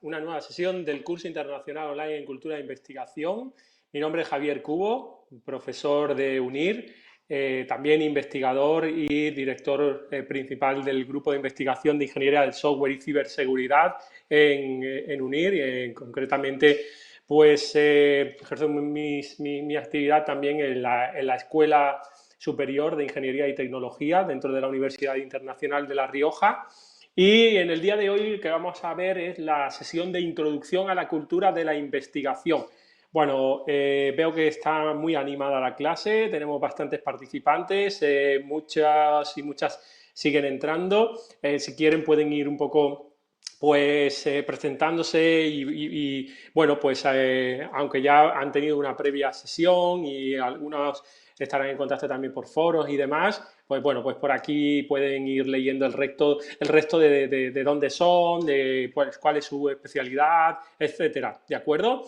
una nueva sesión del curso internacional online en cultura de investigación. Mi nombre es Javier Cubo, profesor de UNIR, también investigador y director principal del grupo de investigación de ingeniería del software y ciberseguridad en UNIR, y concretamente pues ejerzo mi actividad también en la Escuela Superior de Ingeniería y Tecnología dentro de la Universidad Internacional de La Rioja. Y en el día de hoy lo que vamos a ver es la sesión de introducción a la cultura de la investigación. Bueno, veo que está muy animada la clase, tenemos bastantes participantes, muchas y muchas siguen entrando. Si quieren pueden ir un poco pues presentándose bueno, pues aunque ya han tenido una previa sesión y algunos estarán en contacto también por foros y demás, pues bueno, pues por aquí pueden ir leyendo el resto de dónde son, de cuál es su especialidad, etcétera, ¿de acuerdo?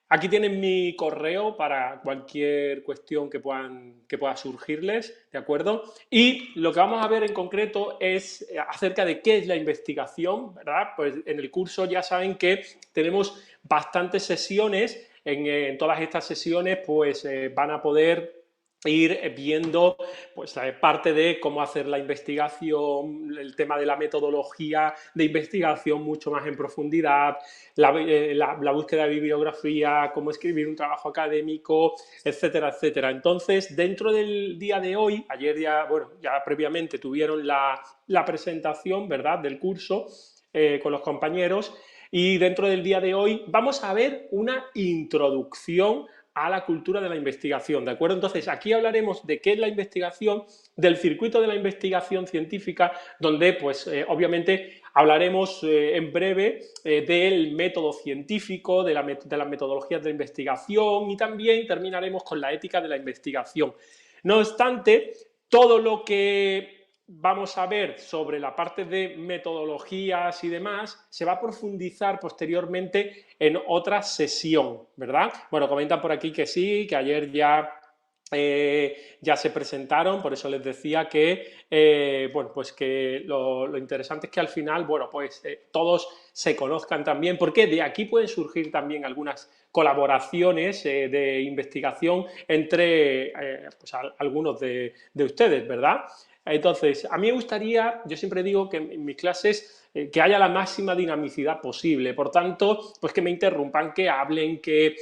Aquí tienen mi correo para cualquier cuestión que pueda surgirles, ¿de acuerdo? Y lo que vamos a ver en concreto es acerca de qué es la investigación, ¿verdad? Pues en el curso ya saben que tenemos bastantes sesiones, en todas estas sesiones pues van a poder ir viendo pues parte de cómo hacer la investigación, el tema de la metodología de investigación mucho más en profundidad, la búsqueda de bibliografía, cómo escribir un trabajo académico, etcétera, etcétera. Entonces, dentro del día de hoy, ayer ya, bueno, ya previamente tuvieron la presentación, ¿verdad?, del curso con los compañeros, y dentro del día de hoy vamos a ver una introducción a la cultura de la investigación, ¿de acuerdo? Entonces, aquí hablaremos de qué es la investigación, del circuito de la investigación científica, donde, pues, obviamente, hablaremos en breve del método científico, de las metodologías de investigación y también terminaremos con la ética de la investigación. No obstante, todo lo que vamos a ver sobre la parte de metodologías y demás se va a profundizar posteriormente en otra sesión, ¿verdad? Bueno, comentan por aquí que sí, que ayer ya se presentaron, por eso les decía que, bueno, pues que lo interesante es que al final, bueno, pues todos se conozcan también, porque de aquí pueden surgir también algunas colaboraciones de investigación entre pues, algunos de ustedes, ¿verdad? Entonces, a mí me gustaría, yo siempre digo que en mis clases que haya la máxima dinamicidad posible, por tanto, pues que me interrumpan, que hablen, que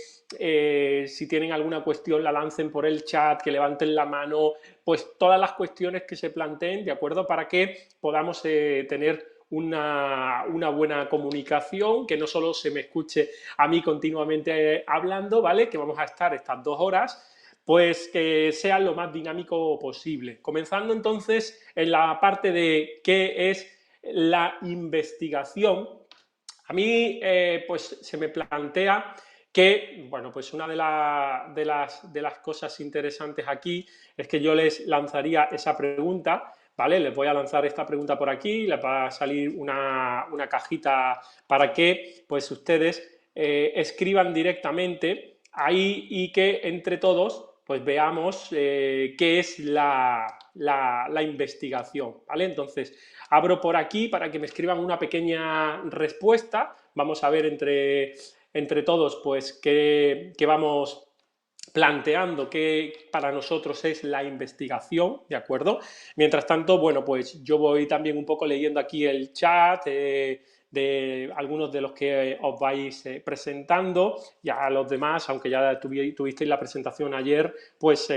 si tienen alguna cuestión la lancen por el chat, que levanten la mano, pues todas las cuestiones que se planteen, ¿de acuerdo? Para que podamos tener una buena comunicación, que no solo se me escuche a mí continuamente hablando, ¿vale? Que vamos a estar estas 2 horas, pues que sea lo más dinámico posible. Comenzando entonces en la parte de qué es la investigación, a mí pues se me plantea que, bueno, pues una de las cosas interesantes aquí es que yo les lanzaría esa pregunta, ¿vale? Les voy a lanzar esta pregunta por aquí, les va a salir una cajita para que pues ustedes escriban directamente ahí y que entre todos pues veamos qué es la investigación, ¿vale? Entonces, abro por aquí para que me escriban una pequeña respuesta. Vamos a ver entre todos pues qué vamos planteando que para nosotros es la investigación, ¿de acuerdo? Mientras tanto, bueno, pues yo voy también un poco leyendo aquí el chat de algunos de los que os vais presentando, ya los demás, aunque ya tuvisteis la presentación ayer, pues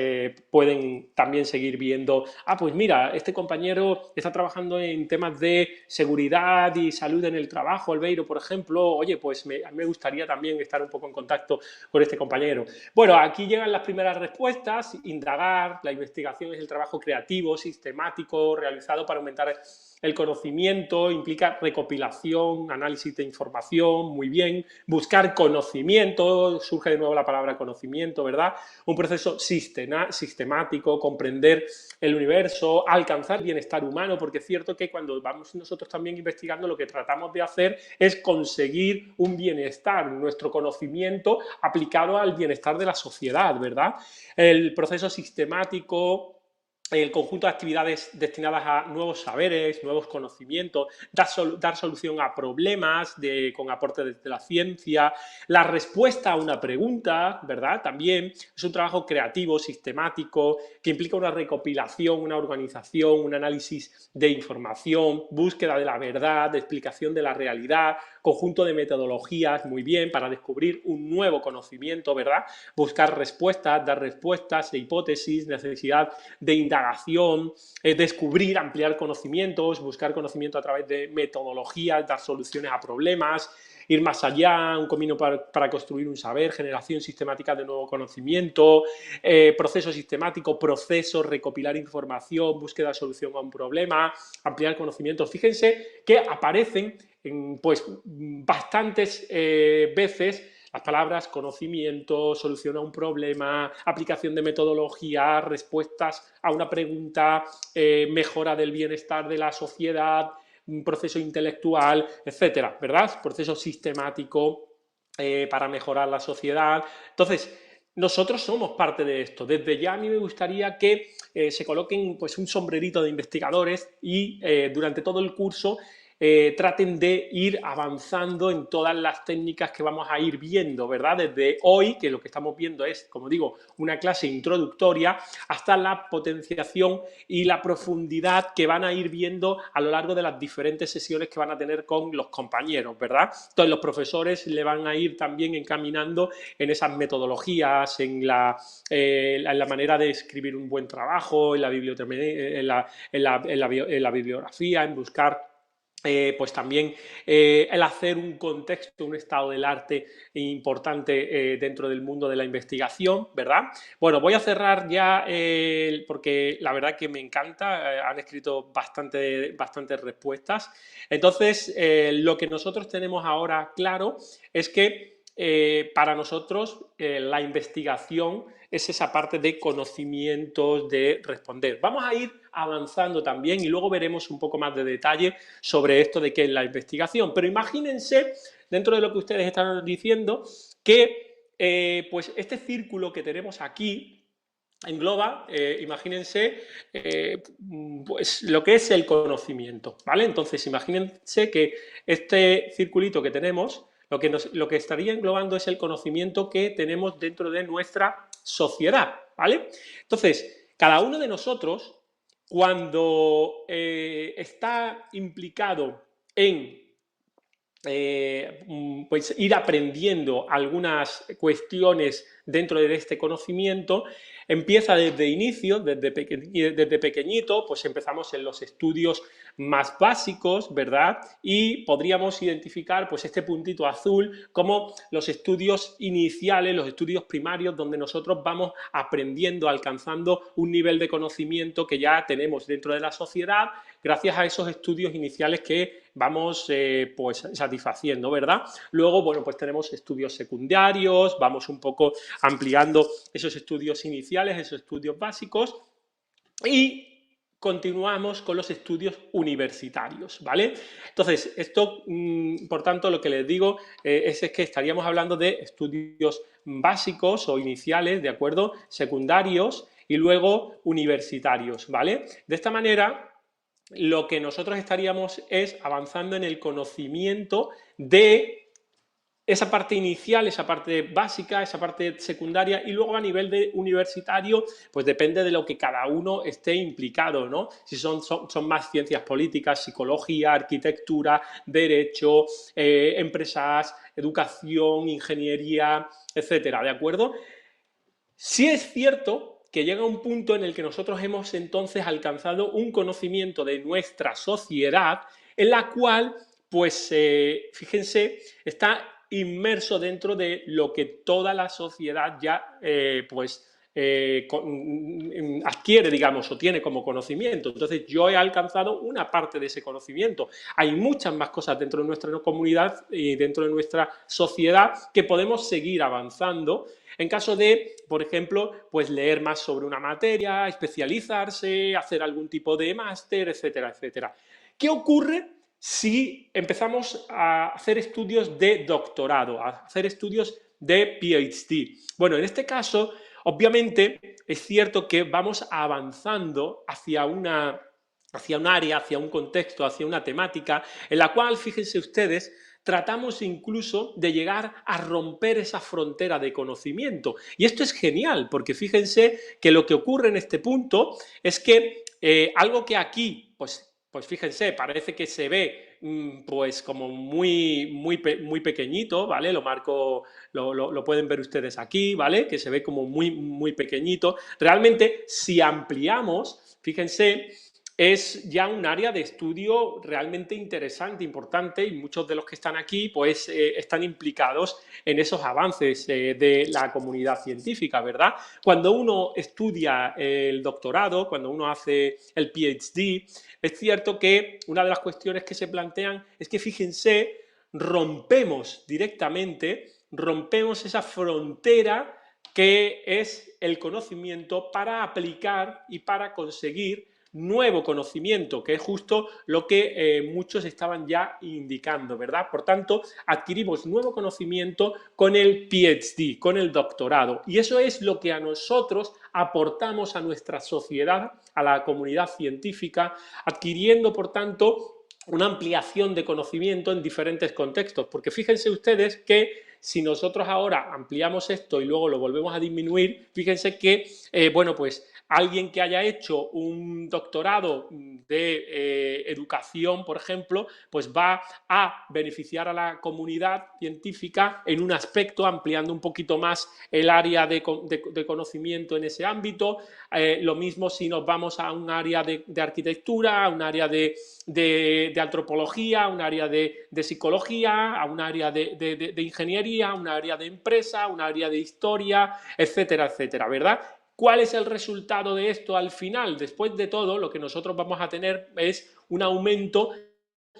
pueden también seguir viendo, pues mira, este compañero está trabajando en temas de seguridad y salud en el trabajo, Albeiro, por ejemplo, oye, pues a mí me gustaría también estar un poco en contacto con este compañero. Bueno, aquí llegan las primeras respuestas. Indagar, la investigación es el trabajo creativo, sistemático, realizado para aumentar el conocimiento, implica recopilación, análisis de información, muy bien, buscar conocimiento, surge de nuevo la palabra conocimiento, ¿verdad? Un proceso sistemático, comprender el universo, alcanzar bienestar humano, porque es cierto que cuando vamos nosotros también investigando lo que tratamos de hacer es conseguir un bienestar, nuestro conocimiento aplicado al bienestar de la sociedad, ¿verdad? El proceso sistemático el conjunto de actividades destinadas a nuevos saberes, nuevos conocimientos, dar solución a problemas con aporte desde la ciencia, la respuesta a una pregunta, ¿verdad? También es un trabajo creativo, sistemático, que implica una recopilación, una organización, un análisis de información, búsqueda de la verdad, explicación de la realidad, conjunto de metodologías, muy bien, para descubrir un nuevo conocimiento, ¿verdad? Buscar respuestas, dar respuestas e hipótesis, necesidad de indagación, descubrir, ampliar conocimientos, buscar conocimiento a través de metodologías, dar soluciones a problemas, ir más allá, un camino para construir un saber, generación sistemática de nuevo conocimiento, proceso sistemático, proceso, recopilar información, búsqueda de solución a un problema, ampliar conocimientos. Fíjense que aparecen pues bastantes veces las palabras conocimiento, solución a un problema, aplicación de metodología, respuestas a una pregunta, mejora del bienestar de la sociedad, un proceso intelectual, etcétera, ¿verdad? Proceso sistemático para mejorar la sociedad. Entonces, nosotros somos parte de esto. Desde ya a mí me gustaría que se coloquen pues, un sombrerito de investigadores y durante todo el curso traten de ir avanzando en todas las técnicas que vamos a ir viendo, ¿verdad? Desde hoy, que lo que estamos viendo es, como digo, una clase introductoria, hasta la potenciación y la profundidad que van a ir viendo a lo largo de las diferentes sesiones que van a tener con los compañeros, ¿verdad? Entonces, los profesores le van a ir también encaminando en esas metodologías, en la manera de escribir un buen trabajo, en la bibliografía, en buscar pues también el hacer un contexto, un estado del arte importante dentro del mundo de la investigación, ¿verdad? Bueno, voy a cerrar ya porque la verdad que me encanta, han escrito bastantes respuestas. Entonces, lo que nosotros tenemos ahora claro es que para nosotros la investigación es esa parte de conocimientos, de responder. Vamos a ir avanzando también y luego veremos un poco más de detalle sobre esto de qué es la investigación. Pero imagínense, dentro de lo que ustedes están diciendo, que pues este círculo que tenemos aquí engloba, imagínense, pues lo que es el conocimiento, ¿vale? Entonces, imagínense que este circulito que tenemos, lo que estaría englobando es el conocimiento que tenemos dentro de nuestra sociedad, ¿vale? Entonces, cada uno de nosotros, cuando está implicado en pues ir aprendiendo algunas cuestiones dentro de este conocimiento, empieza desde inicio, desde pequeñito, pues empezamos en los estudios más básicos, ¿verdad? Y podríamos identificar pues este puntito azul como los estudios iniciales, los estudios primarios, donde nosotros vamos aprendiendo, alcanzando un nivel de conocimiento que ya tenemos dentro de la sociedad, gracias a esos estudios iniciales que vamos pues satisfaciendo, ¿verdad? Luego, bueno, pues tenemos estudios secundarios, vamos un poco ampliando esos estudios iniciales, esos estudios básicos y continuamos con los estudios universitarios, ¿vale? Entonces, esto, por tanto, lo que les digo es que estaríamos hablando de estudios básicos o iniciales, ¿de acuerdo? Secundarios y luego universitarios, ¿vale? De esta manera, lo que nosotros estaríamos es avanzando en el conocimiento de esa parte inicial, esa parte básica, esa parte secundaria y luego a nivel de universitario, pues depende de lo que cada uno esté implicado, ¿no? Si son más ciencias políticas, psicología, arquitectura, derecho, empresas, educación, ingeniería, etcétera, ¿de acuerdo? Sí es cierto que llega un punto en el que nosotros hemos entonces alcanzado un conocimiento de nuestra sociedad en la cual, pues, fíjense, está inmerso dentro de lo que toda la sociedad ya, pues, adquiere, digamos, o tiene como conocimiento. Entonces, yo he alcanzado una parte de ese conocimiento. Hay muchas más cosas dentro de nuestra comunidad y dentro de nuestra sociedad que podemos seguir avanzando en caso de, por ejemplo, pues leer más sobre una materia, especializarse, hacer algún tipo de máster, etcétera, etcétera. ¿Qué ocurre si empezamos a hacer estudios de doctorado, a hacer estudios de PhD? Bueno, en este caso Obviamente, es cierto que vamos avanzando hacia hacia un área, hacia un contexto, hacia una temática, en la cual, fíjense ustedes, tratamos incluso de llegar a romper esa frontera de conocimiento. Y esto es genial, porque fíjense que lo que ocurre en este punto es que algo que aquí, pues fíjense, parece que se ve pues como muy pequeñito, ¿vale? Lo marco, lo pueden ver ustedes aquí, ¿vale? Que se ve como muy pequeñito. Realmente, si ampliamos, fíjense, es ya un área de estudio realmente interesante, importante, y muchos de los que están aquí pues están implicados en esos avances de la comunidad científica, ¿verdad? Cuando uno estudia el doctorado, cuando uno hace el PhD, es cierto que una de las cuestiones que se plantean es que, fíjense, rompemos directamente, rompemos esa frontera que es el conocimiento para aplicar y para conseguir nuevo conocimiento, que es justo lo que muchos estaban ya indicando, ¿verdad? Por tanto, adquirimos nuevo conocimiento con el PhD, con el doctorado, y eso es lo que a nosotros aportamos a nuestra sociedad, a la comunidad científica, adquiriendo, por tanto, una ampliación de conocimiento en diferentes contextos, porque fíjense ustedes que si nosotros ahora ampliamos esto y luego lo volvemos a disminuir, fíjense que, bueno, pues alguien que haya hecho un doctorado de educación, por ejemplo, pues va a beneficiar a la comunidad científica en un aspecto, ampliando un poquito más el área de conocimiento en ese ámbito. Lo mismo si nos vamos a un área de arquitectura, a un área de antropología, a un área de psicología, a un área de ingeniería, a un área de empresa, a un área de historia, etcétera, etcétera, ¿verdad? ¿Cuál es el resultado de esto al final? Después de todo, lo que nosotros vamos a tener es un aumento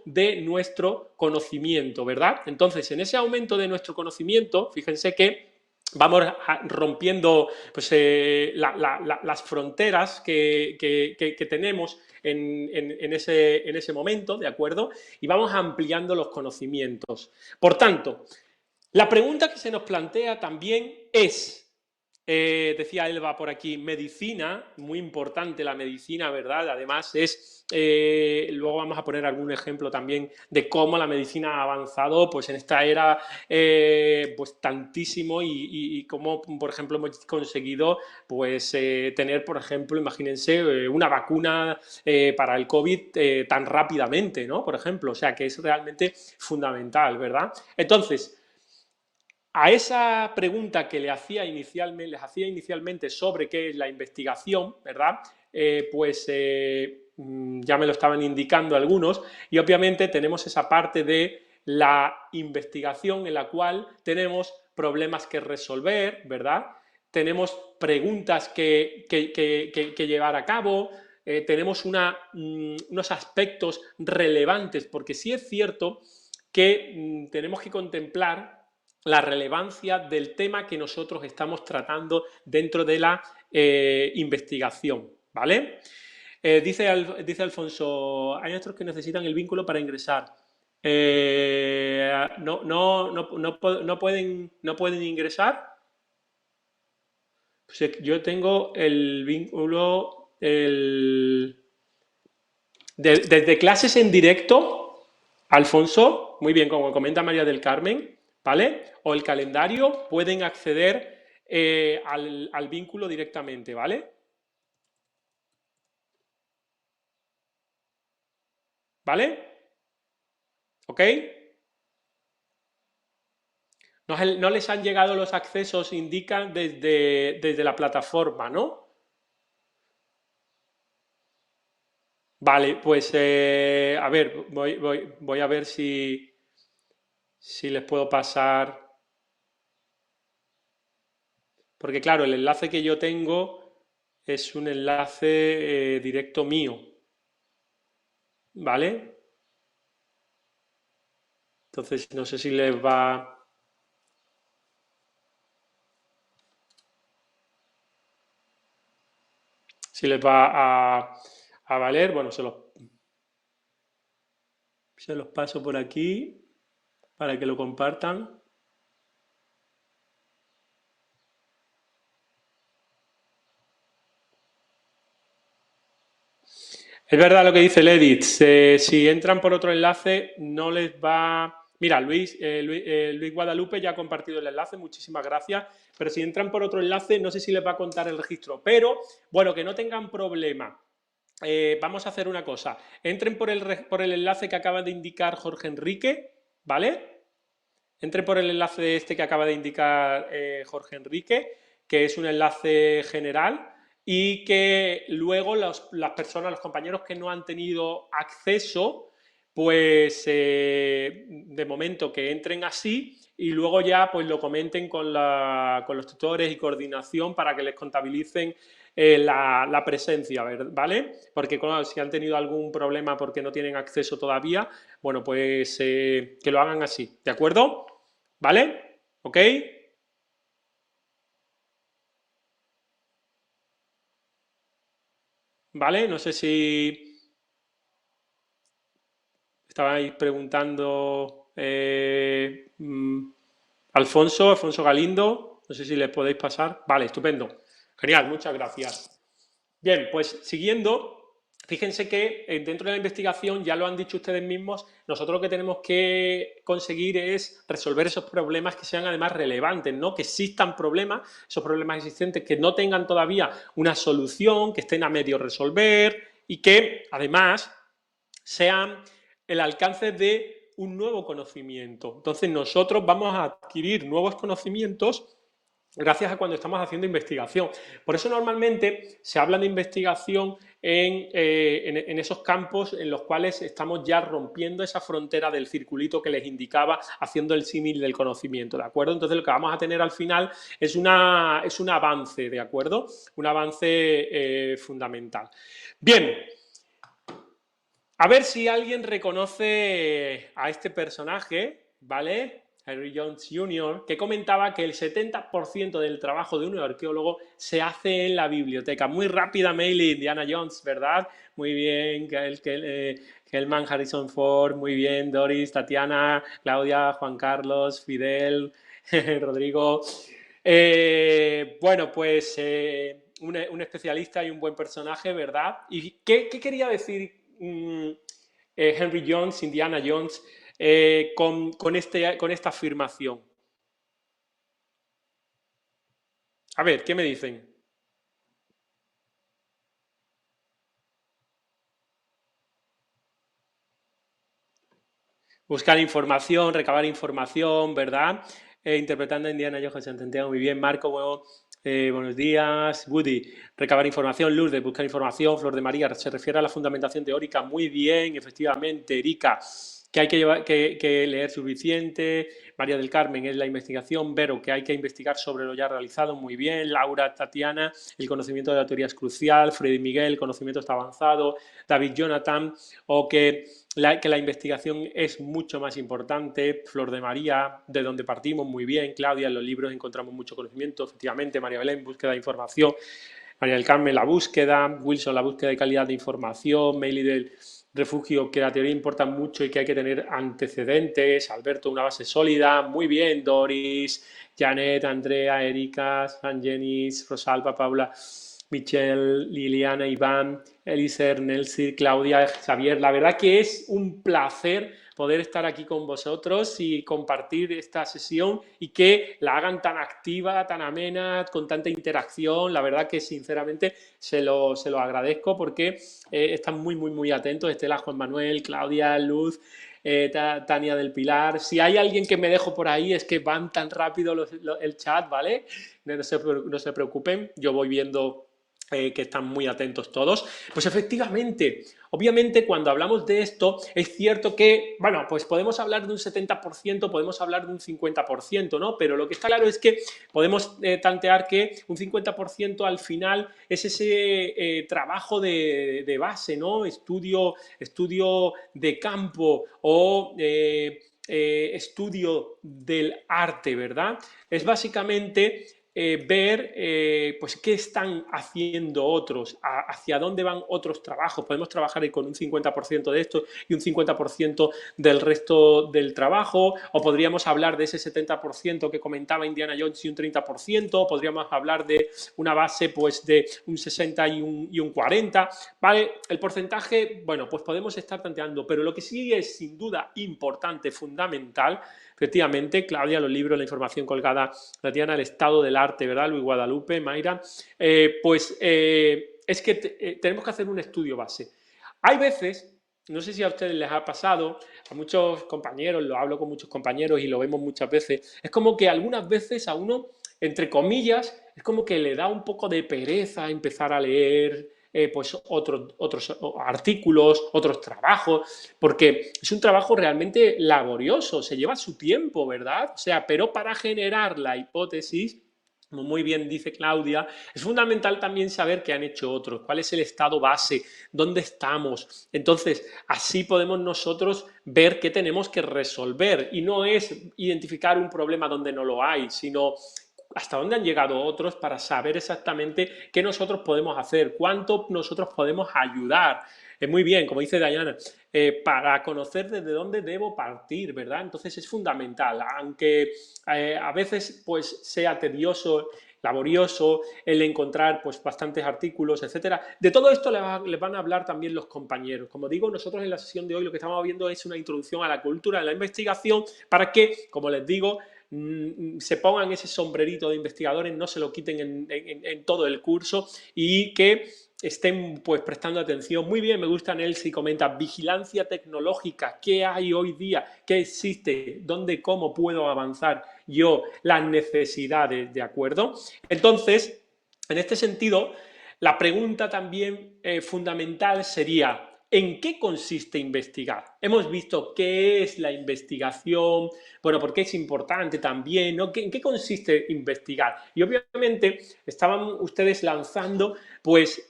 de nuestro conocimiento, ¿verdad? Entonces, en ese aumento de nuestro conocimiento, fíjense que vamos rompiendo pues, las fronteras que tenemos en ese momento, ¿de acuerdo? Y vamos ampliando los conocimientos. Por tanto, la pregunta que se nos plantea también es, decía Elba por aquí, medicina, muy importante la medicina, ¿verdad? Además luego vamos a poner algún ejemplo también de cómo la medicina ha avanzado pues en esta era pues tantísimo y cómo, por ejemplo, hemos conseguido pues tener, por ejemplo, imagínense, una vacuna para el COVID tan rápidamente, ¿no? Por ejemplo, o sea que es realmente fundamental, ¿verdad? Entonces, a esa pregunta que les hacía inicialmente sobre qué es la investigación, ¿verdad? Ya me lo estaban indicando algunos, y obviamente tenemos esa parte de la investigación en la cual tenemos problemas que resolver, ¿verdad? Tenemos preguntas que llevar a cabo, tenemos unos aspectos relevantes, porque sí es cierto que tenemos que contemplar la relevancia del tema que nosotros estamos tratando dentro de la investigación, ¿vale? Dice Alfonso, hay otros que necesitan el vínculo para ingresar. No pueden ingresar. Pues yo tengo el vínculo desde clases en directo, Alfonso, muy bien, como comenta María del Carmen, ¿vale? O el calendario, pueden acceder al vínculo directamente, ¿vale? ¿Vale? ¿Ok? No les han llegado los accesos, indican desde la plataforma, ¿no? Vale, pues a ver, voy a ver si les puedo pasar. Porque claro, el enlace que yo tengo es un enlace directo mío, ¿vale? Entonces no sé si les va a valer. Bueno, se los paso por aquí para que lo compartan. Es verdad lo que dice el Edit. Si entran por otro enlace, no les va. Mira, Luis Guadalupe ya ha compartido el enlace, muchísimas gracias. Pero si entran por otro enlace, no sé si les va a contar el registro. Pero, bueno, que no tengan problema. Vamos a hacer una cosa. Entren por el enlace que acaba de indicar Jorge Enrique, ¿vale? Entren por el enlace este que acaba de indicar Jorge Enrique, que es un enlace general y que luego las personas, los compañeros que no han tenido acceso, pues de momento que entren así y luego ya pues lo comenten con los tutores y coordinación para que les contabilicen la presencia, ¿vale? Porque si han tenido algún problema porque no tienen acceso todavía, bueno, pues que lo hagan así, ¿de acuerdo? ¿Vale? ¿Ok? ¿Vale? No sé si estabais preguntando Alfonso Galindo, no sé si les podéis pasar. Vale, estupendo. Genial, muchas gracias. Bien, pues siguiendo, fíjense que dentro de la investigación, ya lo han dicho ustedes mismos, nosotros lo que tenemos que conseguir es resolver esos problemas que sean además relevantes, ¿no? Que existan problemas, esos problemas existentes que no tengan todavía una solución, que estén a medio resolver y que además sean el alcance de un nuevo conocimiento. Entonces nosotros vamos a adquirir nuevos conocimientos gracias a cuando estamos haciendo investigación. Por eso normalmente se habla de investigación en esos campos en los cuales estamos ya rompiendo esa frontera del circulito que les indicaba, haciendo el símil del conocimiento, ¿de acuerdo? Entonces lo que vamos a tener al final es un avance, ¿de acuerdo? Un avance fundamental. Bien, a ver si alguien reconoce a este personaje, ¿vale? Henry Jones Jr., que comentaba que el 70% del trabajo de un arqueólogo se hace en la biblioteca. Muy rápida, Meili, Indiana Jones, ¿verdad? Muy bien, Hellman, Harrison Ford, muy bien, Doris, Tatiana, Claudia, Juan Carlos, Fidel, Rodrigo. Bueno, pues un especialista y un buen personaje, ¿verdad? ¿Y qué quería decir Henry Jones, Indiana Jones, con esta afirmación? A ver, ¿qué me dicen? Buscar información, recabar información, ¿verdad? Interpretando a Indiana Jones, entendía muy bien. Marco, buenos días. Woody, recabar información. Lourdes, buscar información. Flor de María, se refiere a la fundamentación teórica. Muy bien, efectivamente. Erika, que hay que leer suficiente. María del Carmen, es la investigación. Vero, que hay que investigar sobre lo ya realizado. Muy bien. Laura, Tatiana, el conocimiento de la teoría es crucial. Freddy Miguel, el conocimiento está avanzado. David Jonathan, o que la investigación es mucho más importante. Flor de María, de donde partimos, muy bien. Claudia, en los libros encontramos mucho conocimiento, efectivamente. María Belén, búsqueda de información. María del Carmen, la búsqueda. Wilson, la búsqueda de calidad de información. Meili del refugio, que la teoría importa mucho y que hay que tener antecedentes. Alberto, una base sólida. Muy bien, Doris, Janet, Andrea, Erika, San Jenis, Rosalba, Paula, Michelle, Liliana, Iván, Eliser, Nelsi, Claudia, Xavier. La verdad que es un placer poder estar aquí con vosotros y compartir esta sesión y que la hagan tan activa, tan amena, con tanta interacción. La verdad que sinceramente se lo agradezco porque están muy atentos. Estela, Juan Manuel, Claudia, Luz, Tania del Pilar. Si hay alguien que me dejo por ahí es que van tan rápido el chat, ¿vale? No se preocupen, yo voy viendo que están muy atentos todos. Pues efectivamente, obviamente cuando hablamos de esto, es cierto que, bueno, pues podemos hablar de un 70%, podemos hablar de un 50%, ¿no? Pero lo que está claro es que podemos tantear que un 50% al final es ese trabajo de base, ¿no? Estudio de campo o estudio del arte, ¿verdad? Es básicamente ver pues qué están haciendo otros, hacia dónde van otros trabajos. Podemos trabajar con un 50% de esto y un 50% del resto del trabajo, o podríamos hablar de ese 70% que comentaba Indiana Jones y un 30%, podríamos hablar de una base pues de un 60 y un 40, ¿vale? El porcentaje, bueno, pues podemos estar tanteando, pero lo que sí es sin duda importante, fundamental, efectivamente, Claudia, los libros, la información colgada, Tatiana, el estado del arte, ¿verdad? Luis Guadalupe, Mayra, es que tenemos que hacer un estudio base. Hay veces, no sé si a ustedes les ha pasado, a muchos compañeros, lo hablo con muchos compañeros y lo vemos muchas veces, es como que algunas veces a uno, entre comillas, es como que le da un poco de pereza empezar a leer pues otros artículos, otros trabajos, porque es un trabajo realmente laborioso, se lleva su tiempo, ¿verdad? O sea, pero para generar la hipótesis, como muy bien dice Claudia, es fundamental también saber qué han hecho otros, cuál es el estado base, dónde estamos. Entonces, así podemos nosotros ver qué tenemos que resolver. Y no es identificar un problema donde no lo hay, sino hasta dónde han llegado otros para saber exactamente qué nosotros podemos hacer, cuánto nosotros podemos ayudar. Es muy bien, como dice Diana, para conocer desde dónde debo partir, ¿verdad? Entonces es fundamental, aunque a veces pues sea tedioso, laborioso, el encontrar pues bastantes artículos, etcétera. De todo esto les van a hablar también los compañeros. Como digo, nosotros en la sesión de hoy lo que estamos viendo es una introducción a la cultura de la investigación para que, como les digo, se pongan ese sombrerito de investigadores, no se lo quiten en todo el curso y que estén pues prestando atención. Muy bien, me gusta Nelsi, comenta, vigilancia tecnológica, ¿qué hay hoy día? ¿Qué existe? ¿Dónde, cómo puedo avanzar yo? Las necesidades, ¿de acuerdo? Entonces, en este sentido, la pregunta también fundamental sería, ¿en qué consiste investigar? Hemos visto qué es la investigación, bueno, por qué es importante también, ¿no? ¿En qué consiste investigar? Y obviamente estaban ustedes lanzando pues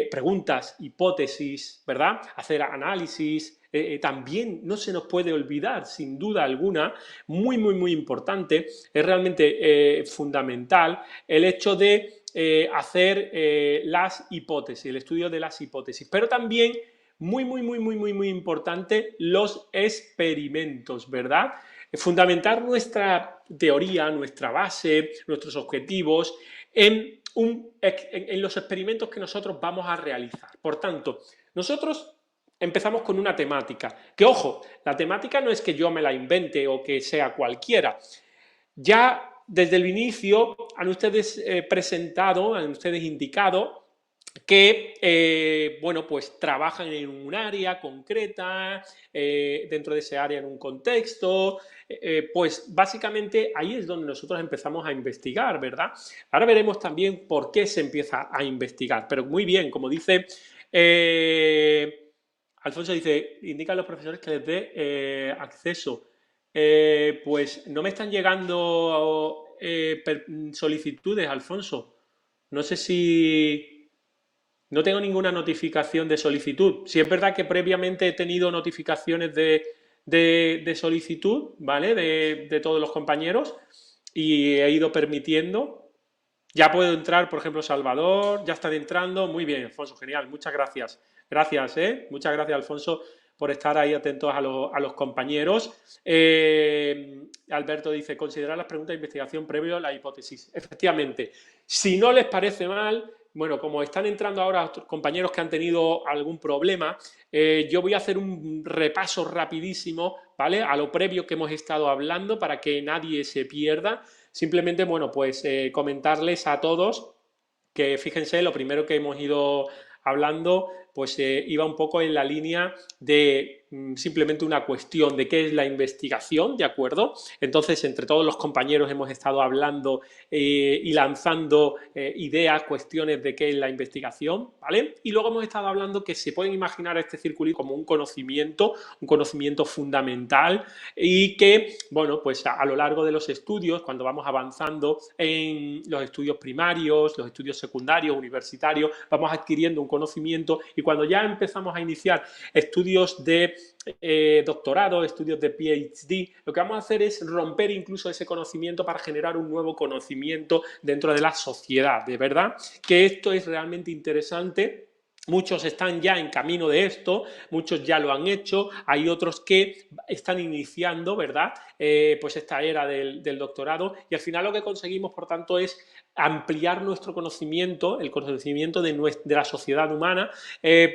preguntas, hipótesis, ¿verdad? Hacer análisis, también no se nos puede olvidar, sin duda alguna, muy, muy, muy importante, es realmente fundamental el hecho de hacer las hipótesis, el estudio de las hipótesis, pero también muy, muy, muy, muy, muy, muy importante los experimentos, ¿verdad? Fundamentar nuestra teoría, nuestra base, nuestros objetivos en los experimentos que nosotros vamos a realizar. Por tanto, nosotros empezamos con una temática, que ojo, la temática no es que yo me la invente o que sea cualquiera. Ya desde el inicio han ustedes presentado, han ustedes indicado que, bueno, pues trabajan en un área concreta, dentro de ese área en un contexto, pues básicamente ahí es donde nosotros empezamos a investigar, ¿verdad? Ahora veremos también por qué se empieza a investigar, pero muy bien, como dice Alfonso, dice, indica a los profesores que les dé acceso. Pues no me están llegando solicitudes, Alfonso. No sé si... No tengo ninguna notificación de solicitud. Si es verdad que previamente he tenido notificaciones de solicitud, ¿vale? De todos los compañeros y he ido permitiendo. Ya puedo entrar, por ejemplo, Salvador, ya están entrando. Muy bien, Alfonso, genial. Muchas gracias. Gracias, ¿eh? Muchas gracias, Alfonso, por estar ahí atentos a los compañeros. Alberto dice, considerar las preguntas de investigación previo a la hipótesis. Efectivamente, si no les parece mal, bueno, como están entrando ahora otros compañeros que han tenido algún problema, yo voy a hacer un repaso rapidísimo, ¿vale? A lo previo que hemos estado hablando para que nadie se pierda. Simplemente, bueno, pues comentarles a todos que fíjense, lo primero que hemos ido hablando, pues iba un poco en la línea de simplemente una cuestión de qué es la investigación, ¿de acuerdo? Entonces, entre todos los compañeros hemos estado hablando y lanzando ideas, cuestiones de qué es la investigación, ¿vale? Y luego hemos estado hablando que se pueden imaginar este circulito como un conocimiento fundamental y que, bueno, pues a lo largo de los estudios, cuando vamos avanzando en los estudios primarios, los estudios secundarios, universitarios, vamos adquiriendo un conocimiento y cuando ya empezamos a iniciar estudios de doctorado, estudios de PhD, lo que vamos a hacer es romper incluso ese conocimiento para generar un nuevo conocimiento dentro de la sociedad, de verdad que esto es realmente interesante. Muchos están ya en camino de esto, muchos ya lo han hecho, hay otros que están iniciando, ¿verdad? Pues esta era del doctorado y al final lo que conseguimos, por tanto, es ampliar nuestro conocimiento, el conocimiento de la sociedad humana,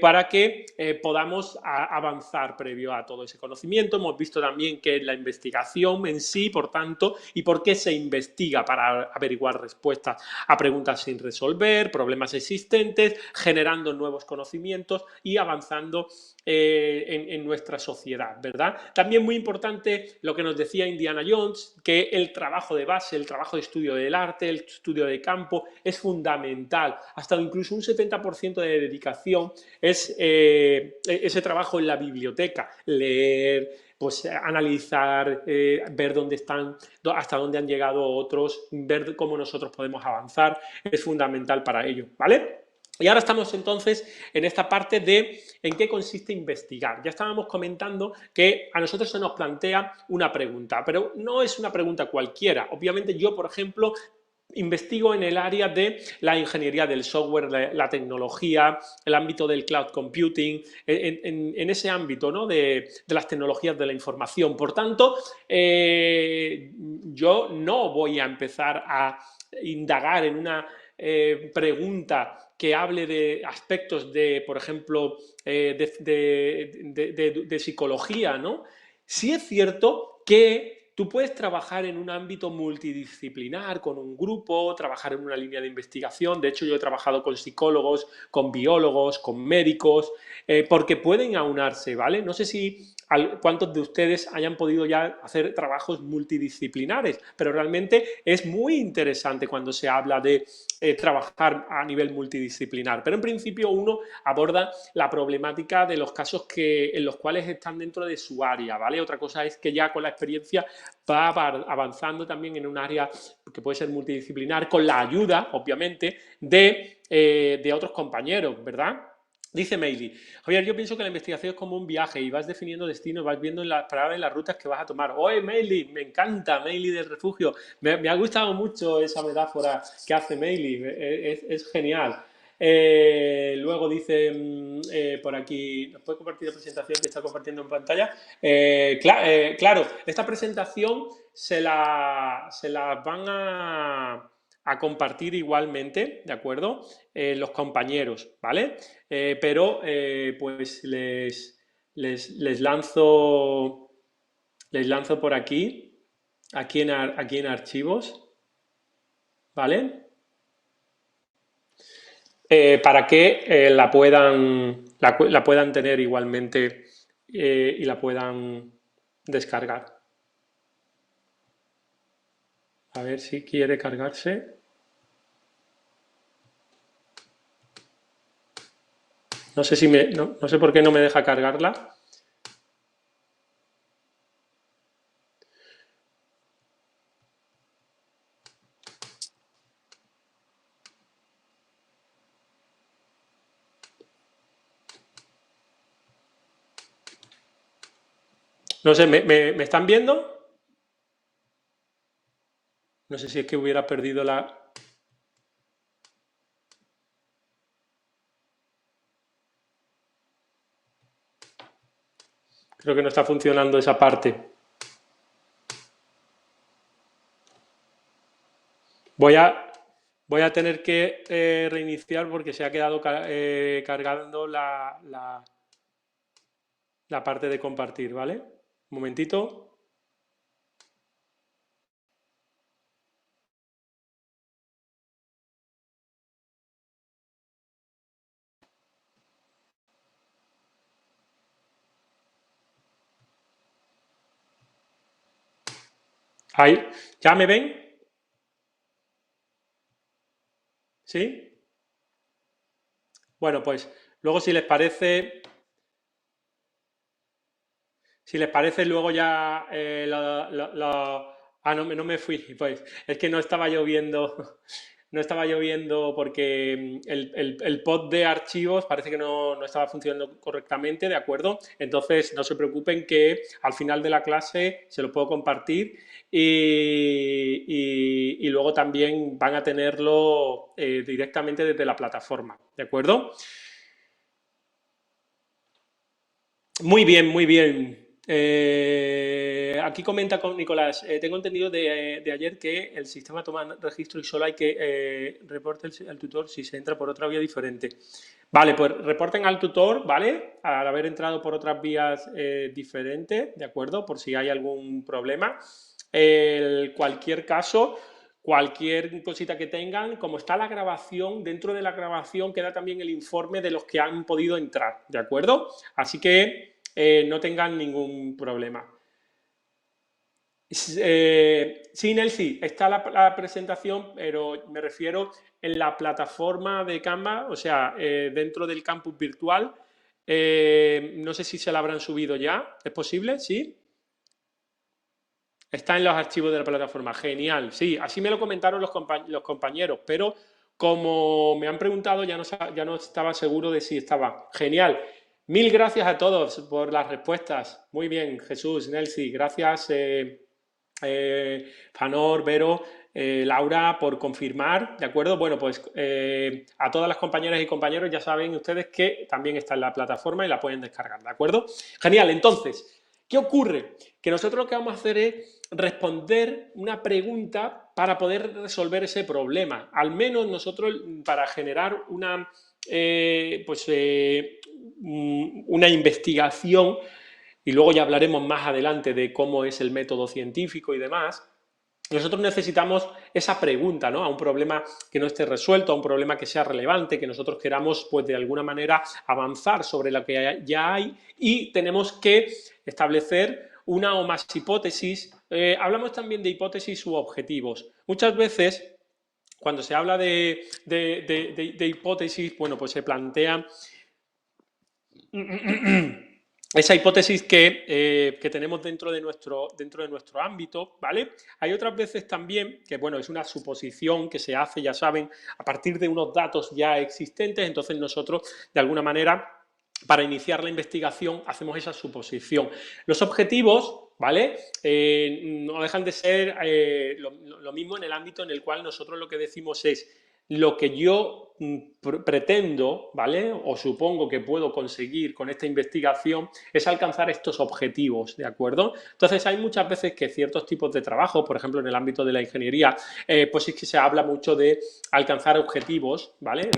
para que podamos avanzar previo a todo ese conocimiento. Hemos visto también que la investigación en sí, por tanto, y por qué se investiga para averiguar respuestas a preguntas sin resolver, problemas existentes, generando nuevos conocimientos y avanzando en nuestra sociedad, ¿verdad? También muy importante lo que nos decía Indiana Jones, que el trabajo de base, el trabajo de estudio del arte, el estudio de campo es fundamental. Hasta incluso un 70% de dedicación es ese trabajo en la biblioteca, leer, pues analizar, ver dónde están, hasta dónde han llegado otros, ver cómo nosotros podemos avanzar, es fundamental para ello, ¿vale? Y ahora estamos entonces en esta parte de en qué consiste investigar. Ya estábamos comentando que a nosotros se nos plantea una pregunta, pero no es una pregunta cualquiera. Obviamente yo, por ejemplo, investigo en el área de la ingeniería del software, la tecnología, el ámbito del cloud computing, en ese ámbito, ¿no? de las tecnologías de la información. Por tanto, yo no voy a empezar a indagar en una pregunta que hable de aspectos de, por ejemplo, de psicología, ¿no? Sí es cierto que tú puedes trabajar en un ámbito multidisciplinar, con un grupo, trabajar en una línea de investigación. De hecho, yo he trabajado con psicólogos, con biólogos, con médicos, porque pueden aunarse, ¿vale? No sé si cuántos de ustedes hayan podido ya hacer trabajos multidisciplinares, pero realmente es muy interesante cuando se habla de trabajar a nivel multidisciplinar. Pero en principio uno aborda la problemática de los casos en los cuales están dentro de su área, ¿vale? Otra cosa es que ya con la experiencia va avanzando también en un área que puede ser multidisciplinar con la ayuda, obviamente, de otros compañeros, ¿verdad? Dice Meili, Javier, yo pienso que la investigación es como un viaje y vas definiendo destinos, vas viendo en las paradas y las rutas que vas a tomar. Oye, Meili, me encanta, Meili del refugio. Me ha gustado mucho esa metáfora que hace Meili, es genial. Luego dice por aquí, ¿nos puede compartir la presentación que está compartiendo en pantalla? Claro, esta presentación se la van a compartir igualmente, ¿de acuerdo? Los compañeros, ¿vale? Pero pues les lanzo por aquí en archivos, ¿vale? Para que la puedan tener igualmente y la puedan descargar. A ver si quiere cargarse. No sé no sé por qué no me deja cargarla. No sé, ¿me están viendo? No sé si es que hubiera perdido la... Creo que no está funcionando esa parte. Voy a tener que reiniciar porque se ha quedado cargando la parte de compartir, ¿vale? Un momentito. Ahí, ¿ya me ven? ¿Sí? Bueno, pues luego si les parece, luego ya Ah, no me fui, pues es que no estaba yo viendo. no estaba lloviendo porque el pod de archivos parece que no estaba funcionando correctamente, ¿de acuerdo? Entonces, no se preocupen que al final de la clase se lo puedo compartir y luego también van a tenerlo directamente desde la plataforma, ¿de acuerdo? Muy bien, muy bien. Aquí comenta con Nicolás, tengo entendido de ayer que el sistema toma registro y solo hay que reporte al tutor si se entra por otra vía diferente. Vale, pues reporten al tutor, ¿vale? Al haber entrado por otras vías diferentes, ¿de acuerdo? Por si hay algún problema. Cualquier caso, cualquier cosita que tengan, como está la grabación, dentro de la grabación queda también el informe de los que han podido entrar, ¿de acuerdo? Así que no tengan ningún problema. Sí, Nelsi, está la presentación, pero me refiero en la plataforma de Canva, o sea, dentro del campus virtual. No sé si se la habrán subido ya, ¿es posible? ¿Sí? Está en los archivos de la plataforma. Genial, sí, así me lo comentaron los compañeros, pero como me han preguntado ya no estaba seguro de si estaba. Genial. Mil gracias a todos por las respuestas. Muy bien, Jesús, Nelsi, gracias, Fanor, Vero, Laura, por confirmar, ¿de acuerdo? Bueno, pues a todas las compañeras y compañeros ya saben ustedes que también está en la plataforma y la pueden descargar, ¿de acuerdo? Genial, entonces, ¿qué ocurre? Que nosotros lo que vamos a hacer es responder una pregunta para poder resolver ese problema. Al menos nosotros, para generar una investigación, y luego ya hablaremos más adelante de cómo es el método científico y demás, nosotros necesitamos esa pregunta, ¿no? A un problema que no esté resuelto, a un problema que sea relevante, que nosotros queramos, pues de alguna manera, avanzar sobre lo que ya hay y tenemos que establecer una o más hipótesis. Hablamos también de hipótesis u objetivos. Muchas veces, cuando se habla de hipótesis, bueno, pues se plantea esa hipótesis que tenemos dentro de nuestro ámbito, ¿vale? Hay otras veces también que, bueno, es una suposición que se hace, ya saben, a partir de unos datos ya existentes, entonces nosotros, de alguna manera, para iniciar la investigación, hacemos esa suposición. Los objetivos, ¿vale? No dejan de ser lo mismo en el ámbito en el cual nosotros lo que decimos es lo que yo pretendo, ¿vale? O supongo que puedo conseguir con esta investigación es alcanzar estos objetivos, ¿de acuerdo? Entonces hay muchas veces que ciertos tipos de trabajo, por ejemplo en el ámbito de la ingeniería, pues es que se habla mucho de alcanzar objetivos, ¿vale?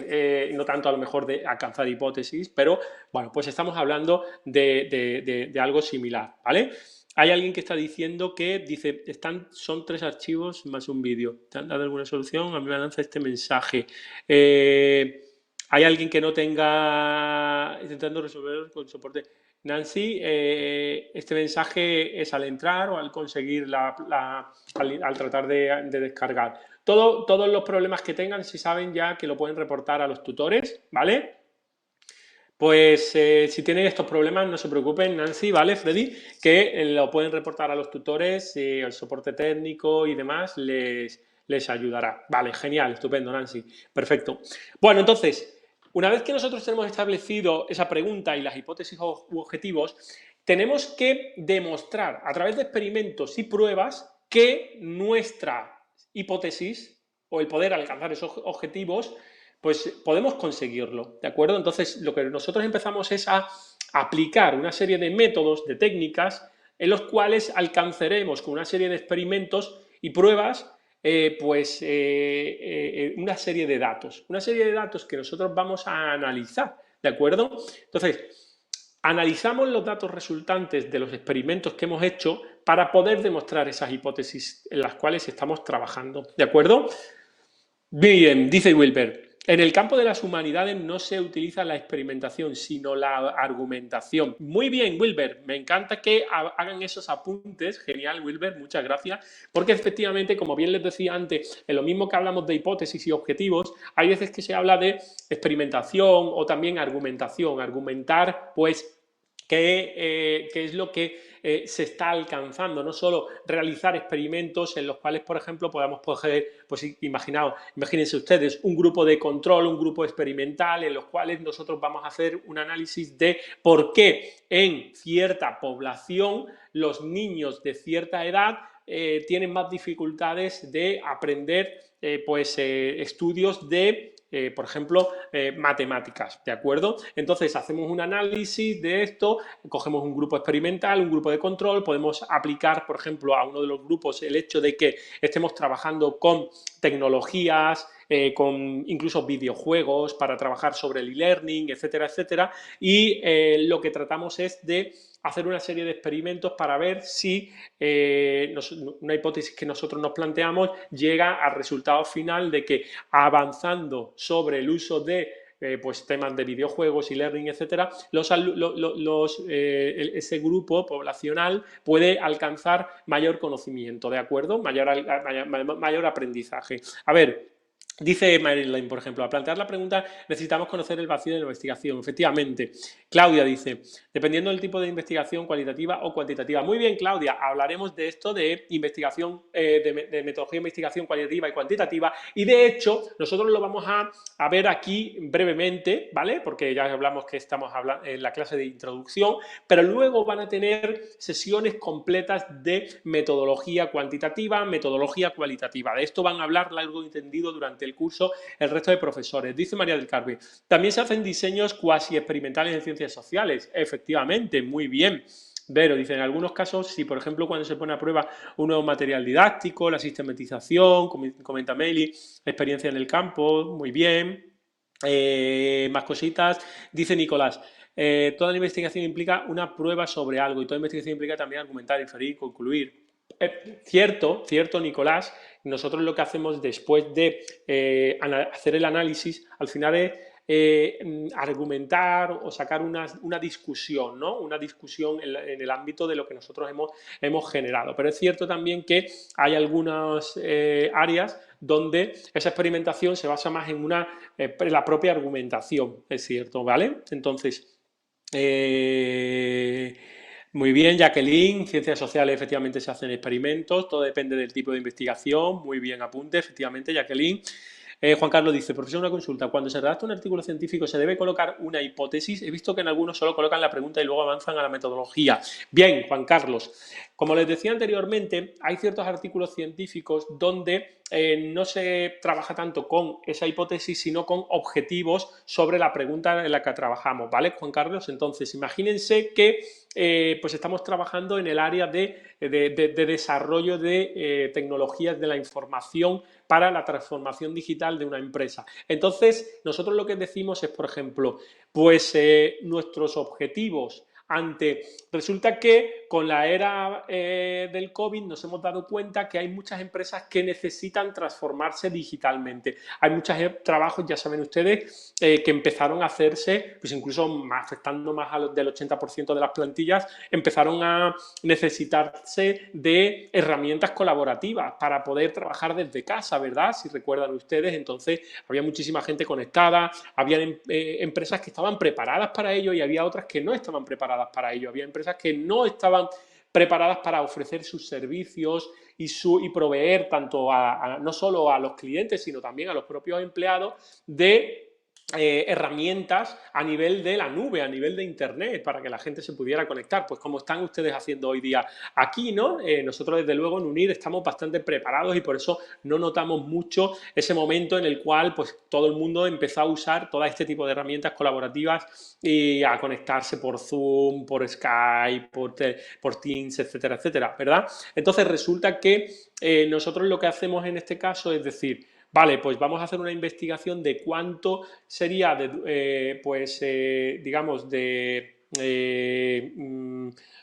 No tanto a lo mejor de alcanzar hipótesis, pero bueno, pues estamos hablando de algo similar, ¿vale? Hay alguien que está diciendo que dice, son 3 archivos más un vídeo. ¿Te han dado alguna solución? A mí me lanza este mensaje. Hay alguien que no tenga, intentando resolver con soporte. Nancy, este mensaje es al entrar o al conseguir al tratar de descargar. Todos los problemas que tengan, si saben ya que lo pueden reportar a los tutores, ¿vale? Pues si tienen estos problemas, no se preocupen, Nancy, ¿vale, Freddy? Que lo pueden reportar a los tutores, el soporte técnico y demás les ayudará. Vale, genial, estupendo, Nancy. Perfecto. Bueno, entonces, una vez que nosotros tenemos establecido esa pregunta y las hipótesis u objetivos, tenemos que demostrar a través de experimentos y pruebas que nuestra hipótesis o el poder alcanzar esos objetivos pues podemos conseguirlo, ¿de acuerdo? Entonces, lo que nosotros empezamos es a aplicar una serie de métodos, de técnicas, en los cuales alcanzaremos con una serie de experimentos y pruebas, una serie de datos que nosotros vamos a analizar, ¿de acuerdo? Entonces, analizamos los datos resultantes de los experimentos que hemos hecho para poder demostrar esas hipótesis en las cuales estamos trabajando, ¿de acuerdo? Bien, dice Wilber, en el campo de las humanidades no se utiliza la experimentación, sino la argumentación. Muy bien, Wilber, me encanta que hagan esos apuntes. Genial, Wilber, muchas gracias. Porque efectivamente, como bien les decía antes, en lo mismo que hablamos de hipótesis y objetivos, hay veces que se habla de experimentación o también argumentación. Argumentar, pues, qué es lo que se está alcanzando, no solo realizar experimentos en los cuales, por ejemplo, podamos coger, pues imagínense ustedes, un grupo de control, un grupo experimental, en los cuales nosotros vamos a hacer un análisis de por qué en cierta población los niños de cierta edad tienen más dificultades de aprender estudios de, por ejemplo, matemáticas, ¿de acuerdo? Entonces hacemos un análisis de esto, cogemos un grupo experimental, un grupo de control, podemos aplicar, por ejemplo, a uno de los grupos el hecho de que estemos trabajando con tecnologías, con incluso videojuegos para trabajar sobre el e-learning, etcétera, etcétera, y lo que tratamos es de hacer una serie de experimentos para ver si una hipótesis que nosotros nos planteamos llega al resultado final de que avanzando sobre el uso de temas de videojuegos y learning, etcétera, ese grupo poblacional puede alcanzar mayor conocimiento, ¿de acuerdo? Mayor aprendizaje. A ver, dice Marilyn, por ejemplo, al plantear la pregunta necesitamos conocer el vacío de la investigación. Efectivamente. Claudia dice, dependiendo del tipo de investigación cualitativa o cuantitativa. Muy bien, Claudia, hablaremos de esto de investigación, de metodología de investigación cualitativa y cuantitativa, y de hecho nosotros lo vamos a ver aquí brevemente, ¿vale? Porque ya hablamos que estamos hablando en la clase de introducción, pero luego van a tener sesiones completas de metodología cuantitativa, metodología cualitativa. De esto van a hablar largo y tendido durante el curso el resto de profesores. Dice María del Carmen, también se hacen diseños cuasi experimentales en ciencias sociales. Efectivamente, muy bien. Vero dice, en algunos casos, si por ejemplo cuando se pone a prueba un nuevo material didáctico, la sistematización, comenta Meli, experiencia en el campo, muy bien. Más cositas. Dice Nicolás, toda la investigación implica una prueba sobre algo y toda investigación implica también argumentar, inferir, concluir. Cierto, Nicolás, nosotros lo que hacemos después de hacer el análisis, al final es argumentar o sacar una discusión, ¿no? Una discusión en el ámbito de lo que nosotros hemos generado. Pero es cierto también que hay algunas áreas donde esa experimentación se basa más en la propia argumentación, es cierto, ¿vale? Entonces, muy bien, Jacqueline, ciencias sociales efectivamente se hacen experimentos, todo depende del tipo de investigación, muy bien apunte, efectivamente, Jacqueline. Juan Carlos dice, profesor, una consulta, cuando se redacta un artículo científico se debe colocar una hipótesis, he visto que en algunos solo colocan la pregunta y luego avanzan a la metodología. Bien, Juan Carlos, como les decía anteriormente, hay ciertos artículos científicos donde no se trabaja tanto con esa hipótesis, sino con objetivos sobre la pregunta en la que trabajamos, ¿vale, Juan Carlos? Entonces, imagínense que pues estamos trabajando en el área de desarrollo de tecnologías de la información para la transformación digital de una empresa. Entonces, nosotros lo que decimos es, por ejemplo, pues nuestros objetivos resulta que con la era del COVID nos hemos dado cuenta que hay muchas empresas que necesitan transformarse digitalmente. Hay muchos trabajos, ya saben ustedes, que empezaron a hacerse, pues incluso afectando más del 80% de las plantillas, empezaron a necesitarse de herramientas colaborativas para poder trabajar desde casa, ¿verdad? Si recuerdan ustedes, entonces había muchísima gente conectada, había empresas que estaban preparadas para ello y había otras que no estaban preparadas para ello. Había empresas que no estaban preparadas para ofrecer sus servicios y proveer tanto no solo a los clientes, sino también a los propios empleados de herramientas a nivel de la nube, a nivel de internet, para que la gente se pudiera conectar, pues como están ustedes haciendo hoy día aquí, ¿no? Nosotros desde luego en UNIR estamos bastante preparados y por eso no notamos mucho ese momento en el cual pues todo el mundo empezó a usar todo este tipo de herramientas colaborativas y a conectarse por Zoom, por Skype, por Teams, etcétera, etcétera, ¿verdad? Entonces resulta que nosotros lo que hacemos en este caso es decir, vale, pues vamos a hacer una investigación de cuánto sería, digamos,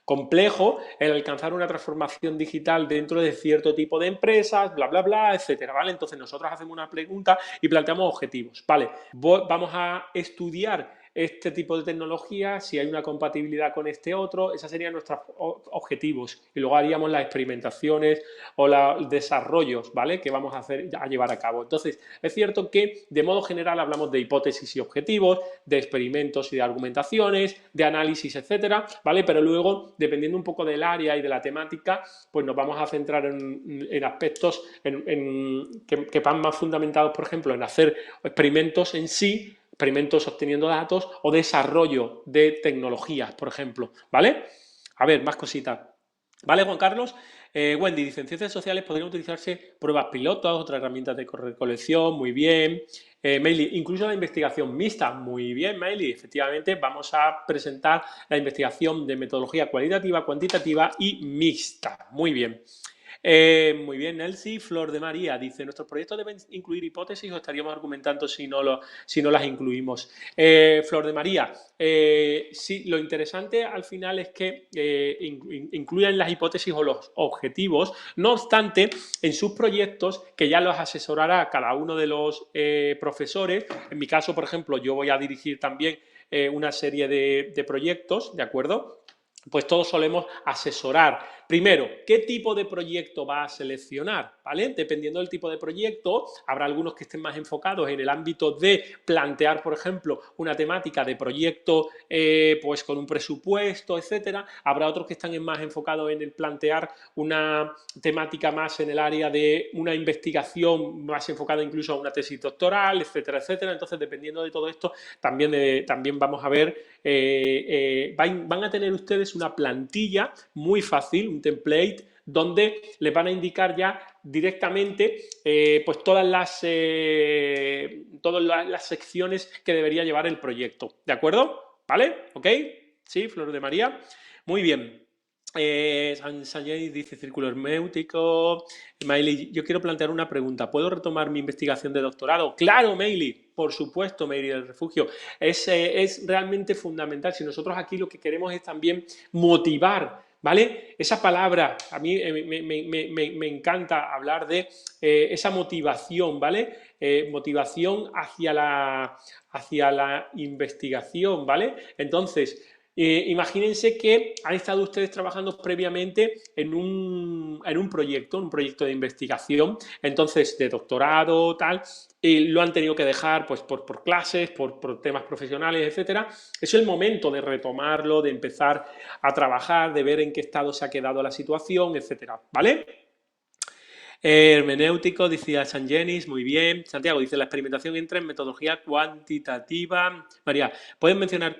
complejo el alcanzar una transformación digital dentro de cierto tipo de empresas, bla, bla, bla, etcétera, ¿vale? Entonces nosotros hacemos una pregunta y planteamos objetivos, ¿vale? Vamos a estudiar este tipo de tecnología, si hay una compatibilidad con este otro, esos serían nuestros objetivos. Y luego haríamos las experimentaciones o los desarrollos, ¿vale? Que vamos a hacer, a llevar a cabo. Entonces, es cierto que de modo general hablamos de hipótesis y objetivos, de experimentos y de argumentaciones, de análisis, etcétera, ¿vale? Pero luego, dependiendo un poco del área y de la temática, pues nos vamos a centrar en aspectos que van más fundamentados, por ejemplo, en hacer experimentos en sí, experimentos obteniendo datos o desarrollo de tecnologías, por ejemplo, ¿vale? A ver, más cositas. ¿Vale, Juan Carlos? Wendy dice, en ciencias sociales podrían utilizarse pruebas pilotos, otras herramientas de recolección, muy bien. Meili, incluso la investigación mixta, muy bien, Meili. Efectivamente, vamos a presentar la investigación de metodología cualitativa, cuantitativa y mixta. Muy bien. Muy bien, Elsie. Flor de María dice, ¿nuestros proyectos deben incluir hipótesis o estaríamos argumentando si no las incluimos? Flor de María, sí, lo interesante al final es que incluyan las hipótesis o los objetivos, no obstante, en sus proyectos, que ya los asesorará cada uno de los profesores, en mi caso, por ejemplo, yo voy a dirigir también una serie de proyectos, ¿de acuerdo? Pues todos solemos asesorar. Primero, ¿qué tipo de proyecto va a seleccionar? ¿Vale? Dependiendo del tipo de proyecto, habrá algunos que estén más enfocados en el ámbito de plantear, por ejemplo, una temática de proyecto pues con un presupuesto, etcétera. Habrá otros que están más enfocados en el plantear una temática más en el área de una investigación más enfocada incluso a una tesis doctoral, etcétera, etcétera. Entonces, dependiendo de todo esto, también vamos a ver, van a tener ustedes una plantilla muy fácil, un template, donde les van a indicar ya directamente pues todas las secciones que debería llevar el proyecto. ¿De acuerdo? ¿Vale? ¿Ok? Sí, Flor de María. Muy bien. Sanjay dice círculo herméutico. Meili, yo quiero plantear una pregunta. ¿Puedo retomar mi investigación de doctorado? ¡Claro, Meili! Por supuesto, Meili del Refugio. Es realmente fundamental. Si nosotros aquí lo que queremos es también motivar, ¿vale? Esa palabra, a mí me encanta hablar de esa motivación, ¿vale? Motivación hacia la investigación, ¿vale? Entonces, imagínense que han estado ustedes trabajando previamente en un proyecto de investigación, entonces de doctorado, tal, y lo han tenido que dejar pues, por clases, por temas profesionales, etcétera. Es el momento de retomarlo, de empezar a trabajar, de ver en qué estado se ha quedado la situación, etcétera, ¿vale? Hermenéutico, decía San Genis, muy bien. Santiago dice, la experimentación entra en metodología cuantitativa. María, ¿pueden mencionar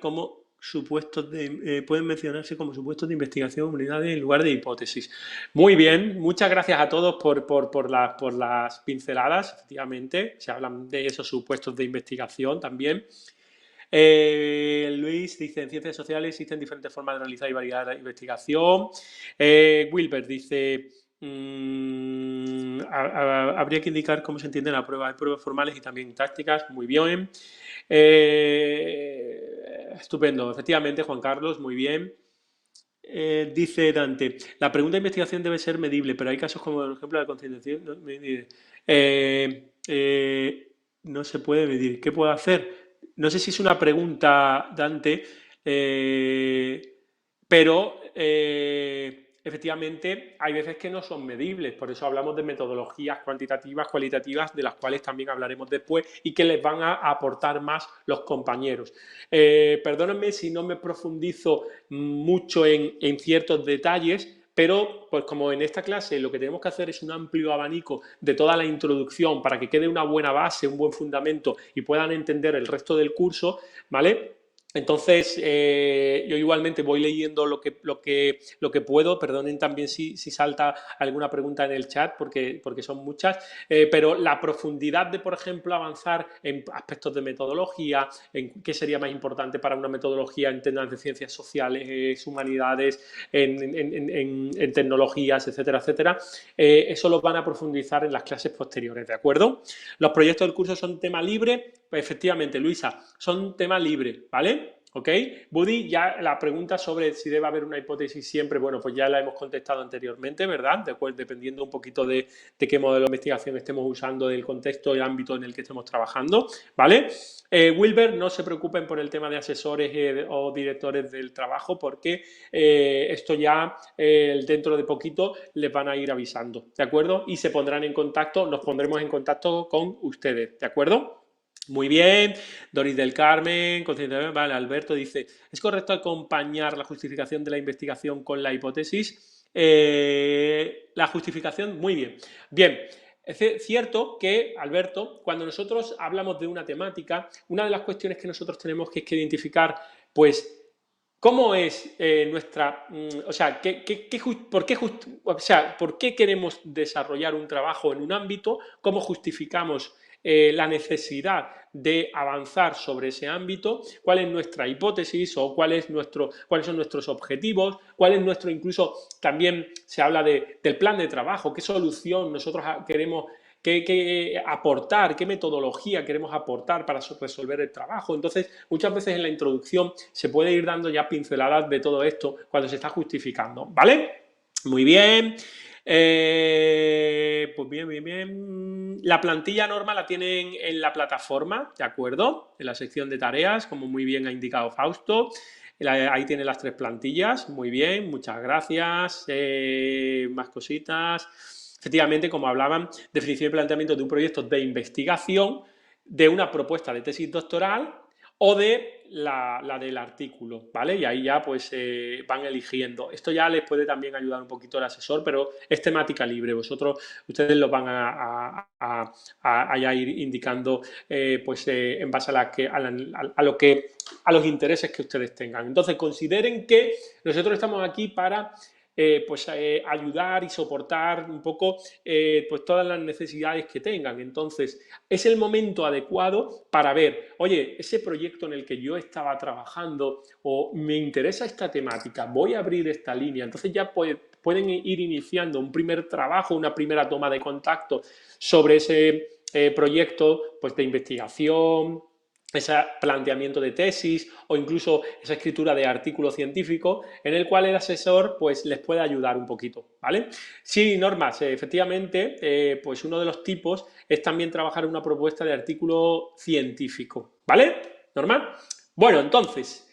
pueden mencionarse como supuestos de investigación unidades en lugar de hipótesis? Muy bien, muchas gracias a todos por las pinceladas, efectivamente, se hablan de esos supuestos de investigación también. Luis dice, en ciencias sociales existen diferentes formas de realizar y variar la investigación. Wilbert dice, habría que indicar cómo se entiende la prueba. Hay pruebas formales y también tácticas. Muy bien. Estupendo. Efectivamente, Juan Carlos, muy bien. Dice Dante, la pregunta de investigación debe ser medible, pero hay casos como, por ejemplo, la concienciación no se puede medir. ¿Qué puedo hacer? No sé si es una pregunta, Dante, pero efectivamente hay veces que no son medibles, por eso hablamos de metodologías cuantitativas, cualitativas, de las cuales también hablaremos después y que les van a aportar más los compañeros. Perdónenme si no me profundizo mucho en ciertos detalles, pero pues como en esta clase lo que tenemos que hacer es un amplio abanico de toda la introducción para que quede una buena base, un buen fundamento y puedan entender el resto del curso, ¿vale? Entonces, yo igualmente voy leyendo lo que puedo, perdonen también si salta alguna pregunta en el chat, porque son muchas, pero la profundidad de, por ejemplo, avanzar en aspectos de metodología, en qué sería más importante para una metodología en temas de ciencias sociales, humanidades, en tecnologías, etcétera, etcétera, eso lo van a profundizar en las clases posteriores, ¿de acuerdo? Los proyectos del curso son tema libre, pues efectivamente, Luisa, son tema libre, ¿vale? ¿ok? Buddy, ya la pregunta sobre si debe haber una hipótesis siempre, bueno, pues ya la hemos contestado anteriormente, ¿verdad? Dependiendo un poquito de qué modelo de investigación estemos usando, del contexto y ámbito en el que estemos trabajando, ¿vale? Wilber, no se preocupen por el tema de asesores o directores del trabajo, porque esto ya dentro de poquito les van a ir avisando, ¿de acuerdo? Y se pondrán en contacto, nos pondremos en contacto con ustedes, ¿de acuerdo? Muy bien, Doris del Carmen, vale, Alberto dice, ¿es correcto acompañar la justificación de la investigación con la hipótesis? La justificación, muy bien. Bien, es cierto que, Alberto, cuando nosotros hablamos de una temática, una de las cuestiones que nosotros tenemos que identificar, pues, ¿cómo es nuestra, o sea, por qué queremos desarrollar un trabajo en un ámbito? ¿Cómo justificamos la necesidad de avanzar sobre ese ámbito? ¿Cuál es nuestra hipótesis o cuáles son nuestros objetivos? ¿Cuál es nuestro, incluso también se habla del plan de trabajo? ¿Qué solución nosotros queremos qué aportar, qué metodología queremos aportar para resolver el trabajo? Entonces, muchas veces en la introducción se puede ir dando ya pinceladas de todo esto cuando se está justificando, ¿vale? Muy bien. Pues bien. La plantilla norma la tienen en la plataforma, ¿de acuerdo? En la sección de tareas, como muy bien ha indicado Fausto. Ahí tiene las 3 plantillas, muy bien, muchas gracias. Más cositas. Efectivamente, como hablaban, definición y planteamiento de un proyecto de investigación, de una propuesta de tesis doctoral o de la del artículo, ¿vale? Y ahí ya pues van eligiendo. Esto ya les puede también ayudar un poquito el asesor, pero es temática libre. Ustedes lo van a ir indicando en base a los intereses que ustedes tengan. Entonces, consideren que nosotros estamos aquí para ayudar y soportar un poco pues todas las necesidades que tengan. Entonces, es el momento adecuado para ver, oye, ese proyecto en el que yo estaba trabajando o me interesa esta temática, voy a abrir esta línea. Entonces ya pueden ir iniciando un primer trabajo, una primera toma de contacto sobre ese proyecto pues, de investigación, ese planteamiento de tesis o incluso esa escritura de artículo científico en el cual el asesor pues les puede ayudar un poquito, ¿vale? Sí, Normas, efectivamente, pues uno de los tipos es también trabajar en una propuesta de artículo científico, ¿vale? Norma. Bueno, entonces,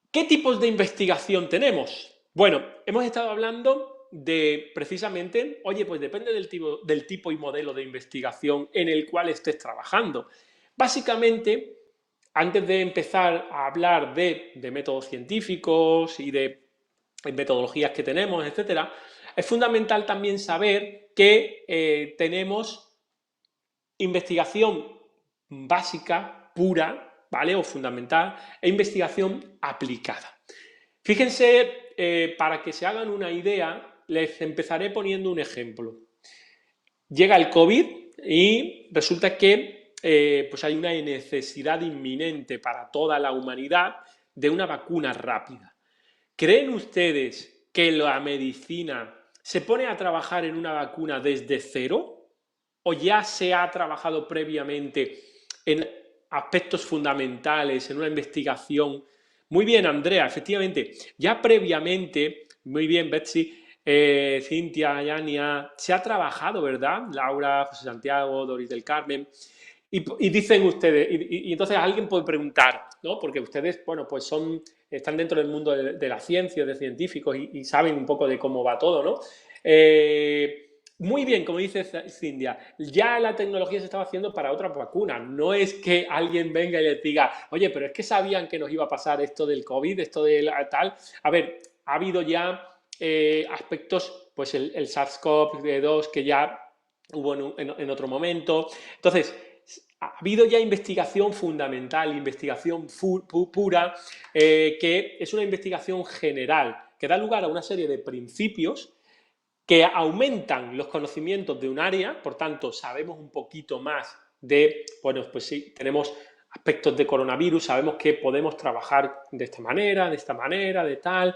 ¿qué tipos de investigación tenemos? Bueno, hemos estado hablando de precisamente, oye, pues depende del tipo y modelo de investigación en el cual estés trabajando. Básicamente, antes de empezar a hablar de métodos científicos y de metodologías que tenemos, etcétera, es fundamental también saber que tenemos investigación básica, pura, ¿vale? O fundamental, e investigación aplicada. Fíjense, para que se hagan una idea, les empezaré poniendo un ejemplo. Llega el COVID y resulta que pues hay una necesidad inminente para toda la humanidad de una vacuna rápida. ¿Creen ustedes que la medicina se pone a trabajar en una vacuna desde cero? ¿O ya se ha trabajado previamente en aspectos fundamentales, en una investigación? Muy bien, Andrea, efectivamente, ya previamente, muy bien, Betsy, Cintia, Yania, se ha trabajado, ¿verdad? Laura, José Santiago, Doris del Carmen. Y dicen ustedes, y entonces alguien puede preguntar, ¿no? Porque ustedes, bueno, pues están dentro del mundo de la ciencia, de científicos y saben un poco de cómo va todo, ¿no? Muy bien, como dice Cintia, ya la tecnología se estaba haciendo para otras vacunas. No es que alguien venga y les diga, oye, pero es que sabían que nos iba a pasar esto del COVID, esto de tal. A ver, ha habido ya aspectos, pues el SARS-CoV-2 que ya hubo en otro momento. Entonces, ha habido ya investigación fundamental, investigación pura, que es una investigación general, que da lugar a una serie de principios que aumentan los conocimientos de un área, por tanto, sabemos un poquito más de, bueno, pues sí, tenemos aspectos de coronavirus, sabemos que podemos trabajar de esta manera, de tal.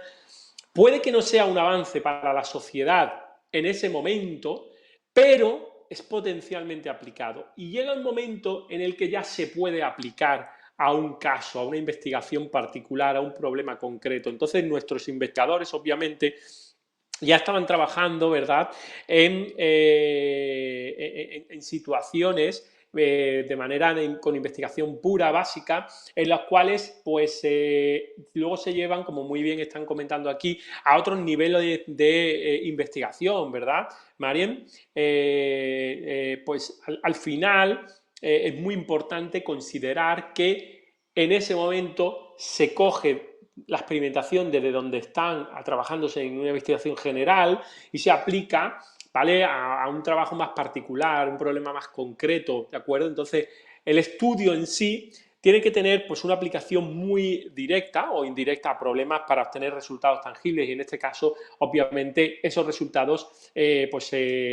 Puede que no sea un avance para la sociedad en ese momento, pero es potencialmente aplicado. Y llega un momento en el que ya se puede aplicar a un caso, a una investigación particular, a un problema concreto. Entonces, nuestros investigadores, obviamente, ya estaban trabajando, ¿verdad?, en situaciones de manera con investigación pura, básica, en las cuales pues luego se llevan, como muy bien están comentando aquí, a otros niveles de investigación, ¿verdad, Marien? Pues al final es muy importante considerar que en ese momento se coge la experimentación desde donde están trabajándose en una investigación general y se aplica, ¿vale?, a un trabajo más particular, un problema más concreto, ¿de acuerdo? Entonces, el estudio en sí tiene que tener pues una aplicación muy directa o indirecta a problemas para obtener resultados tangibles y en este caso, obviamente, esos resultados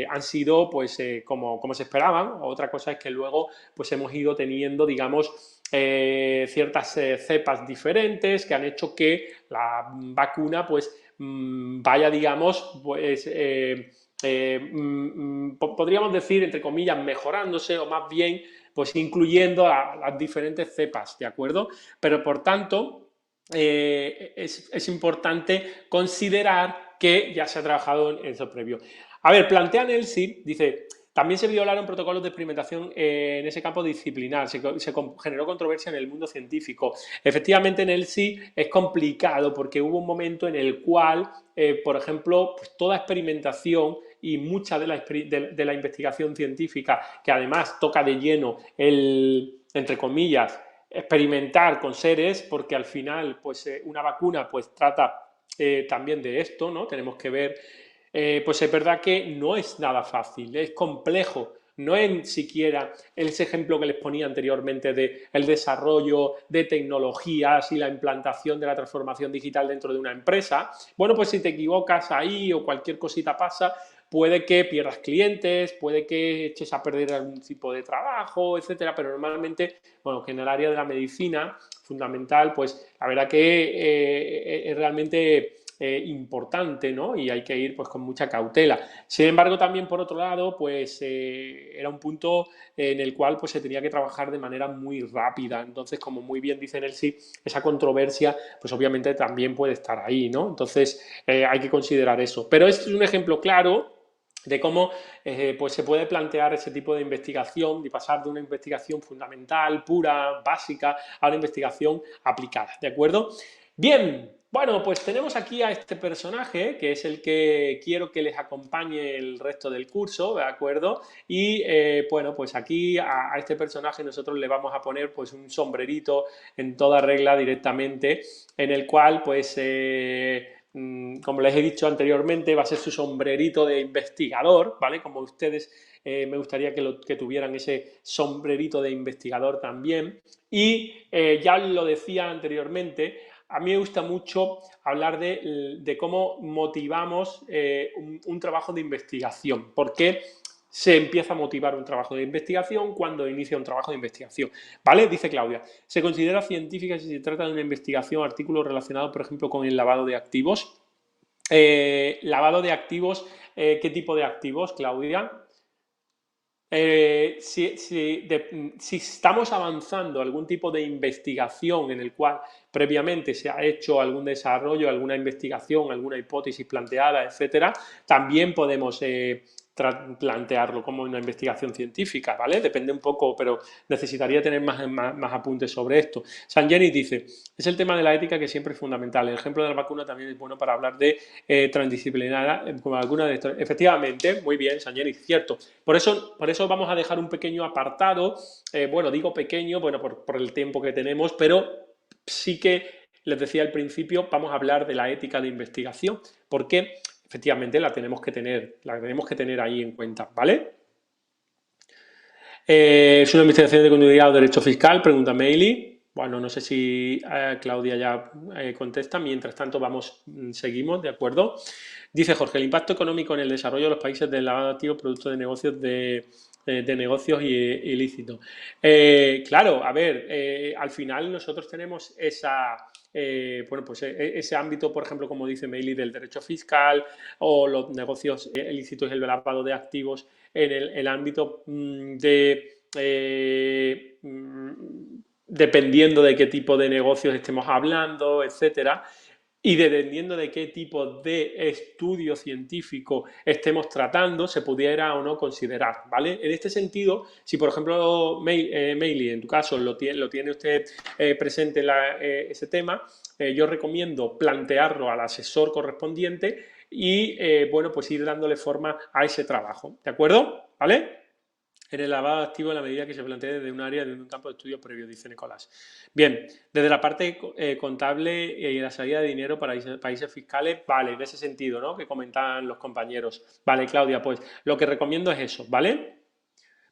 han sido pues como se esperaban. Otra cosa es que luego pues hemos ido teniendo, digamos, ciertas cepas diferentes que han hecho que la vacuna pues vaya, digamos, pues podríamos decir, entre comillas, mejorándose o más bien pues incluyendo a las diferentes cepas, ¿de acuerdo? Pero por tanto, es importante considerar que ya se ha trabajado en eso previo. A ver, plantea Nelsi, dice, también se violaron protocolos de experimentación en ese campo disciplinar, se generó controversia en el mundo científico. Efectivamente, Nelsi es complicado porque hubo un momento en el cual, por ejemplo, pues toda experimentación y mucha de la investigación científica, que además toca de lleno entre comillas, experimentar con seres, porque al final pues una vacuna pues trata también de esto, ¿no? Tenemos que ver, pues es verdad que no es nada fácil, es complejo. No es siquiera ese ejemplo que les ponía anteriormente de el desarrollo de tecnologías y la implantación de la transformación digital dentro de una empresa. Bueno, pues si te equivocas ahí o cualquier cosita pasa, puede que pierdas clientes, puede que eches a perder algún tipo de trabajo, etcétera, pero normalmente, bueno, que en el área de la medicina, fundamental, pues la verdad que es realmente importante, ¿no? Y hay que ir pues con mucha cautela. Sin embargo, también por otro lado, pues era un punto en el cual pues se tenía que trabajar de manera muy rápida. Entonces, como muy bien dice Nelsi, esa controversia, pues obviamente también puede estar ahí, ¿no? Entonces, hay que considerar eso. Pero este es un ejemplo claro de cómo pues se puede plantear ese tipo de investigación y pasar de una investigación fundamental, pura, básica, a una investigación aplicada, ¿de acuerdo? Bien, bueno, pues tenemos aquí a este personaje, que es el que quiero que les acompañe el resto del curso, ¿de acuerdo? Y bueno, pues aquí a este personaje nosotros le vamos a poner pues un sombrerito en toda regla directamente, en el cual pues como les he dicho anteriormente, va a ser su sombrerito de investigador, ¿vale? Como ustedes me gustaría que tuvieran ese sombrerito de investigador también. Y ya lo decía anteriormente, a mí me gusta mucho hablar de cómo motivamos un trabajo de investigación. ¿Por qué se empieza a motivar un trabajo de investigación cuando inicia un trabajo de investigación? ¿Vale? Dice Claudia, se considera científica si se trata de una investigación, artículo relacionado, por ejemplo, con el lavado de activos. Lavado de activos, ¿qué tipo de activos, Claudia? Si estamos avanzando algún tipo de investigación en el cual previamente se ha hecho algún desarrollo, alguna investigación, alguna hipótesis planteada, etcétera, también podemos plantearlo como una investigación científica, ¿vale? Depende un poco, pero necesitaría tener más apuntes sobre esto. San Jenny dice, es el tema de la ética que siempre es fundamental. El ejemplo de la vacuna también es bueno para hablar de transdisciplinar, como alguna de estas. Efectivamente, muy bien, San Jenny, cierto. Por eso vamos a dejar un pequeño apartado, bueno, digo pequeño, bueno, por el tiempo que tenemos, pero sí que les decía al principio, vamos a hablar de la ética de investigación, porque efectivamente la tenemos que tener ahí en cuenta, ¿vale? ¿Es una investigación de continuidad o derecho fiscal? Pregunta Meili. Bueno, no sé si Claudia ya contesta. Mientras tanto, seguimos, ¿de acuerdo? Dice Jorge, el impacto económico en el desarrollo de los países del lavado de activos producto de negocios ilícitos. Claro, a ver, al final nosotros tenemos ese ámbito, por ejemplo, como dice Meili, del derecho fiscal o los negocios ilícitos y el lavado de activos en el ámbito dependiendo de qué tipo de negocios estemos hablando, etcétera, y dependiendo de qué tipo de estudio científico estemos tratando, se pudiera o no considerar, ¿vale? En este sentido, si por ejemplo, Meili, en tu caso lo tiene usted presente ese tema, yo recomiendo plantearlo al asesor correspondiente y, bueno, pues ir dándole forma a ese trabajo, ¿de acuerdo? ¿Vale? En el lavado activo en la medida que se plantea desde un área, desde un campo de estudio previo, dice Nicolás. Bien, desde la parte contable y la salida de dinero para países fiscales, vale, en ese sentido, ¿no? Que comentaban los compañeros. Vale, Claudia, pues lo que recomiendo es eso, ¿vale?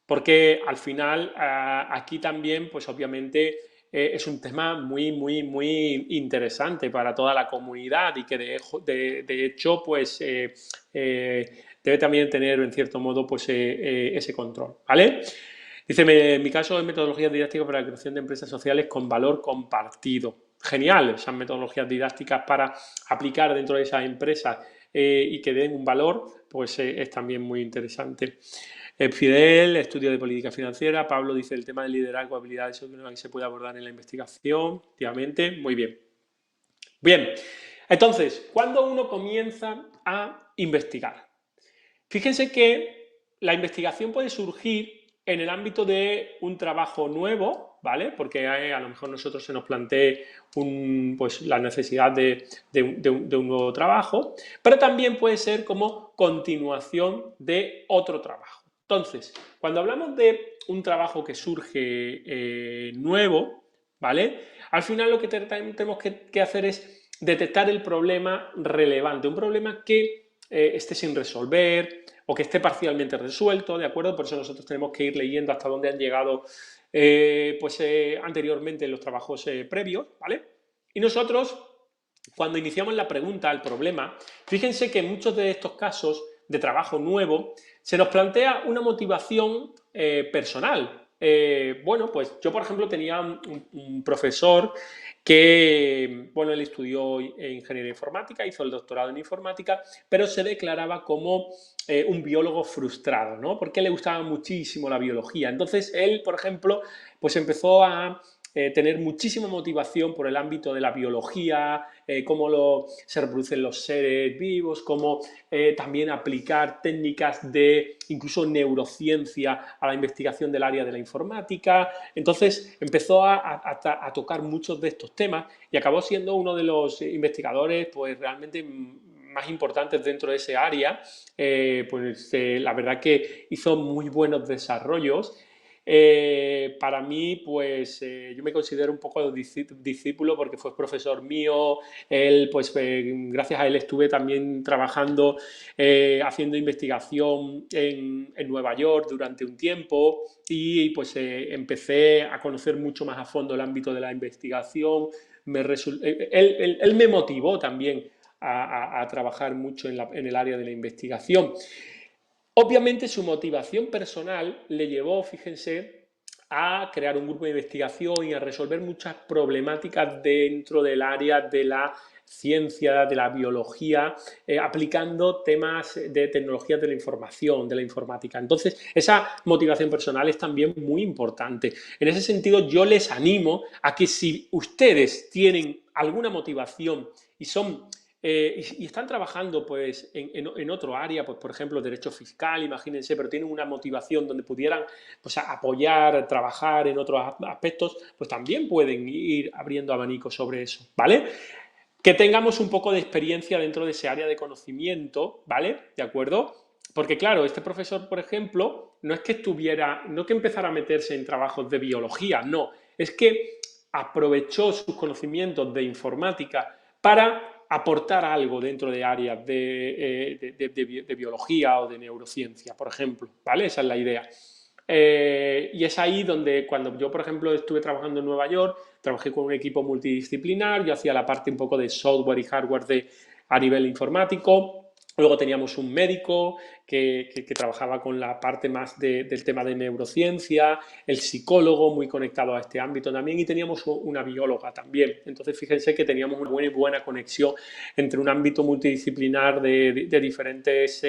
Porque al final aquí también, pues obviamente es un tema muy, muy, muy interesante para toda la comunidad y que de hecho, pues debe también tener en cierto modo pues ese control, ¿vale? Dice, en mi caso es metodologías didácticas para la creación de empresas sociales con valor compartido. Genial, esas metodologías didácticas para aplicar dentro de esas empresas y que den un valor, pues es también muy interesante. Fidel, estudio de política financiera. Pablo dice el tema del liderazgo, habilidades que se puede abordar en la investigación. Efectivamente, muy bien. Bien, entonces, ¿cuándo uno comienza a investigar? Fíjense que la investigación puede surgir en el ámbito de un trabajo nuevo, ¿vale? Porque a lo mejor nosotros se nos plantee pues, la necesidad de un nuevo trabajo, pero también puede ser como continuación de otro trabajo. Entonces, cuando hablamos de un trabajo que surge nuevo, ¿vale? Al final lo que tenemos que hacer es detectar el problema relevante, un problema que esté sin resolver o que esté parcialmente resuelto, ¿de acuerdo? Por eso nosotros tenemos que ir leyendo hasta dónde han llegado anteriormente en los trabajos previos, ¿vale? Y nosotros, cuando iniciamos la pregunta al problema, fíjense que en muchos de estos casos de trabajo nuevo se nos plantea una motivación personal. Bueno, pues yo, por ejemplo, tenía un profesor que, bueno, él estudió ingeniería informática, hizo el doctorado en informática, pero se declaraba como un biólogo frustrado, ¿no? Porque le gustaba muchísimo la biología. Entonces, él, por ejemplo, pues empezó a tener muchísima motivación por el ámbito de la biología, cómo se reproducen los seres vivos, cómo también aplicar técnicas de incluso neurociencia a la investigación del área de la informática. Entonces empezó a tocar muchos de estos temas y acabó siendo uno de los investigadores pues realmente más importantes dentro de ese área. Pues la verdad que hizo muy buenos desarrollos. Para mí, pues yo me considero un poco discípulo porque fue profesor mío. Él, pues gracias a él estuve también trabajando, haciendo investigación en Nueva York durante un tiempo y pues empecé a conocer mucho más a fondo el ámbito de la investigación. Él me motivó también a trabajar mucho en el área de la investigación. Obviamente su motivación personal le llevó, fíjense, a crear un grupo de investigación y a resolver muchas problemáticas dentro del área de la ciencia, de la biología, aplicando temas de tecnologías de la información, de la informática. Entonces, esa motivación personal es también muy importante. En ese sentido, yo les animo a que si ustedes tienen alguna motivación y son y están trabajando pues en otro área, pues por ejemplo derecho fiscal, imagínense, pero tienen una motivación donde pudieran pues apoyar, trabajar en otros aspectos, pues también pueden ir abriendo abanicos sobre eso, ¿vale? Que tengamos un poco de experiencia dentro de ese área de conocimiento, ¿vale? ¿De acuerdo? Porque claro, este profesor, por ejemplo, no es que empezara a meterse en trabajos de biología, no, es que aprovechó sus conocimientos de informática para aportar algo dentro de áreas de biología o de neurociencia, por ejemplo, ¿vale? Esa es la idea. Y es ahí donde cuando yo, por ejemplo, estuve trabajando en Nueva York, trabajé con un equipo multidisciplinar, yo hacía la parte un poco de software y hardware a nivel informático. Luego teníamos un médico que trabajaba con la parte más del tema de neurociencia, el psicólogo muy conectado a este ámbito también y teníamos una bióloga también. Entonces fíjense que teníamos una buena conexión entre un ámbito multidisciplinar de diferentes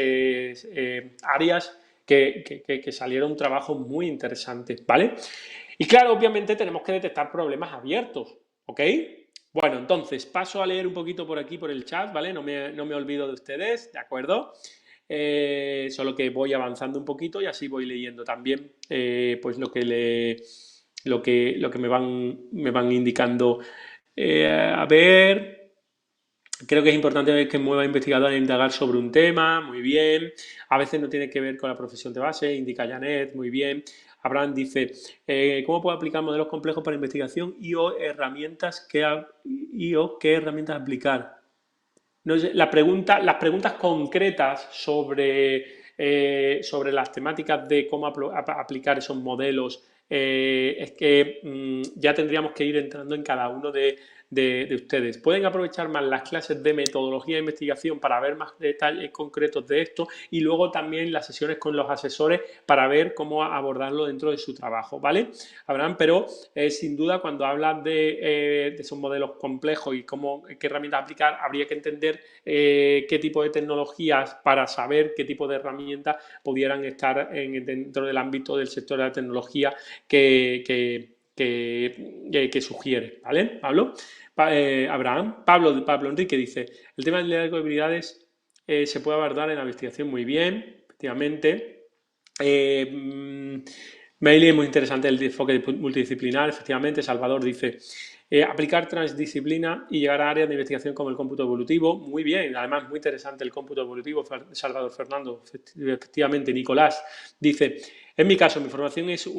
áreas que salieron trabajos muy interesantes, ¿vale? Y claro, obviamente tenemos que detectar problemas abiertos, ¿ok? Bueno, entonces paso a leer un poquito por aquí, por el chat, ¿vale? No me olvido de ustedes, ¿de acuerdo? Solo que voy avanzando un poquito y así voy leyendo también pues lo que me van indicando. A ver, creo que es importante que mueva investigadores a indagar sobre un tema, muy bien. A veces no tiene que ver con la profesión de base, indica Janet, muy bien. Abraham dice, ¿cómo puedo aplicar modelos complejos para investigación ¿qué herramientas aplicar? No sé, las preguntas concretas sobre las temáticas de cómo aplicar esos modelos, es que ya tendríamos que ir entrando en cada uno de ustedes. Pueden aprovechar más las clases de metodología de investigación para ver más detalles concretos de esto y luego también las sesiones con los asesores para ver cómo abordarlo dentro de su trabajo, ¿vale? Abraham, pero sin duda cuando hablas de esos modelos complejos y qué herramientas aplicar, habría que entender qué tipo de tecnologías para saber qué tipo de herramientas pudieran estar dentro del ámbito del sector de la tecnología que sugiere, ¿vale, Pablo? Abraham, Pablo Enrique dice, el tema de liderazgo de habilidades se puede abordar en la investigación muy bien, efectivamente. Maile es muy interesante el enfoque multidisciplinar, efectivamente. Salvador dice, aplicar transdisciplina y llegar a áreas de investigación como el cómputo evolutivo, muy bien, además muy interesante el cómputo evolutivo. Salvador Fernando, efectivamente. Nicolás dice, en mi caso, mi formación es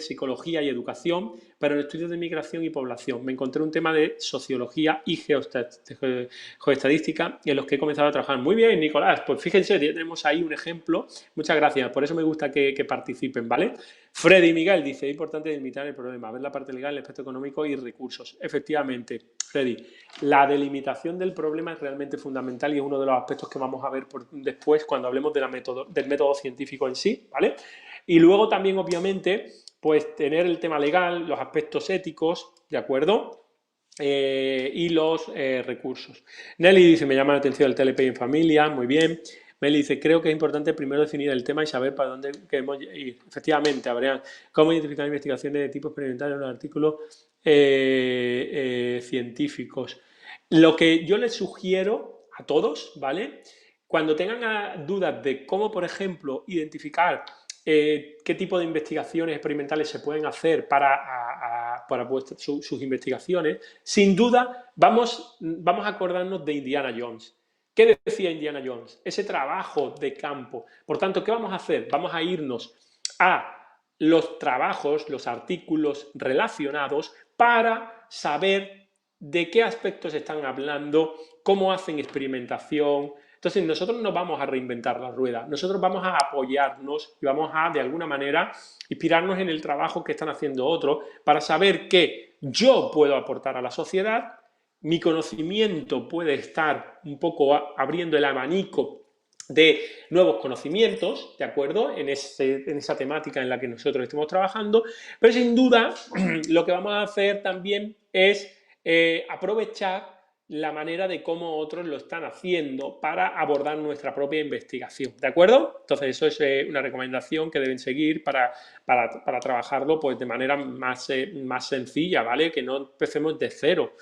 psicología y educación, pero en estudios de migración y población. Me encontré un tema de sociología y geoestadística en los que he comenzado a trabajar. Muy bien, Nicolás, pues fíjense, tenemos ahí un ejemplo. Muchas gracias, por eso me gusta que participen, ¿vale? Freddy Miguel dice, es importante delimitar el problema, ver la parte legal, el aspecto económico y recursos. Efectivamente, Freddy, la delimitación del problema es realmente fundamental y es uno de los aspectos que vamos a ver después cuando hablemos del método científico en sí, ¿vale? Y luego también, obviamente, pues tener el tema legal, los aspectos éticos, ¿de acuerdo? Y los recursos. Nelly dice, me llama la atención el TLP en familia, muy bien. Meli dice, creo que es importante primero definir el tema y saber para dónde queremos ir. Efectivamente, Abraham, cómo identificar investigaciones de tipo experimental en los artículos científicos. Lo que yo les sugiero a todos, ¿vale? Cuando tengan dudas de cómo, por ejemplo, identificar qué tipo de investigaciones experimentales se pueden hacer para sus investigaciones, sin duda vamos a acordarnos de Indiana Jones. ¿Qué decía Indiana Jones? Ese trabajo de campo. Por tanto, ¿qué vamos a hacer? Vamos a irnos a los trabajos, los artículos relacionados para saber de qué aspectos están hablando, cómo hacen experimentación. Entonces, nosotros no vamos a reinventar la rueda, nosotros vamos a apoyarnos y vamos a, de alguna manera, inspirarnos en el trabajo que están haciendo otros para saber que yo puedo aportar a la sociedad, mi conocimiento puede estar un poco abriendo el abanico de nuevos conocimientos, ¿de acuerdo? En esa temática en la que nosotros estemos trabajando, pero sin duda lo que vamos a hacer también es aprovechar la manera de cómo otros lo están haciendo para abordar nuestra propia investigación, ¿de acuerdo? Entonces eso es una recomendación que deben seguir para trabajarlo pues, de manera más sencilla, ¿vale? Que no empecemos de cero.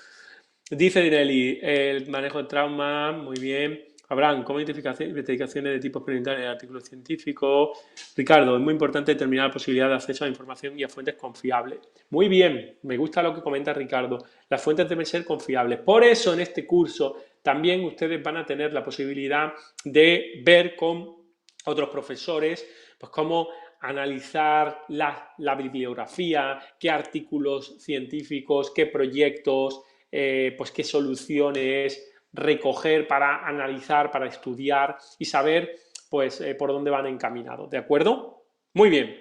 Dice Dinelli, el manejo de trauma, muy bien. Abraham, ¿cómo investigaciones de tipo experimental en artículos científicos? Ricardo, es muy importante determinar la posibilidad de acceso a información y a fuentes confiables. Muy bien, me gusta lo que comenta Ricardo. Las fuentes deben ser confiables. Por eso en este curso también ustedes van a tener la posibilidad de ver con otros profesores, pues cómo analizar la bibliografía, qué artículos científicos, qué proyectos, pues qué soluciones recoger para analizar, para estudiar y saber pues por dónde van encaminados, ¿de acuerdo? Muy bien.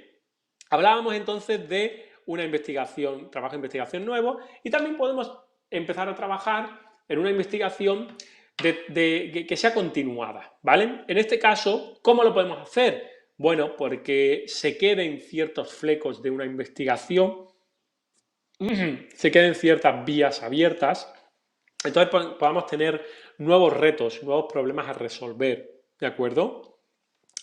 Hablábamos entonces de una investigación, trabajo de investigación nuevo y también podemos empezar a trabajar en una investigación que sea continuada, ¿vale? En este caso, ¿cómo lo podemos hacer? Bueno, porque se queden ciertos flecos de una investigación, se queden ciertas vías abiertas, entonces podamos tener nuevos retos, nuevos problemas a resolver, ¿de acuerdo?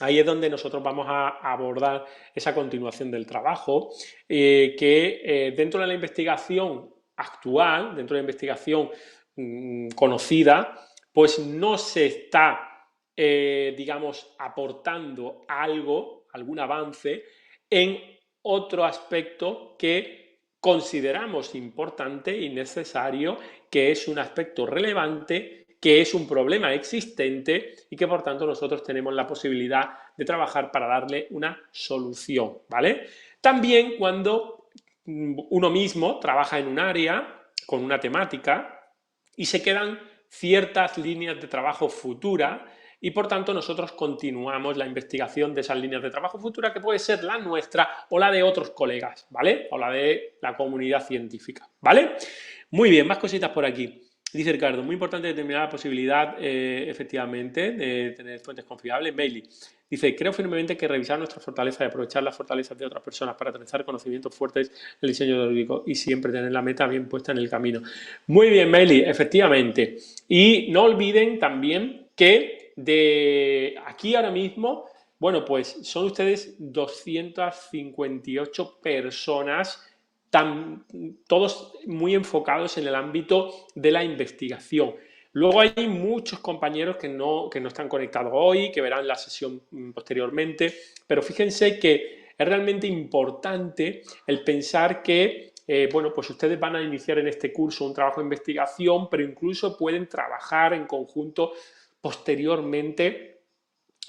ahí es donde nosotros vamos a abordar esa continuación del trabajo, dentro de la investigación actual, dentro de la investigación conocida, pues no se está, digamos, aportando algo, algún avance en otro aspecto que consideramos importante y necesario, que es un aspecto relevante, que es un problema existente y que por tanto nosotros tenemos la posibilidad de trabajar para darle una solución, ¿vale? También cuando uno mismo trabaja en un área con una temática y se quedan ciertas líneas de trabajo futuras y por tanto nosotros continuamos la investigación de esas líneas de trabajo futura que puede ser la nuestra o la de otros colegas, ¿vale? O la de la comunidad científica, ¿vale? Muy bien, más cositas por aquí. Dice Ricardo, muy importante determinar la posibilidad, efectivamente, de tener fuentes confiables. Bailey dice, creo firmemente que revisar nuestras fortalezas y aprovechar las fortalezas de otras personas para aterrizar conocimientos fuertes en el diseño teórico y siempre tener la meta bien puesta en el camino. Muy bien, Bailey, efectivamente. Y no olviden también que de aquí ahora mismo, bueno, pues son ustedes 258 personas, todos muy enfocados en el ámbito de la investigación. Luego hay muchos compañeros que no están conectados hoy, que verán la sesión posteriormente, pero fíjense que es realmente importante el pensar que, bueno, pues ustedes van a iniciar en este curso un trabajo de investigación, pero incluso pueden trabajar en conjunto posteriormente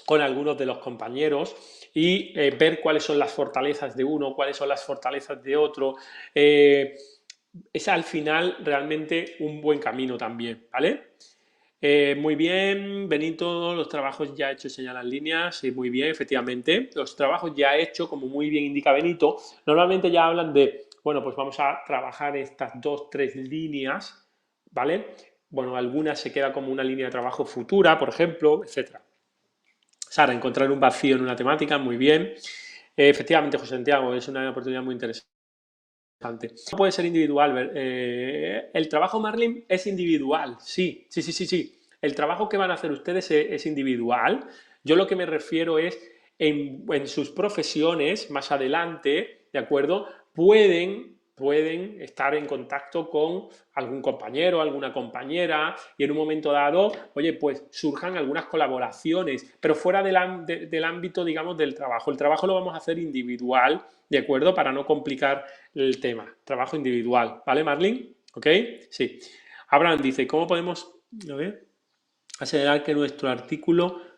con algunos de los compañeros y ver cuáles son las fortalezas de uno, cuáles son las fortalezas de otro. Es al final realmente un buen camino también, ¿vale? Muy bien, Benito, los trabajos ya hechos señalan líneas, sí, muy bien, efectivamente. Los trabajos ya hechos, como muy bien indica Benito, normalmente ya hablan de, bueno, pues vamos a trabajar estas 2, 3 líneas, ¿vale? Bueno, algunas se queda como una línea de trabajo futura, por ejemplo, etcétera. Sara, encontrar un vacío en una temática, muy bien. Efectivamente, José Santiago, es una oportunidad muy interesante. No puede ser individual. El trabajo, Marlin, es individual, sí, sí, sí, sí, sí. El trabajo que van a hacer ustedes es individual. Yo lo que me refiero es en sus profesiones, más adelante, ¿de acuerdo? Pueden estar en contacto con algún compañero, alguna compañera, y en un momento dado, oye, pues surjan algunas colaboraciones, pero fuera del ámbito, digamos, del trabajo. El trabajo lo vamos a hacer individual, ¿de acuerdo? Para no complicar el tema. Trabajo individual, ¿vale, Marlene? ¿Ok? Sí. Abraham dice, ¿cómo podemos, a ver, asegurar que nuestro artículo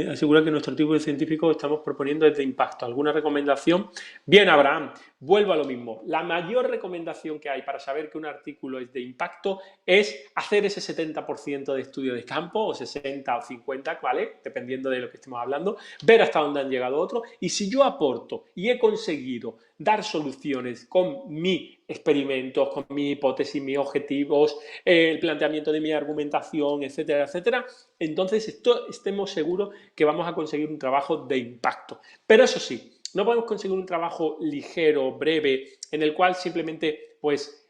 asegurar que nuestro artículo científico que estamos proponiendo es de impacto? ¿Alguna recomendación? Bien, Abraham, vuelvo a lo mismo. La mayor recomendación que hay para saber que un artículo es de impacto es hacer ese 70% de estudio de campo, o 60 o 50, ¿vale? Dependiendo de lo que estemos hablando, ver hasta dónde han llegado otros, y si yo aporto y he conseguido dar soluciones con mi experimentos, con mi hipótesis, mis objetivos, el planteamiento de mi argumentación, etcétera, etcétera, entonces estemos seguros que vamos a conseguir un trabajo de impacto. Pero eso sí, no podemos conseguir un trabajo ligero, breve, en el cual simplemente pues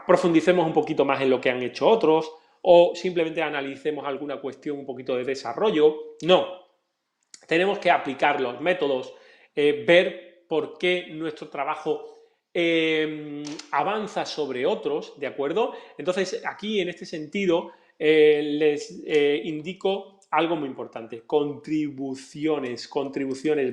profundicemos un poquito más en lo que han hecho otros o simplemente analicemos alguna cuestión un poquito de desarrollo. No, tenemos que aplicar los métodos, ver por qué nuestro trabajo avanza sobre otros, ¿de acuerdo? Entonces, aquí en este sentido, les indico algo muy importante, contribuciones,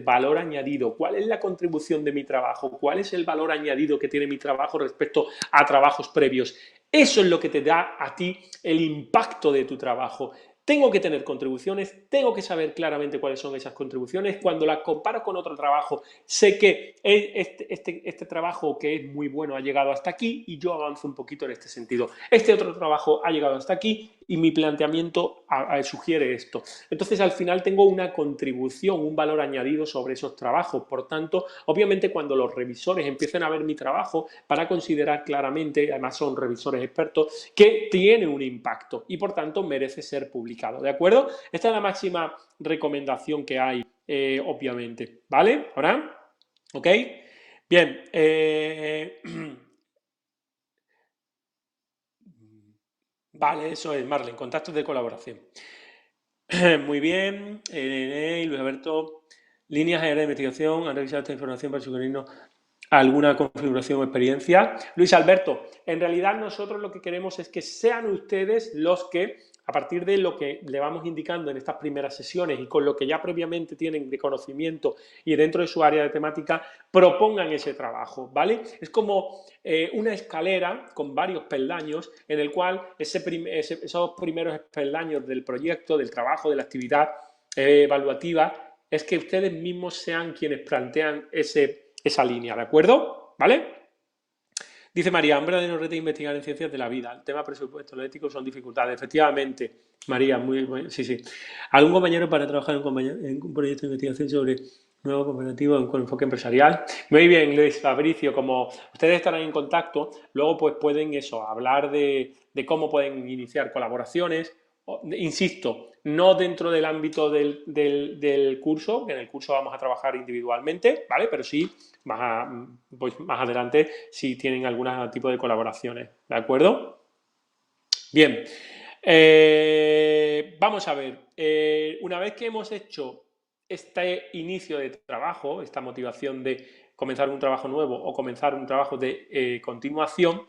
valor añadido. ¿Cuál es la contribución de mi trabajo? ¿Cuál es el valor añadido que tiene mi trabajo respecto a trabajos previos? Eso es lo que te da a ti el impacto de tu trabajo. Tengo que tener contribuciones, tengo que saber claramente cuáles son esas contribuciones. Cuando las comparo con otro trabajo, sé que este trabajo que es muy bueno ha llegado hasta aquí y yo avanzo un poquito en este sentido. Este otro trabajo ha llegado hasta aquí y mi planteamiento sugiere esto. Entonces, al final tengo una contribución, un valor añadido sobre esos trabajos. Por tanto, obviamente, cuando los revisores empiecen a ver mi trabajo, para considerar claramente, además son revisores expertos, que tiene un impacto y, por tanto, merece ser publicado. ¿De acuerdo? Esta es la máxima recomendación que hay, obviamente. ¿Vale? ¿Ahora? ¿Ok? Bien. Vale, eso es, Marlene, contactos de colaboración. Muy bien, Luis Alberto, líneas aéreas de investigación, han revisado esta información para sugerirnos alguna configuración o experiencia. Luis Alberto, en realidad nosotros lo que queremos es que sean ustedes los que, a partir de lo que le vamos indicando en estas primeras sesiones y con lo que ya previamente tienen de conocimiento y dentro de su área de temática, propongan ese trabajo, ¿vale? Es como una escalera con varios peldaños en el cual esos primeros peldaños del proyecto, del trabajo, de la actividad evaluativa, es que ustedes mismos sean quienes plantean esa línea, ¿de acuerdo? ¿Vale? Dice María, un verdadero reto de investigar en ciencias de la vida. El tema presupuesto, lo ético son dificultades. Efectivamente, María, sí, sí. ¿Algún compañero para trabajar en un proyecto de investigación sobre nuevo cooperativo con enfoque empresarial? Muy bien, Luis, Fabricio, como ustedes estarán en contacto, luego pues pueden hablar de cómo pueden iniciar colaboraciones. Insisto, no dentro del ámbito del curso, que en el curso vamos a trabajar individualmente, ¿vale? Pero sí pues más adelante si tienen algún tipo de colaboraciones, ¿de acuerdo? Bien, vamos a ver, una vez que hemos hecho este inicio de trabajo, esta motivación de comenzar un trabajo nuevo o comenzar un trabajo de continuación,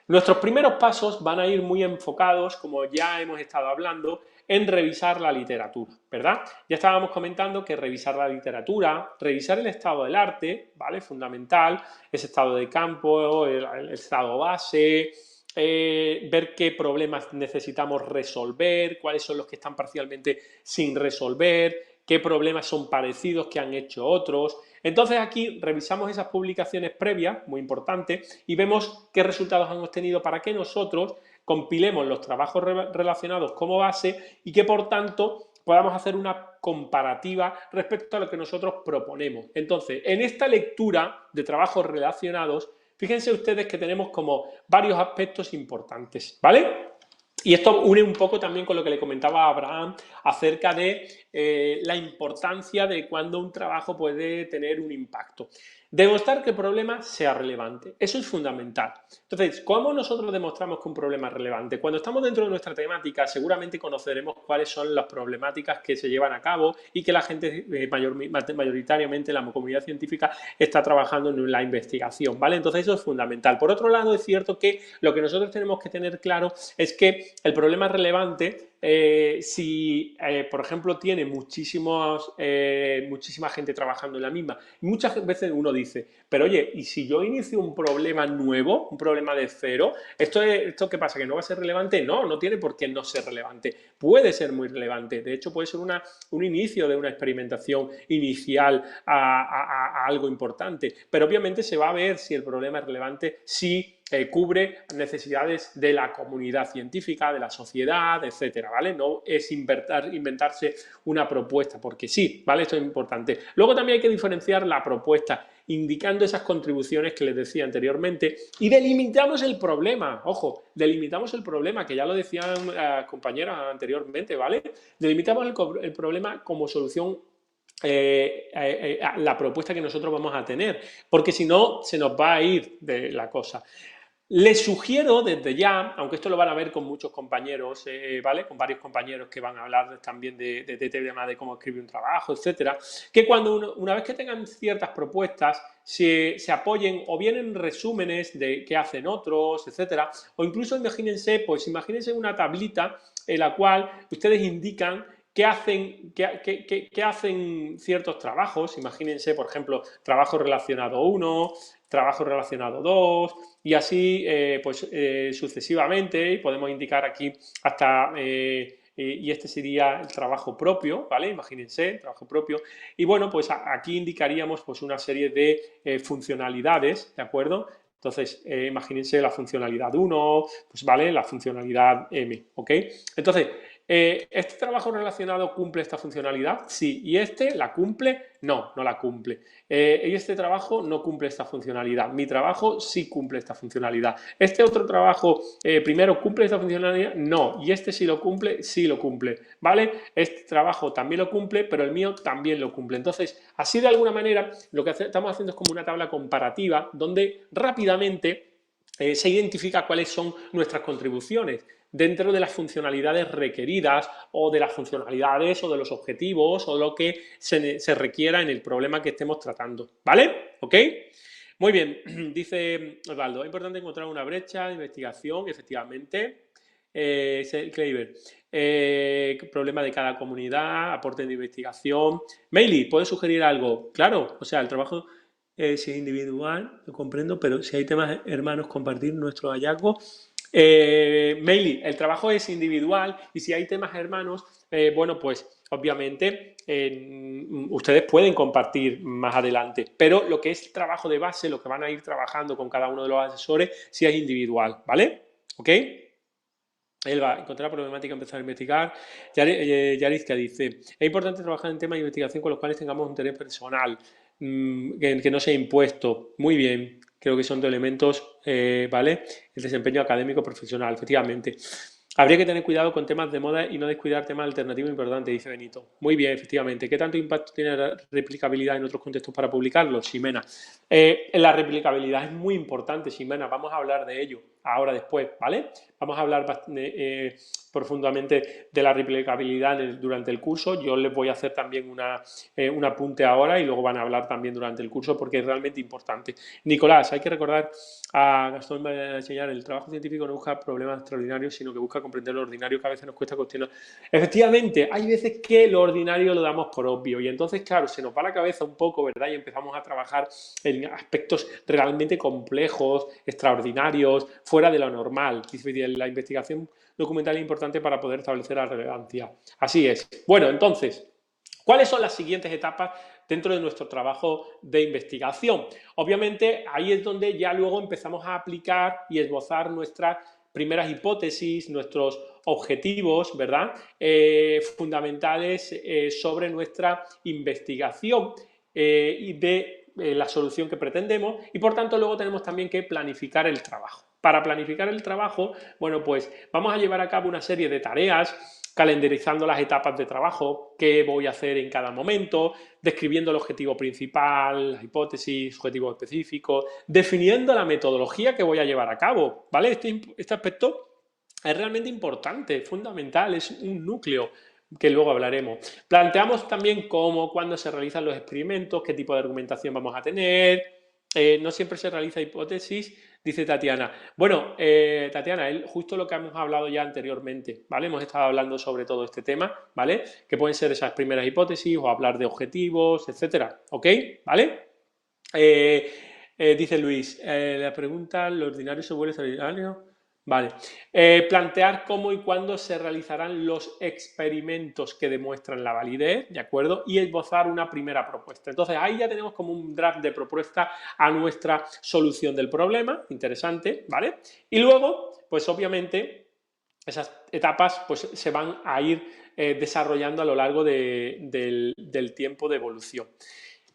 nuestros primeros pasos van a ir muy enfocados, como ya hemos estado hablando, en revisar la literatura, ¿verdad? Ya estábamos comentando que revisar la literatura, revisar el estado del arte, ¿vale? Fundamental, ese estado de campo, el estado base, ver qué problemas necesitamos resolver, cuáles son los que están parcialmente sin resolver, qué problemas son parecidos que han hecho otros. Entonces aquí revisamos esas publicaciones previas, muy importante, y vemos qué resultados han obtenido para que nosotros compilemos los trabajos relacionados como base y que por tanto podamos hacer una comparativa respecto a lo que nosotros proponemos. Entonces, en esta lectura de trabajos relacionados, fíjense ustedes que tenemos como varios aspectos importantes, ¿vale? Y esto une un poco también con lo que le comentaba a Abraham acerca de la importancia de cuando un trabajo puede tener un impacto. Demostrar que el problema sea relevante. Eso es fundamental. Entonces, ¿cómo nosotros demostramos que un problema es relevante? Cuando estamos dentro de nuestra temática, seguramente conoceremos cuáles son las problemáticas que se llevan a cabo y que la gente, mayoritariamente la comunidad científica, está trabajando en la investigación, ¿vale? Entonces, eso es fundamental. Por otro lado, es cierto que lo que nosotros tenemos que tener claro es que el problema es relevante si, por ejemplo, tiene muchísima gente trabajando en la misma. Muchas veces uno dice, pero oye, ¿y si yo inicio un problema nuevo, un problema de cero? ¿Esto qué pasa? ¿Que no va a ser relevante? No, no tiene por qué no ser relevante. Puede ser muy relevante. De hecho, puede ser un inicio de una experimentación inicial a algo importante. Pero obviamente se va a ver si el problema es relevante, si cubre necesidades de la comunidad científica, de la sociedad, etcétera, ¿vale? No es inventarse una propuesta, porque sí, ¿vale? Esto es importante. Luego también hay que diferenciar la propuesta, indicando esas contribuciones que les decía anteriormente, y delimitamos el problema, ojo, delimitamos el problema, que ya lo decían compañeras anteriormente, ¿vale? Delimitamos el problema como solución la propuesta que nosotros vamos a tener, porque si no, se nos va a ir de la cosa. Les sugiero desde ya, aunque esto lo van a ver con muchos compañeros, ¿vale? Con varios compañeros que van a hablar también de tema de cómo escribir un trabajo, etcétera, que cuando una vez que tengan ciertas propuestas, se apoyen o bien en resúmenes de qué hacen otros, etcétera, o incluso imagínense una tablita en la cual ustedes indican qué hacen ciertos trabajos. Imagínense, por ejemplo, trabajo relacionado 1, trabajo relacionado 2, y así sucesivamente, y podemos indicar aquí hasta, y este sería el trabajo propio, ¿vale? Imagínense, trabajo propio, y bueno, pues aquí indicaríamos pues una serie de funcionalidades, ¿de acuerdo? Entonces, imagínense la funcionalidad 1, pues vale, la funcionalidad M, ¿ok? Entonces, ¿este trabajo relacionado cumple esta funcionalidad? Sí. ¿Y este la cumple? No, no la cumple. Y este trabajo no cumple esta funcionalidad. Mi trabajo sí cumple esta funcionalidad. ¿Este otro trabajo primero cumple esta funcionalidad? No. ¿Y este sí lo cumple? Sí lo cumple. ¿Vale? Este trabajo también lo cumple, pero el mío también lo cumple. Entonces, así de alguna manera, lo que estamos haciendo es como una tabla comparativa donde rápidamente se identifica cuáles son nuestras contribuciones dentro de las funcionalidades requeridas o de las funcionalidades o de los objetivos o lo que se requiera en el problema que estemos tratando, ¿vale? ¿Ok? Muy bien, dice Osvaldo, es importante encontrar una brecha de investigación, efectivamente. Kleiber, problema de cada comunidad, aporte de investigación. Meili, ¿puedes sugerir algo? Claro, o sea, el trabajo si es individual, lo comprendo, pero si hay temas hermanos, compartir nuestro hallazgo. Meili, el trabajo es individual y si hay temas hermanos, bueno, pues obviamente ustedes pueden compartir más adelante, pero lo que es trabajo de base, lo que van a ir trabajando con cada uno de los asesores, sí es individual, ¿vale? ¿Ok? Elba, encontrar problemática, empezar a investigar. Yarizka dice, es importante trabajar en temas de investigación con los cuales tengamos un interés personal, que no sea impuesto. Muy bien, creo que son dos elementos, ¿vale? El desempeño académico profesional, efectivamente. Habría que tener cuidado con temas de moda y no descuidar temas alternativos importantes, dice Benito. Muy bien, efectivamente. ¿Qué tanto impacto tiene la replicabilidad en otros contextos para publicarlo, Ximena? La replicabilidad es muy importante, Ximena. Vamos a hablar de ello ahora después, ¿vale? Vamos a hablar profundamente de la replicabilidad durante el curso. Yo les voy a hacer también un apunte ahora y luego van a hablar también durante el curso porque es realmente importante. Nicolás, hay que recordar a Gastón va a enseñar, el trabajo científico no busca problemas extraordinarios, sino que busca comprender lo ordinario que a veces nos cuesta cuestionar. Efectivamente, hay veces que lo ordinario lo damos por obvio y entonces, claro, se nos va la cabeza un poco, ¿verdad? Y empezamos a trabajar en aspectos realmente complejos, extraordinarios, fuera de lo normal. La investigación documental es importante para poder establecer la relevancia. Así es. Bueno, entonces, ¿cuáles son las siguientes etapas dentro de nuestro trabajo de investigación? Obviamente, ahí es donde ya luego empezamos a aplicar y esbozar nuestras primeras hipótesis, nuestros objetivos, ¿verdad? Fundamentales sobre nuestra investigación y de la solución que pretendemos y por tanto luego tenemos también que planificar el trabajo. Para planificar el trabajo, bueno, pues vamos a llevar a cabo una serie de tareas calendarizando las etapas de trabajo, qué voy a hacer en cada momento, describiendo el objetivo principal, la hipótesis, objetivo específico, definiendo la metodología que voy a llevar a cabo, ¿vale? Este aspecto es realmente importante, fundamental, es un núcleo que luego hablaremos. Planteamos también cómo, cuándo se realizan los experimentos, qué tipo de argumentación vamos a tener. No siempre se realiza hipótesis, dice Tatiana. Bueno, Tatiana, justo lo que hemos hablado ya anteriormente, ¿vale? Hemos estado hablando sobre todo este tema, ¿vale? Que pueden ser esas primeras hipótesis o hablar de objetivos, etcétera, ¿ok? ¿Vale? Dice Luis, la pregunta, ¿lo ordinario se vuelve extraordinario? Vale. Plantear cómo y cuándo se realizarán los experimentos que demuestran la validez, ¿de acuerdo? Y esbozar una primera propuesta. Entonces, ahí ya tenemos como un draft de propuesta a nuestra solución del problema, interesante, ¿vale? Y luego, pues obviamente, esas etapas pues, se van a ir desarrollando a lo largo del tiempo de evolución.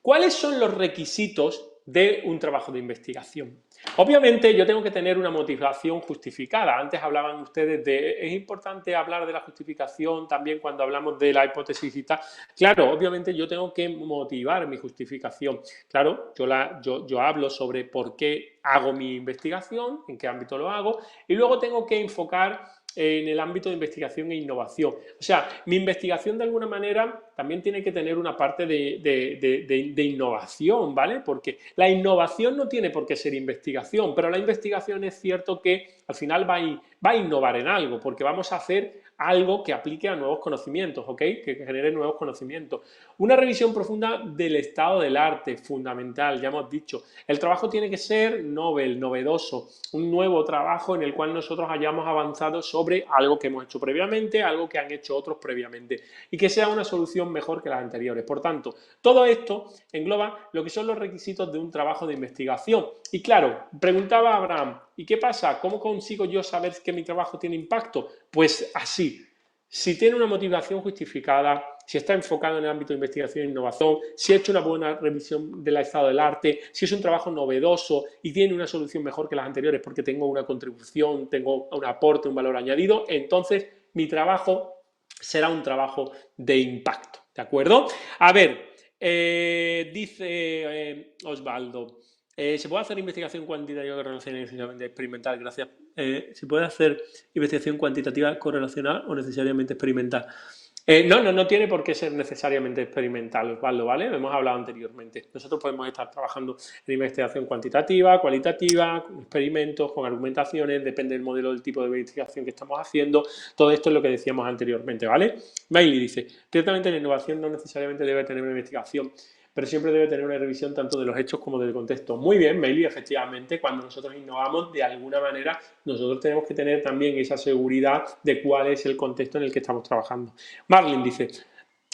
¿Cuáles son los requisitos de un trabajo de investigación? Obviamente yo tengo que tener una motivación justificada. Antes hablaban ustedes es importante hablar de la justificación también cuando hablamos de la hipótesis y tal. Claro, obviamente yo tengo que motivar mi justificación. Claro, yo hablo sobre por qué hago mi investigación, en qué ámbito lo hago, y luego tengo que enfocar en el ámbito de investigación e innovación. O sea, mi investigación de alguna manera también tiene que tener una parte de innovación, ¿vale? Porque la innovación no tiene por qué ser investigación, pero la investigación es cierto que al final va a innovar en algo, porque vamos a hacer algo que aplique a nuevos conocimientos, ¿ok? Que genere nuevos conocimientos. Una revisión profunda del estado del arte, fundamental, ya hemos dicho. El trabajo tiene que ser novel, novedoso, un nuevo trabajo en el cual nosotros hayamos avanzado sobre algo que hemos hecho previamente, algo que han hecho otros previamente y que sea una solución mejor que las anteriores. Por tanto, todo esto engloba lo que son los requisitos de un trabajo de investigación. Y claro, preguntaba Abraham, ¿y qué pasa? ¿Cómo consigo yo saber que mi trabajo tiene impacto? Pues así, si tiene una motivación justificada, si está enfocado en el ámbito de investigación e innovación, si ha hecho una buena revisión del estado del arte, si es un trabajo novedoso y tiene una solución mejor que las anteriores porque tengo una contribución, tengo un aporte, un valor añadido, entonces mi trabajo será un trabajo de impacto, ¿de acuerdo? A ver, dice Osvaldo, ¿Se puede hacer investigación cuantitativa correlacional y necesariamente experimental? Gracias. ¿Se puede hacer investigación cuantitativa correlacional o necesariamente experimental? No tiene por qué ser necesariamente experimental, Osvaldo, ¿vale? Lo hemos hablado anteriormente. Nosotros podemos estar trabajando en investigación cuantitativa, cualitativa, con experimentos, con argumentaciones, depende del modelo, del tipo de investigación que estamos haciendo. Todo esto es lo que decíamos anteriormente, ¿vale? Bailey dice, ciertamente la innovación no necesariamente debe tener una investigación, pero siempre debe tener una revisión tanto de los hechos como del contexto. Muy bien, Bailey, efectivamente, cuando nosotros innovamos, de alguna manera, nosotros tenemos que tener también esa seguridad de cuál es el contexto en el que estamos trabajando. Marlin dice,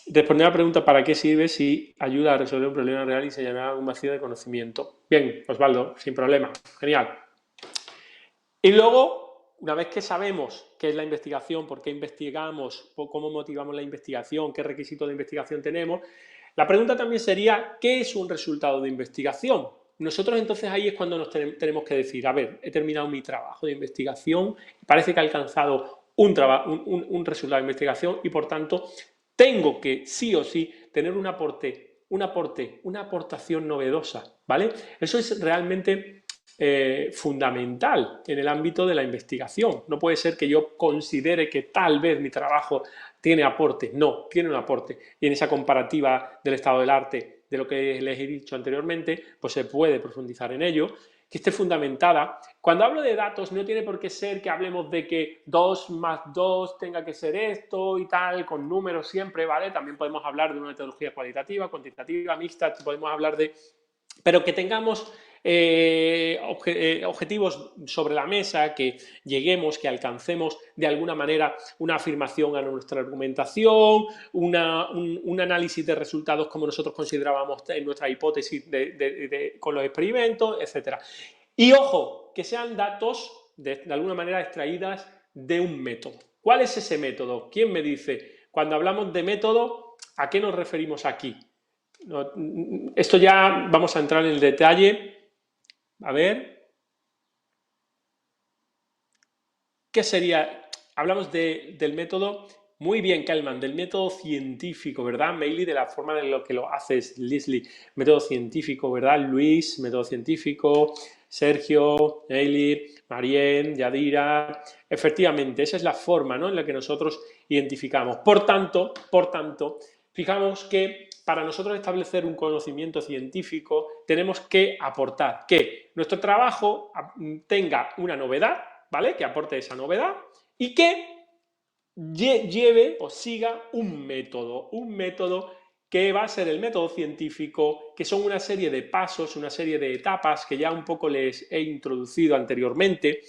responder a la pregunta ¿para qué sirve si ayuda a resolver un problema real y se llena un vacío de conocimiento? Bien, Osvaldo, sin problema, genial. Y luego, una vez que sabemos qué es la investigación, por qué investigamos, cómo motivamos la investigación, qué requisitos de investigación tenemos, la pregunta también sería, ¿qué es un resultado de investigación? Nosotros entonces ahí es cuando nos tenemos que decir, a ver, he terminado mi trabajo de investigación, parece que he alcanzado un resultado de investigación y por tanto tengo que sí o sí tener una aportación novedosa, ¿vale? Eso es realmente fundamental en el ámbito de la investigación. No puede ser que yo considere que tal vez mi trabajo tiene aporte. No, tiene un aporte. Y en esa comparativa del estado del arte, de lo que les he dicho anteriormente, pues se puede profundizar en ello, que esté fundamentada. Cuando hablo de datos, no tiene por qué ser que hablemos de que 2 más 2 tenga que ser esto y tal, con números siempre, ¿vale? También podemos hablar de una metodología cualitativa, cuantitativa, mixta, podemos hablar de... Pero que tengamos objetivos sobre la mesa, que lleguemos, que alcancemos de alguna manera una afirmación a nuestra argumentación, un análisis de resultados como nosotros considerábamos en nuestra hipótesis con los experimentos, etc. Y ojo, que sean datos de alguna manera extraídas de un método. ¿Cuál es ese método? ¿Quién me dice? Cuando hablamos de método, ¿a qué nos referimos aquí? Esto ya vamos a entrar en el detalle. A ver, ¿qué sería? Hablamos del método, muy bien, Kalman, del método científico, ¿verdad? Meili, de la forma en lo que lo haces, Leslie, método científico, ¿verdad? Luis, método científico, Sergio, Meili, Marien, Yadira, efectivamente, esa es la forma, ¿no?, en la que nosotros identificamos. Por tanto, fijamos que para nosotros establecer un conocimiento científico tenemos que aportar que nuestro trabajo tenga una novedad, ¿vale? Que aporte esa novedad y que lleve o siga un método que va a ser el método científico, que son una serie de pasos, una serie de etapas que ya un poco les he introducido anteriormente,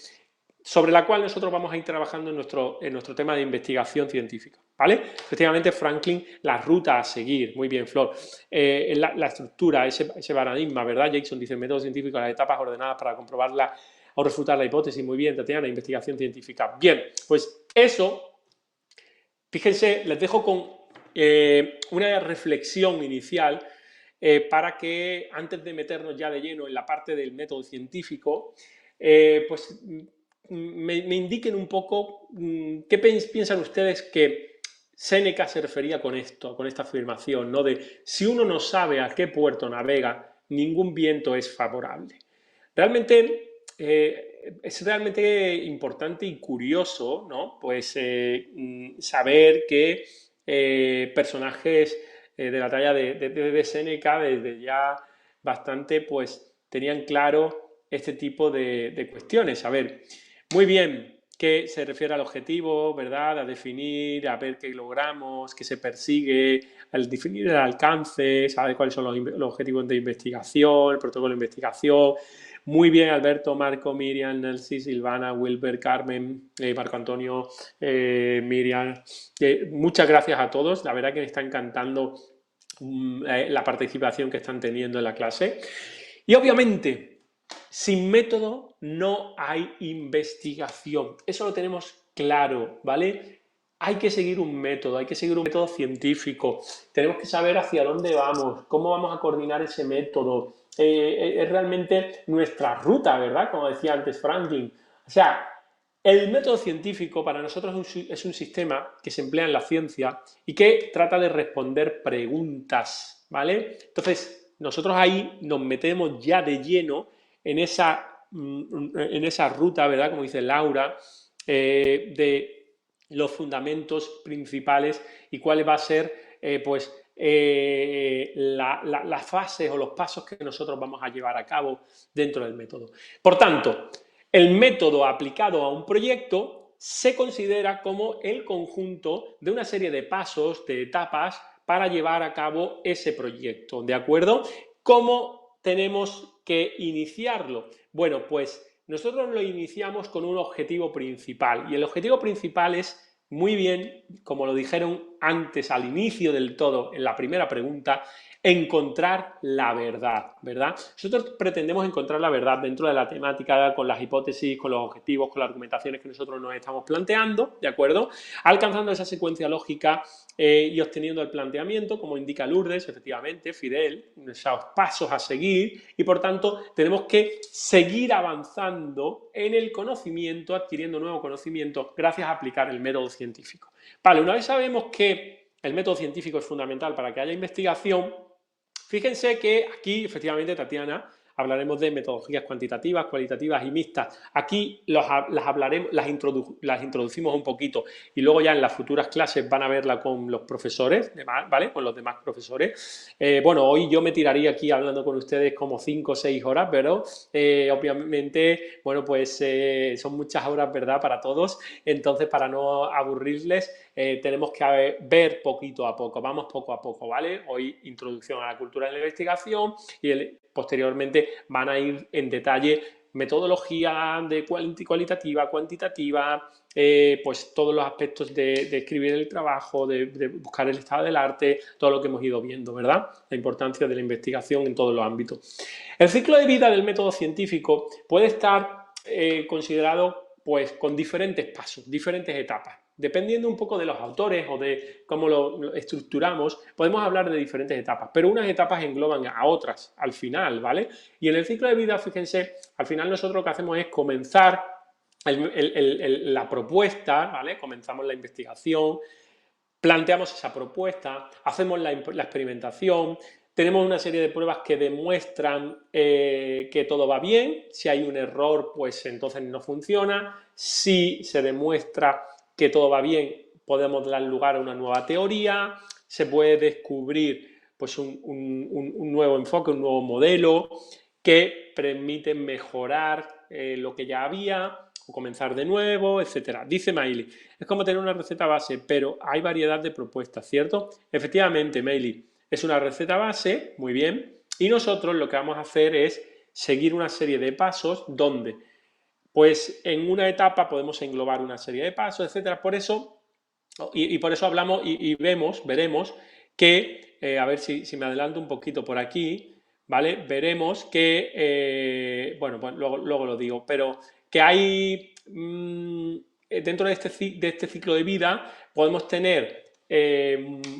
sobre la cual nosotros vamos a ir trabajando en nuestro tema de investigación científica, ¿vale? Efectivamente, Franklin, la ruta a seguir, muy bien, Flor, la estructura, ese paradigma, ¿verdad? Jason dice, método científico, las etapas ordenadas para comprobarla o refutar la hipótesis, muy bien, Tatiana, investigación científica. Bien, pues eso, fíjense, les dejo con una reflexión inicial para que antes de meternos ya de lleno en la parte del método científico, pues me indiquen un poco qué piensan ustedes que Séneca se refería con esto, con esta afirmación, ¿no? De si uno no sabe a qué puerto navega, ningún viento es favorable. Realmente es realmente importante y curioso, ¿no? Pues saber que personajes de la talla de Séneca desde ya bastante pues tenían claro este tipo de cuestiones. A ver, muy bien, que se refiere al objetivo, ¿verdad? A definir, a ver qué logramos, qué se persigue, al definir el alcance, saber cuáles son los objetivos de investigación, el protocolo de investigación. Muy bien, Alberto, Marco, Miriam, Nelsi, Silvana, Wilber, Carmen, Marco Antonio, Miriam. Muchas gracias a todos. La verdad que me está encantando la participación que están teniendo en la clase. Y obviamente, sin método no hay investigación. Eso lo tenemos claro, ¿vale? Hay que seguir un método científico. Tenemos que saber hacia dónde vamos, cómo vamos a coordinar ese método. Es realmente nuestra ruta, ¿verdad? Como decía antes Franklin. O sea, el método científico para nosotros es un sistema que se emplea en la ciencia y que trata de responder preguntas, ¿vale? Entonces, nosotros ahí nos metemos ya de lleno en esa ruta, ¿verdad? Como dice Laura, de los fundamentos principales y cuál va a ser, pues, las fases o los pasos que nosotros vamos a llevar a cabo dentro del método. Por tanto, el método aplicado a un proyecto se considera como el conjunto de una serie de pasos, de etapas, para llevar a cabo ese proyecto, ¿de acuerdo? ¿Cómo tenemos que iniciarlo? Bueno, pues nosotros lo iniciamos con un objetivo principal y el objetivo principal es, muy bien, como lo dijeron antes al inicio del todo, en la primera pregunta, encontrar la verdad, ¿verdad? Nosotros pretendemos encontrar la verdad dentro de la temática, con las hipótesis, con los objetivos, con las argumentaciones que nosotros nos estamos planteando, ¿de acuerdo? Alcanzando esa secuencia lógica y obteniendo el planteamiento, como indica Lourdes, efectivamente, Fidel, esos pasos a seguir, y por tanto tenemos que seguir avanzando en el conocimiento, adquiriendo nuevo conocimiento, gracias a aplicar el método científico. Vale, una vez sabemos que el método científico es fundamental para que haya investigación, fíjense que aquí, efectivamente, Tatiana, hablaremos de metodologías cuantitativas, cualitativas y mixtas. Aquí las introducimos un poquito y luego ya en las futuras clases van a verla con los profesores, ¿vale? Con los demás profesores. Bueno, hoy yo me tiraría aquí hablando con ustedes como 5 o 6 horas, pero obviamente, bueno, pues son muchas horas, ¿verdad? Para todos. Entonces, para no aburrirles, tenemos que ver poquito a poco, vamos poco a poco, ¿vale? Hoy introducción a la cultura de la investigación y posteriormente van a ir en detalle metodología de cualitativa, cuantitativa, pues todos los aspectos de escribir el trabajo, de buscar el estado del arte, todo lo que hemos ido viendo, ¿verdad? La importancia de la investigación en todos los ámbitos. El ciclo de vida del método científico puede estar considerado pues con diferentes pasos, diferentes etapas. Dependiendo un poco de los autores o de cómo lo estructuramos, podemos hablar de diferentes etapas, pero unas etapas engloban a otras al final, ¿vale? Y en el ciclo de vida, fíjense, al final nosotros lo que hacemos es comenzar la propuesta, ¿vale? Comenzamos la investigación, planteamos esa propuesta, hacemos la experimentación, tenemos una serie de pruebas que demuestran que todo va bien, si hay un error, pues entonces no funciona, si se demuestra que todo va bien, podemos dar lugar a una nueva teoría, se puede descubrir pues un nuevo enfoque, un nuevo modelo que permite mejorar lo que ya había o comenzar de nuevo, etcétera. Dice Maili, es como tener una receta base, pero hay variedad de propuestas, ¿cierto? Efectivamente, Maili, es una receta base, muy bien, y nosotros lo que vamos a hacer es seguir una serie de pasos donde pues en una etapa podemos englobar una serie de pasos, etcétera. Por eso, y por eso hablamos y veremos que, a ver si me adelanto un poquito por aquí, ¿vale? Veremos que, bueno, pues luego lo digo, pero que hay, dentro de este ciclo de vida, podemos tener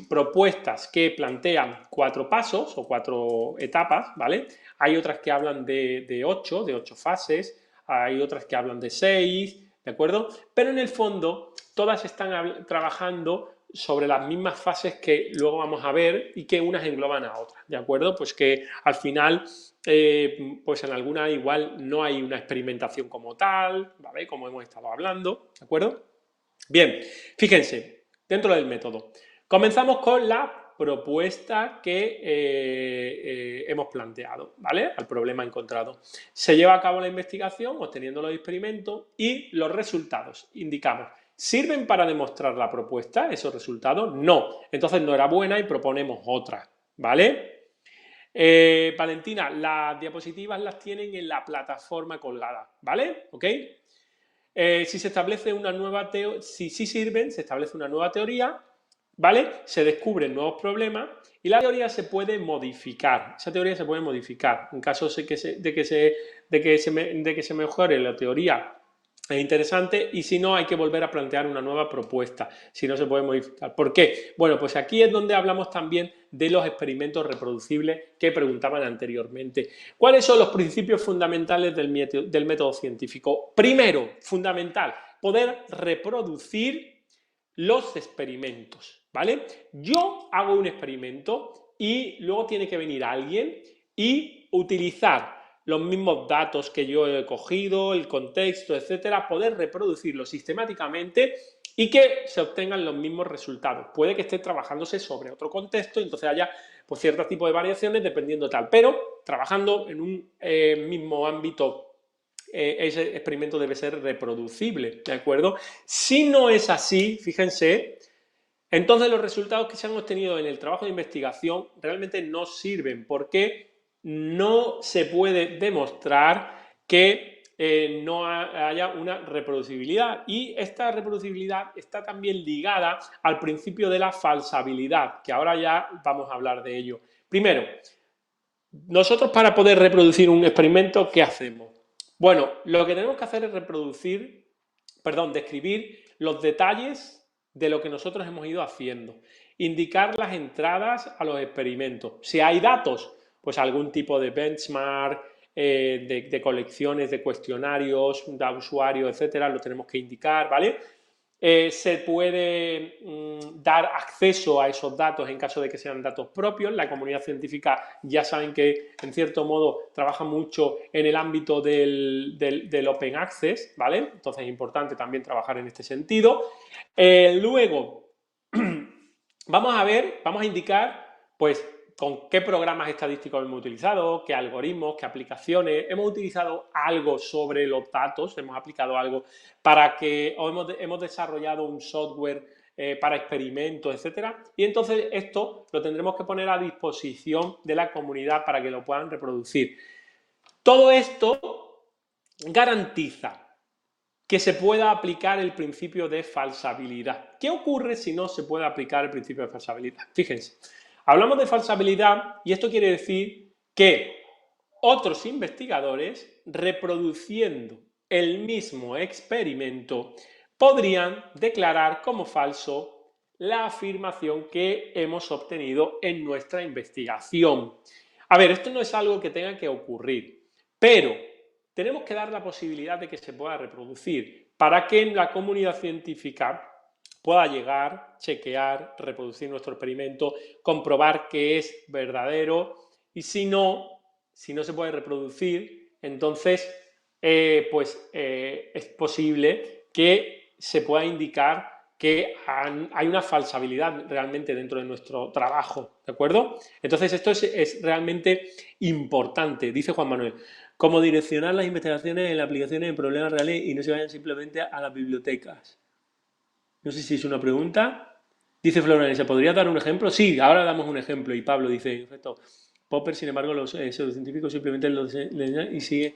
propuestas que plantean 4 pasos o 4 etapas, ¿vale? Hay otras que hablan de 8 fases, hay otras que hablan de 6, ¿de acuerdo? Pero en el fondo todas están trabajando sobre las mismas fases que luego vamos a ver y que unas engloban a otras, ¿de acuerdo? Pues que al final, pues en alguna igual no hay una experimentación como tal, ¿vale? Como hemos estado hablando, ¿de acuerdo? Bien, fíjense, dentro del método. Comenzamos con la propuesta que hemos planteado, ¿vale? Al problema encontrado. Se lleva a cabo la investigación obteniendo los experimentos y los resultados. Indicamos, ¿sirven para demostrar la propuesta esos resultados? No. Entonces no era buena y proponemos otra, ¿vale? Valentina, las diapositivas las tienen en la plataforma colgada, ¿vale? ¿Ok? Si se establece una nueva teoría, si sirven, se establece una nueva teoría, ¿vale? Se descubren nuevos problemas y la teoría se puede modificar. Esa teoría se puede modificar. En caso de que se mejore la teoría, es interesante, y si no, hay que volver a plantear una nueva propuesta, si no se puede modificar. ¿Por qué? Bueno, pues aquí es donde hablamos también de los experimentos reproducibles que preguntaban anteriormente. ¿Cuáles son los principios fundamentales del método científico? Primero, fundamental, poder reproducir los experimentos, ¿vale? Yo hago un experimento y luego tiene que venir alguien y utilizar los mismos datos que yo he cogido, el contexto, etcétera, poder reproducirlo sistemáticamente y que se obtengan los mismos resultados. Puede que esté trabajándose sobre otro contexto y entonces haya pues, ciertos tipos de variaciones dependiendo tal, pero trabajando en un mismo ámbito ese experimento debe ser reproducible, ¿de acuerdo? Si no es así, fíjense, entonces los resultados que se han obtenido en el trabajo de investigación realmente no sirven porque no se puede demostrar que no haya una reproducibilidad y esta reproducibilidad está también ligada al principio de la falsabilidad, que ahora ya vamos a hablar de ello. Primero, nosotros para poder reproducir un experimento, ¿qué hacemos? Bueno, lo que tenemos que hacer es describir los detalles de lo que nosotros hemos ido haciendo, indicar las entradas a los experimentos. Si hay datos, pues algún tipo de benchmark, de colecciones de cuestionarios, de usuarios, etcétera, lo tenemos que indicar, ¿vale? Se puede dar acceso a esos datos en caso de que sean datos propios. La comunidad científica ya saben que, en cierto modo, trabaja mucho en el ámbito del Open Access, ¿vale? Entonces es importante también trabajar en este sentido. Luego, vamos a indicar, pues, con qué programas estadísticos hemos utilizado, qué algoritmos, qué aplicaciones, hemos utilizado algo sobre los datos, hemos aplicado algo para que, o hemos desarrollado un software para experimentos, etcétera, y entonces esto lo tendremos que poner a disposición de la comunidad para que lo puedan reproducir. Todo esto garantiza que se pueda aplicar el principio de falsabilidad. ¿Qué ocurre si no se puede aplicar el principio de falsabilidad? Fíjense. Hablamos de falsabilidad y esto quiere decir que otros investigadores, reproduciendo el mismo experimento, podrían declarar como falso la afirmación que hemos obtenido en nuestra investigación. A ver, esto no es algo que tenga que ocurrir, pero tenemos que dar la posibilidad de que se pueda reproducir para que la comunidad científica pueda llegar, chequear, reproducir nuestro experimento, comprobar que es verdadero y si no se puede reproducir, entonces es posible que se pueda indicar que hay una falsabilidad realmente dentro de nuestro trabajo, ¿de acuerdo? Entonces esto es realmente importante, dice Juan Manuel, como direccionar las investigaciones en las aplicaciones en problemas reales y no se vayan simplemente a las bibliotecas. No sé si es una pregunta. Dice Florena, ¿se podría dar un ejemplo? Sí, ahora damos un ejemplo. Y Pablo dice, en efecto, Popper, sin embargo, los pseudocientíficos simplemente lo y sigue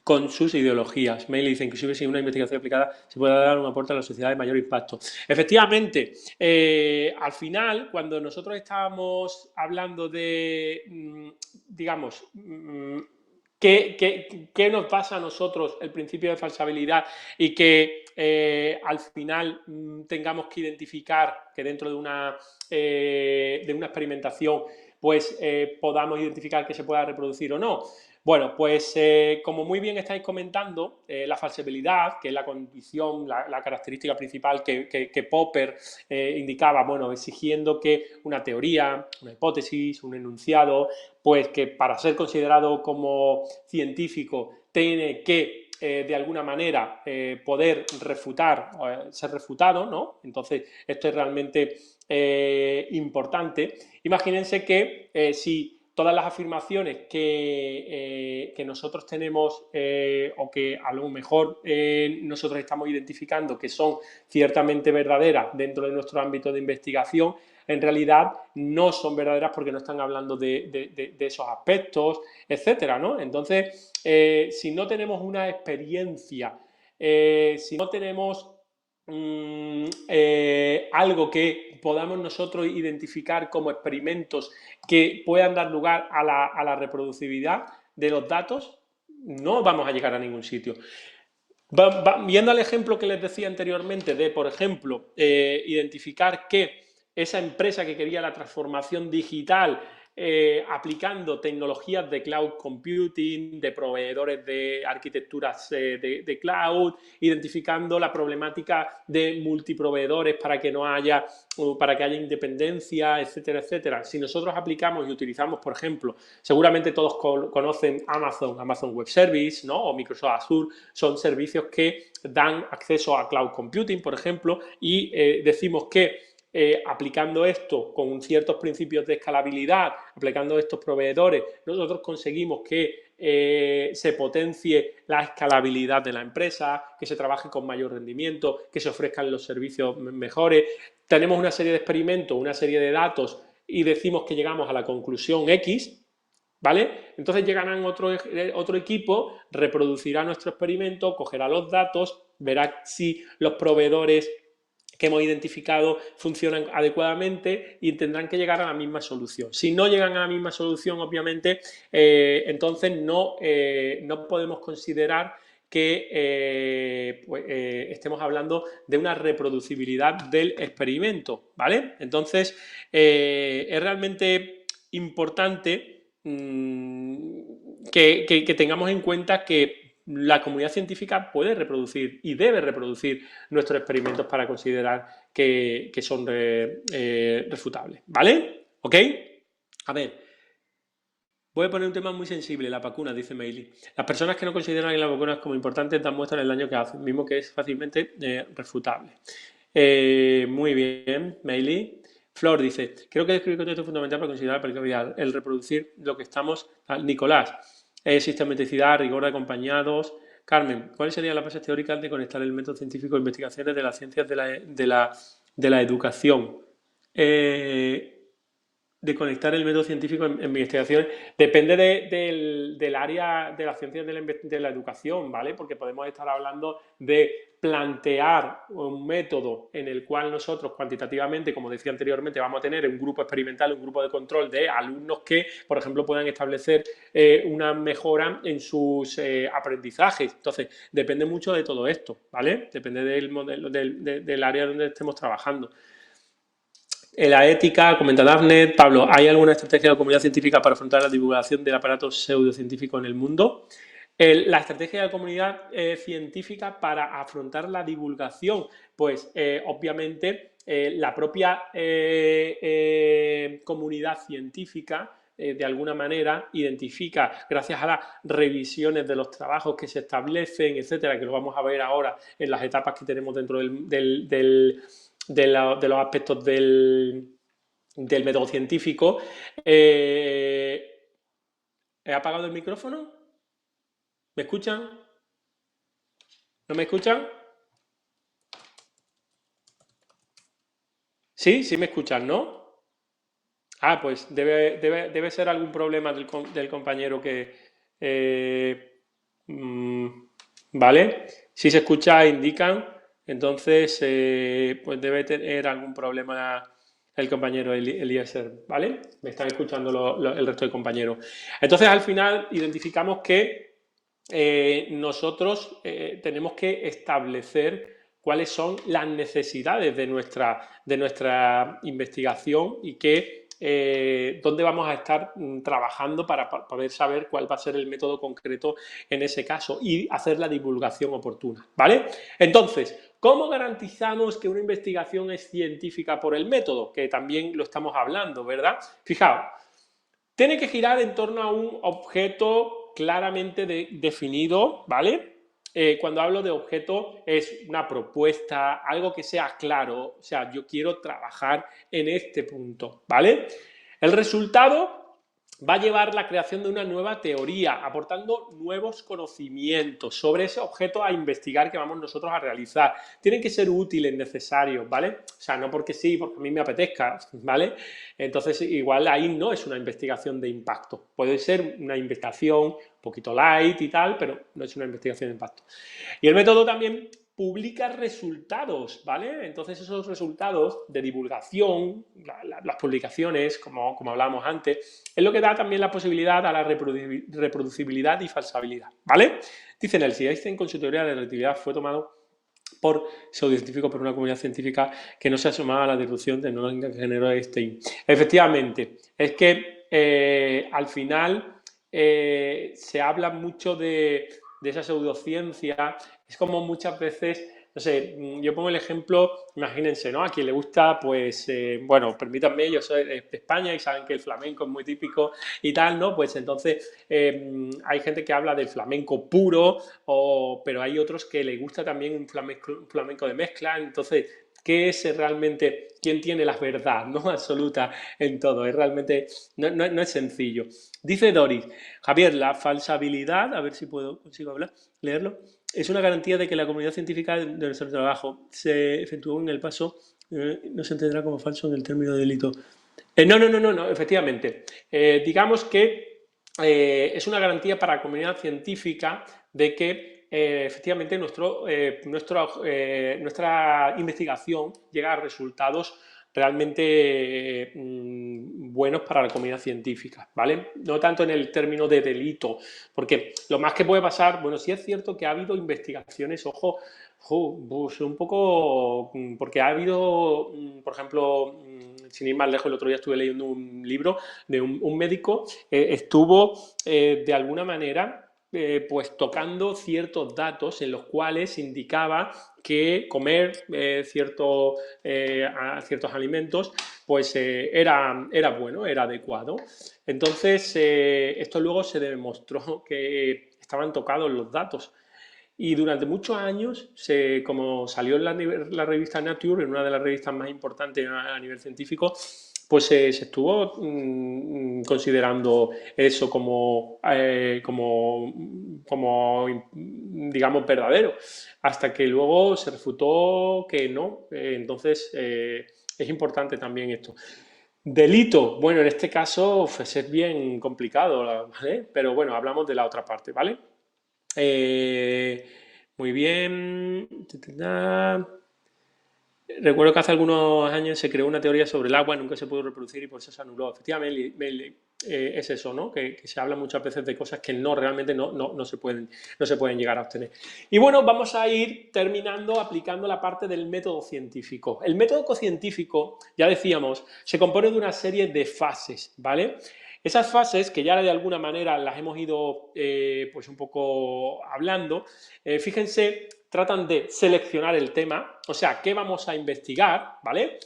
con sus ideologías. May le dice, inclusive sin una investigación aplicada se puede dar un aporte a la sociedad de mayor impacto. Efectivamente, al final, cuando nosotros estábamos hablando de, digamos, ¿qué nos pasa a nosotros el principio de falsabilidad y que al final tengamos que identificar que dentro de una experimentación pues podamos identificar que se pueda reproducir o no? Bueno, pues como muy bien estáis comentando, la falsabilidad, que es la condición, la característica principal que Popper indicaba, bueno, exigiendo que una teoría, una hipótesis, un enunciado, pues que para ser considerado como científico tiene que de alguna manera poder refutar, ser refutado, ¿no? Entonces, esto es realmente importante. Imagínense que si todas las afirmaciones que nosotros tenemos o que a lo mejor nosotros estamos identificando que son ciertamente verdaderas dentro de nuestro ámbito de investigación, en realidad no son verdaderas porque no están hablando de esos aspectos, etcétera, ¿no? Entonces, si no tenemos una experiencia, si no tenemos algo que podamos nosotros identificar como experimentos que puedan dar lugar a la reproducibilidad de los datos, no vamos a llegar a ningún sitio. Viendo el ejemplo que les decía anteriormente de, por ejemplo, identificar que esa empresa que quería la transformación digital aplicando tecnologías de cloud computing, de proveedores de arquitecturas de cloud, identificando la problemática de multiproveedores para que no haya, para que haya independencia, etcétera, etcétera. Si nosotros aplicamos y utilizamos, por ejemplo, seguramente todos conocen Amazon Web Service, ¿no? O Microsoft Azure, son servicios que dan acceso a cloud computing, por ejemplo, y decimos que aplicando esto con ciertos principios de escalabilidad, aplicando estos proveedores, nosotros conseguimos que se potencie la escalabilidad de la empresa, que se trabaje con mayor rendimiento, que se ofrezcan los servicios mejores. Tenemos una serie de experimentos, una serie de datos y decimos que llegamos a la conclusión X, ¿vale? Entonces llegarán otro equipo, reproducirá nuestro experimento, cogerá los datos, verá si los proveedores que hemos identificado funcionan adecuadamente y tendrán que llegar a la misma solución. Si no llegan a la misma solución, obviamente, entonces no podemos considerar que estemos hablando de una reproducibilidad del experimento, ¿vale? Entonces, es realmente importante que tengamos en cuenta que la comunidad científica puede reproducir y debe reproducir nuestros experimentos para considerar que son refutables, ¿vale? ¿Ok? A ver, voy a poner un tema muy sensible, la vacuna, dice Meili. Las personas que no consideran las vacunas como importantes dan muestra del daño que hacen, mismo que es fácilmente refutable. Muy bien, Meili. Flor dice, creo que describir el contexto es fundamental para considerar la precariedad, el reproducir lo que estamos... Nicolás, sistematicidad, rigor de acompañados. Carmen, ¿cuáles serían las bases teóricas de conectar el método científico de investigaciones de las ciencias de la educación? De conectar el método científico en investigaciones depende del área de las ciencias de la educación, ¿vale? Porque podemos estar hablando de plantear un método en el cual nosotros cuantitativamente, como decía anteriormente, vamos a tener un grupo experimental, un grupo de control de alumnos que, por ejemplo, puedan establecer una mejora en sus aprendizajes. Entonces, depende mucho de todo esto, ¿vale? Depende del modelo, del área donde estemos trabajando. La ética, comenta Daphne. Pablo, ¿hay alguna estrategia de la comunidad científica para afrontar la divulgación del aparato pseudocientífico en el mundo? La estrategia de la comunidad científica para afrontar la divulgación, pues obviamente la propia comunidad científica de alguna manera identifica, gracias a las revisiones de los trabajos que se establecen, etcétera, que lo vamos a ver ahora en las etapas que tenemos dentro de los aspectos del método científico. ¿He apagado el micrófono? ¿Me escuchan? ¿No me escuchan? Sí, sí me escuchan, ¿no? Ah, pues debe ser algún problema del compañero que... ¿vale? Si se escucha, indican. Entonces, pues debe tener algún problema el compañero Eliezer, ¿vale? Me están escuchando el resto de compañeros. Entonces, al final, identificamos que nosotros tenemos que establecer cuáles son las necesidades de nuestra investigación y dónde vamos a estar trabajando para poder saber cuál va a ser el método concreto en ese caso y hacer la divulgación oportuna, ¿vale? Entonces, ¿cómo garantizamos que una investigación es científica por el método? Que también lo estamos hablando, ¿verdad? Fijaos, tiene que girar en torno a un objeto claramente definido, ¿vale? Cuando hablo de objeto es una propuesta, algo que sea claro, o sea, yo quiero trabajar en este punto, ¿vale? El resultado va a llevar la creación de una nueva teoría, aportando nuevos conocimientos sobre ese objeto a investigar que vamos nosotros a realizar. Tienen que ser útiles, necesarios, ¿vale? O sea, no porque sí, porque a mí me apetezca, ¿vale? Entonces, igual ahí no es una investigación de impacto. Puede ser una investigación un poquito light y tal, pero no es una investigación de impacto. Y el método también publica resultados, ¿vale? Entonces esos resultados de divulgación, las publicaciones, como hablábamos antes, es lo que da también la posibilidad a la reproducibilidad y falsabilidad, ¿vale? Dice Nelson, Einstein con su teoría de la relatividad fue tomado por pseudocientíficos, por una comunidad científica que no se asomaba a la disrupción tecnológica que generó Einstein. Efectivamente, es que al final se habla mucho de esa pseudociencia. Es como muchas veces, no sé, yo pongo el ejemplo, imagínense, ¿no? A quien le gusta, pues, bueno, permítanme, yo soy de España y saben que el flamenco es muy típico y tal, ¿no? Pues entonces hay gente que habla del flamenco puro, pero hay otros que les gusta también un flamenco de mezcla, entonces ¿qué es realmente, quién tiene la verdad, ¿no? Absoluta en todo? Es realmente, no es sencillo. Dice Doris, Javier, la falsabilidad, a ver si consigo hablar, leerlo, es una garantía de que la comunidad científica de nuestro trabajo se efectuó en el paso, no se entenderá como falso en el término de delito. No, efectivamente. Digamos que es una garantía para la comunidad científica de que efectivamente nuestra investigación llega a resultados realmente buenos para la comunidad científica, ¿vale? No tanto en el término de delito, porque lo más que puede pasar, bueno, sí es cierto que ha habido investigaciones, ojo, pues un poco, porque ha habido, por ejemplo, sin ir más lejos, el otro día estuve leyendo un libro de un médico, estuvo de alguna manera pues tocando ciertos datos en los cuales indicaba que comer ciertos alimentos pues era bueno, era adecuado. Entonces, esto luego se demostró que estaban tocados los datos. Y durante muchos años, como salió en la revista Nature, en una de las revistas más importantes a nivel científico, pues se estuvo considerando eso digamos, verdadero, hasta que luego se refutó que no. Entonces, es importante también esto. Delito, bueno, en este caso pues es bien complicado, ¿vale? Pero bueno, hablamos de la otra parte, ¿vale? Muy bien. Recuerdo que hace algunos años se creó una teoría sobre el agua, nunca se pudo reproducir y por eso se anuló. Efectivamente, es eso, ¿no? Que se habla muchas veces de cosas que realmente no se pueden llegar a obtener. Y bueno, vamos a ir terminando aplicando la parte del método científico. El método científico, ya decíamos, se compone de una serie de fases, ¿vale? Esas fases, que ya de alguna manera las hemos ido pues un poco hablando, fíjense, tratan de seleccionar el tema, o sea, qué vamos a investigar, ¿vale?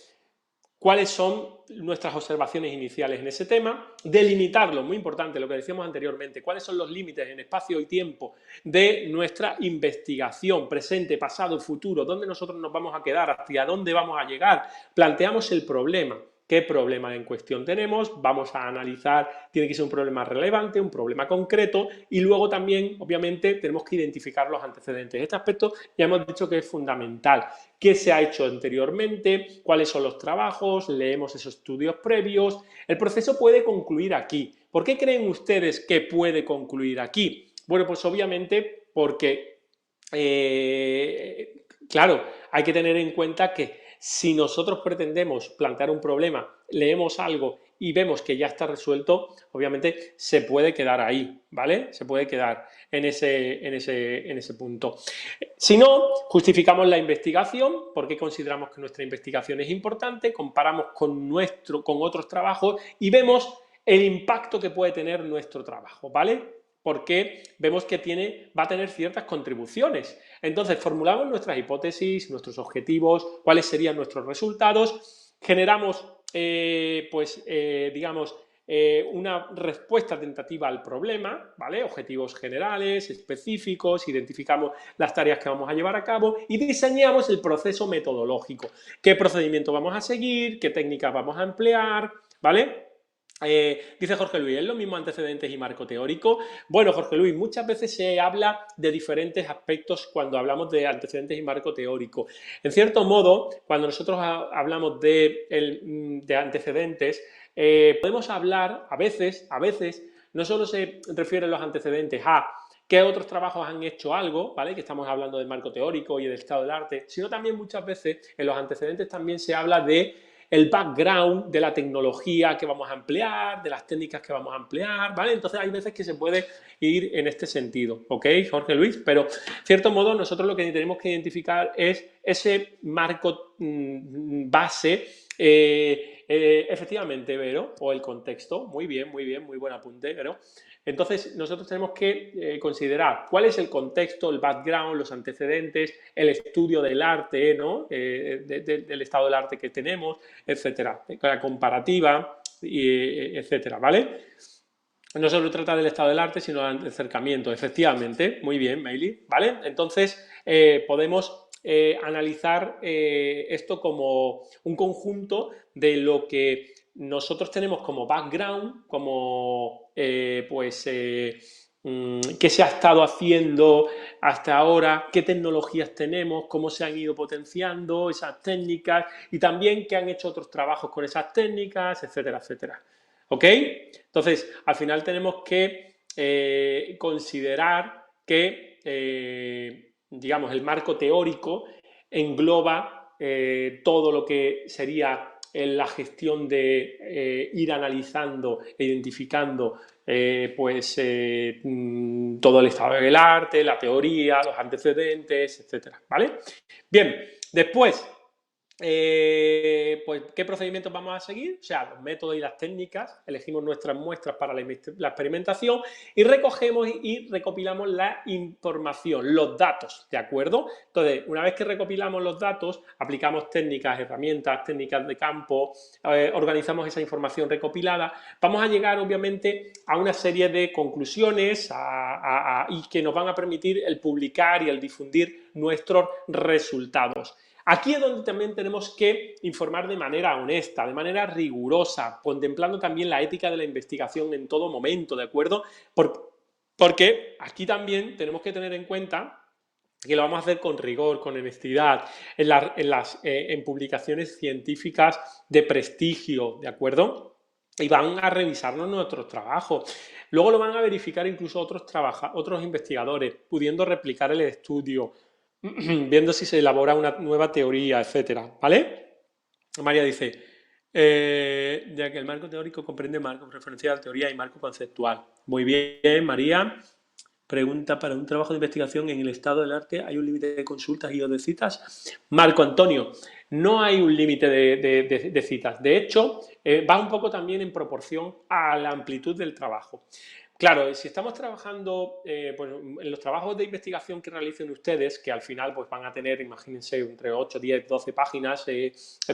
Cuáles son nuestras observaciones iniciales en ese tema, delimitarlo, muy importante, lo que decíamos anteriormente, cuáles son los límites en espacio y tiempo de nuestra investigación, presente, pasado, futuro, dónde nosotros nos vamos a quedar, hacia dónde vamos a llegar, planteamos el problema. ¿Qué problema en cuestión tenemos? Vamos a analizar, tiene que ser un problema relevante, un problema concreto y luego también, obviamente, tenemos que identificar los antecedentes. Este aspecto ya hemos dicho que es fundamental. ¿Qué se ha hecho anteriormente? ¿Cuáles son los trabajos? Leemos esos estudios previos. El proceso puede concluir aquí. ¿Por qué creen ustedes que puede concluir aquí? Bueno, pues obviamente porque, claro, hay que tener en cuenta que si nosotros pretendemos plantear un problema, leemos algo y vemos que ya está resuelto, obviamente se puede quedar ahí, ¿vale? Se puede quedar en ese punto. Si no, justificamos la investigación, porque consideramos que nuestra investigación es importante, comparamos con otros trabajos y vemos el impacto que puede tener nuestro trabajo, ¿vale? Porque vemos que va a tener ciertas contribuciones. Entonces, formulamos nuestras hipótesis, nuestros objetivos, cuáles serían nuestros resultados, generamos, digamos, una respuesta tentativa al problema, ¿vale? Objetivos generales, específicos, identificamos las tareas que vamos a llevar a cabo y diseñamos el proceso metodológico. ¿Qué procedimiento vamos a seguir? ¿Qué técnicas vamos a emplear? ¿Vale? Dice Jorge Luis, ¿es lo mismo antecedentes y marco teórico? Bueno, Jorge Luis, muchas veces se habla de diferentes aspectos cuando hablamos de antecedentes y marco teórico. En cierto modo, cuando nosotros hablamos de antecedentes, podemos hablar, a veces, no solo se refieren los antecedentes a qué otros trabajos han hecho algo, ¿vale? Que estamos hablando del marco teórico y del estado del arte, sino también muchas veces en los antecedentes también se habla de el background de la tecnología que vamos a emplear, de las técnicas que vamos a emplear, ¿vale? Entonces hay veces que se puede ir en este sentido, ¿ok, Jorge Luis? Pero, de cierto modo, nosotros lo que tenemos que identificar es ese marco base Efectivamente, Vero, o el contexto, muy bien, muy buen apunte, Vero. Entonces, nosotros tenemos que considerar cuál es el contexto, el background, los antecedentes, el estudio del arte, ¿no? Del estado del arte que tenemos, etcétera, la comparativa, etcétera, ¿vale? No solo trata del estado del arte, sino del acercamiento. Efectivamente, muy bien, Meili, ¿vale? Entonces, podemos analizar esto como un conjunto de lo que nosotros tenemos como background, como qué se ha estado haciendo hasta ahora, qué tecnologías tenemos, cómo se han ido potenciando esas técnicas y también qué han hecho otros trabajos con esas técnicas, etcétera, etcétera. ¿Ok? Entonces, al final tenemos que considerar que, digamos, el marco teórico engloba todo lo que sería la gestión de ir analizando e identificando todo el estado del arte, la teoría, los antecedentes, etcétera, ¿vale? Bien, después, pues, ¿qué procedimientos vamos a seguir? O sea, los métodos y las técnicas, elegimos nuestras muestras para la experimentación y recogemos y recopilamos la información, los datos, ¿de acuerdo? Entonces, una vez que recopilamos los datos, aplicamos técnicas, herramientas, técnicas de campo, organizamos esa información recopilada, vamos a llegar, obviamente, a una serie de conclusiones y que nos van a permitir el publicar y el difundir nuestros resultados. Aquí es donde también tenemos que informar de manera honesta, de manera rigurosa, contemplando también la ética de la investigación en todo momento, ¿de acuerdo? Porque aquí también tenemos que tener en cuenta que lo vamos a hacer con rigor, con honestidad, en publicaciones científicas de prestigio, ¿de acuerdo? Y van a revisarnos nuestros trabajos. Luego lo van a verificar incluso otros investigadores, pudiendo replicar el estudio, viendo si se elabora una nueva teoría, etcétera, ¿vale? María dice, ya que el marco teórico comprende marco referencial, teoría y marco conceptual. Muy bien, María. Pregunta, ¿para un trabajo de investigación en el estado del arte hay un límite de consultas y o de citas? Marco Antonio, no hay un límite de citas. De hecho, va un poco también en proporción a la amplitud del trabajo. Claro, si estamos trabajando, pues, en los trabajos de investigación que realicen ustedes, que al final pues, van a tener, imagínense, entre 8, 10, 12 páginas,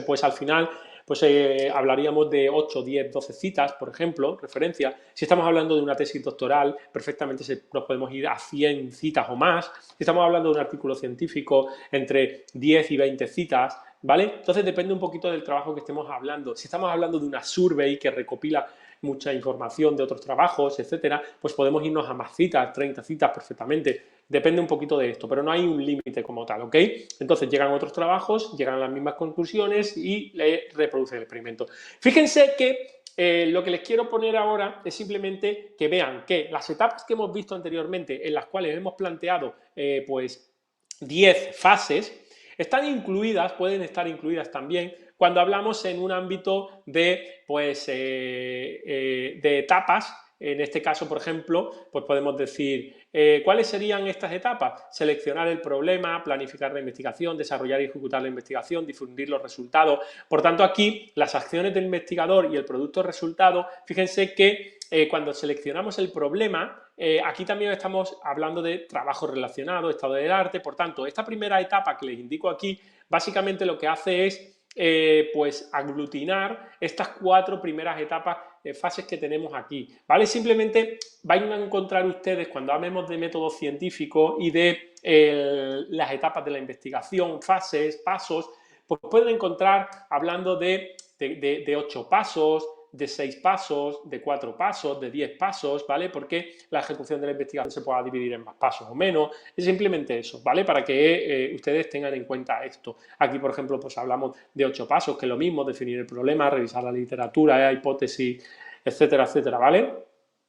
pues al final pues, hablaríamos de 8, 10, 12 citas, por ejemplo, referencia. Si estamos hablando de una tesis doctoral, perfectamente nos podemos ir a 100 citas o más. Si estamos hablando de un artículo científico, entre 10 y 20 citas, ¿vale? Entonces depende un poquito del trabajo que estemos hablando. Si estamos hablando de una survey que recopila mucha información de otros trabajos, etcétera, pues podemos irnos a más citas, 30 citas perfectamente. Depende un poquito de esto, pero no hay un límite como tal, ¿ok? Entonces llegan otros trabajos, llegan a las mismas conclusiones y le reproducen el experimento. Fíjense que lo que les quiero poner ahora es simplemente que vean que las etapas que hemos visto anteriormente, en las cuales hemos planteado pues 10 fases, están incluidas, pueden estar incluidas también cuando hablamos en un ámbito de, pues, de etapas. En este caso, por ejemplo, pues podemos decir, ¿cuáles serían estas etapas? Seleccionar el problema, planificar la investigación, desarrollar y ejecutar la investigación, difundir los resultados. Por tanto, aquí las acciones del investigador y el producto resultado, fíjense que cuando seleccionamos el problema, aquí también estamos hablando de trabajo relacionado, estado del arte. Por tanto, esta primera etapa que les indico aquí, básicamente lo que hace es pues aglutinar estas 4 primeras etapas, fases que tenemos aquí, ¿vale? Simplemente vayan a encontrar ustedes, cuando hablemos de método científico y de las etapas de la investigación, fases, pasos, pues pueden encontrar hablando de 8 pasos, de 6 pasos, de 4 pasos, de 10 pasos, ¿vale? Porque la ejecución de la investigación se pueda dividir en más pasos o menos. Es simplemente eso, ¿vale? Para que ustedes tengan en cuenta esto. Aquí, por ejemplo, pues hablamos de 8 pasos, que es lo mismo, definir el problema, revisar la literatura, hipótesis, etcétera, etcétera, ¿vale?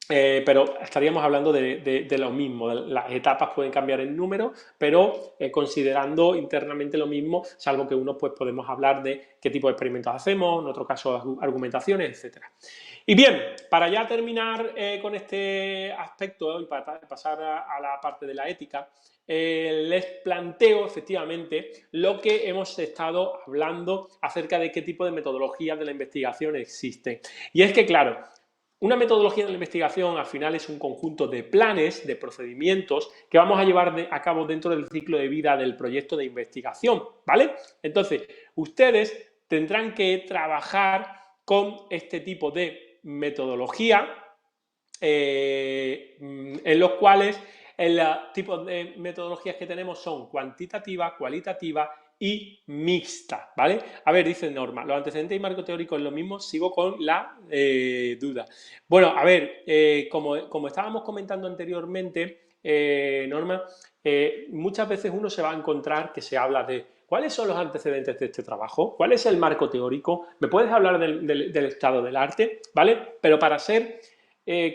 Pero estaríamos hablando de lo mismo. Las etapas pueden cambiar en número, pero considerando internamente lo mismo, salvo que uno pues podemos hablar de qué tipo de experimentos hacemos, en otro caso argumentaciones, etcétera. Y bien, para ya terminar con este aspecto y para pasar a la parte de la ética, les planteo efectivamente lo que hemos estado hablando acerca de qué tipo de metodologías de la investigación existen. Y es que, claro, una metodología de la investigación al final es un conjunto de planes, de procedimientos que vamos a llevar a cabo dentro del ciclo de vida del proyecto de investigación, ¿vale? Entonces, ustedes tendrán que trabajar con este tipo de metodología en los cuales el tipo de metodologías que tenemos son cuantitativa, cualitativa y mixta, ¿vale? A ver, dice Norma, los antecedentes y marco teórico es lo mismo, sigo con la duda. Bueno, a ver, como estábamos comentando anteriormente, Norma, muchas veces uno se va a encontrar que se habla de ¿cuáles son los antecedentes de este trabajo? ¿Cuál es el marco teórico? ¿Me puedes hablar del estado del arte? ¿Vale? Pero para ser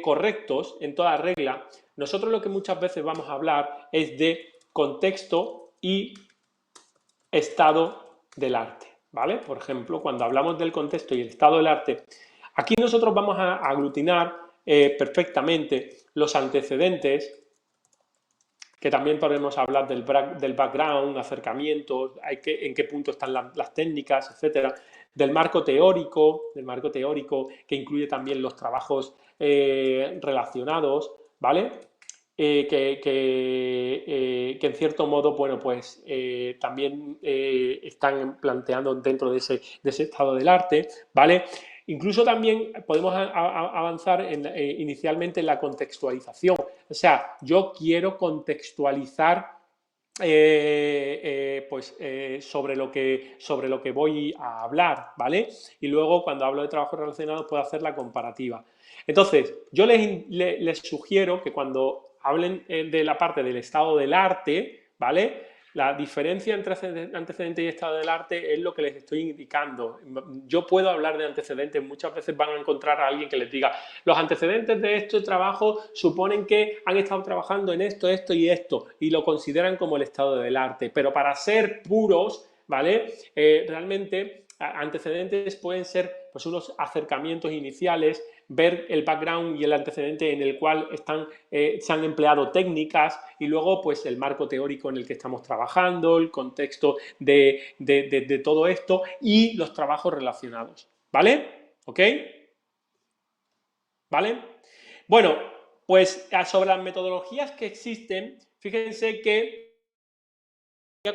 correctos en toda regla, nosotros lo que muchas veces vamos a hablar es de contexto y estado del arte, ¿vale? Por ejemplo, cuando hablamos del contexto y el estado del arte, aquí nosotros vamos a aglutinar perfectamente los antecedentes, que también podemos hablar del background, acercamientos, en qué punto están las técnicas, etcétera, del marco teórico, que incluye también los trabajos relacionados, ¿vale? Que en cierto modo, bueno, pues también están planteando dentro de ese estado del arte, ¿vale? Incluso también podemos avanzar inicialmente en la contextualización. O sea, yo quiero contextualizar sobre lo que voy a hablar, ¿vale? Y luego, cuando hablo de trabajos relacionados, puedo hacer la comparativa. Entonces, yo les sugiero que cuando hablen de la parte del estado del arte, ¿vale? La diferencia entre antecedente y estado del arte es lo que les estoy indicando. Yo puedo hablar de antecedentes, muchas veces van a encontrar a alguien que les diga los antecedentes de este trabajo suponen que han estado trabajando en esto, esto y esto, y lo consideran como el estado del arte. Pero para ser puros, ¿vale? Realmente antecedentes pueden ser pues, unos acercamientos iniciales, ver el background y el antecedente en el cual se han empleado técnicas y luego pues el marco teórico en el que estamos trabajando, el contexto de todo esto y los trabajos relacionados, ¿vale? ¿Ok? ¿Vale? Bueno, pues sobre las metodologías que existen, fíjense que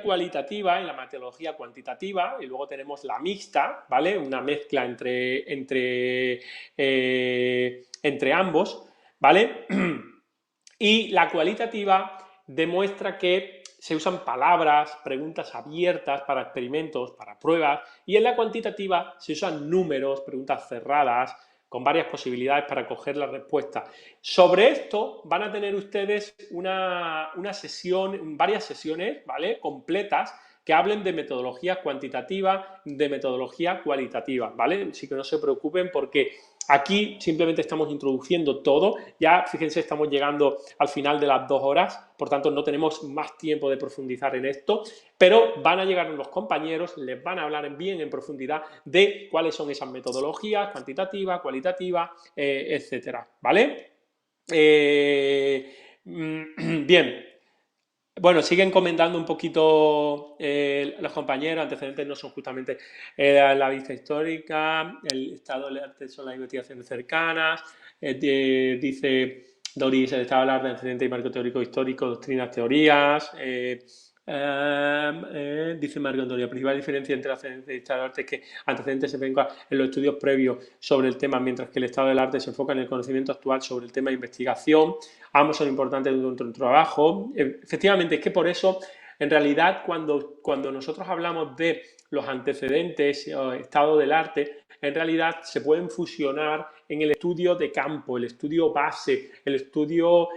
cualitativa y la metodología cuantitativa, y luego tenemos la mixta, ¿vale? Una mezcla entre ambos, ¿vale? Y la cualitativa demuestra que se usan palabras, preguntas abiertas para experimentos, para pruebas, y en la cuantitativa se usan números, preguntas cerradas, con varias posibilidades para coger la respuesta. Sobre esto van a tener ustedes una sesión, varias sesiones, ¿vale? Completas, que hablen de metodología cuantitativa, de metodología cualitativa, ¿vale? Así que no se preocupen porque aquí simplemente estamos introduciendo todo. Ya, fíjense, estamos llegando al final de las 2 horas, por tanto no tenemos más tiempo de profundizar en esto, pero van a llegar los compañeros, les van a hablar bien en profundidad de cuáles son esas metodologías, cuantitativa, cualitativa, etcétera, ¿vale? Bien. Bueno, siguen comentando un poquito los compañeros, antecedentes no son justamente la vista histórica, el estado del arte son las investigaciones cercanas, dice Doris, el estado del arte, antecedentes y marco teórico histórico, doctrinas, teorías, dice Marco Antonio, la principal diferencia entre antecedentes y estado del arte es que antecedentes se enfoca en los estudios previos sobre el tema, mientras que el estado del arte se enfoca en el conocimiento actual sobre el tema de investigación. Ambos son importantes dentro del trabajo. Efectivamente, es que por eso, en realidad, cuando nosotros hablamos de los antecedentes o estado del arte, en realidad se pueden fusionar en el estudio de campo, el estudio base, el estudio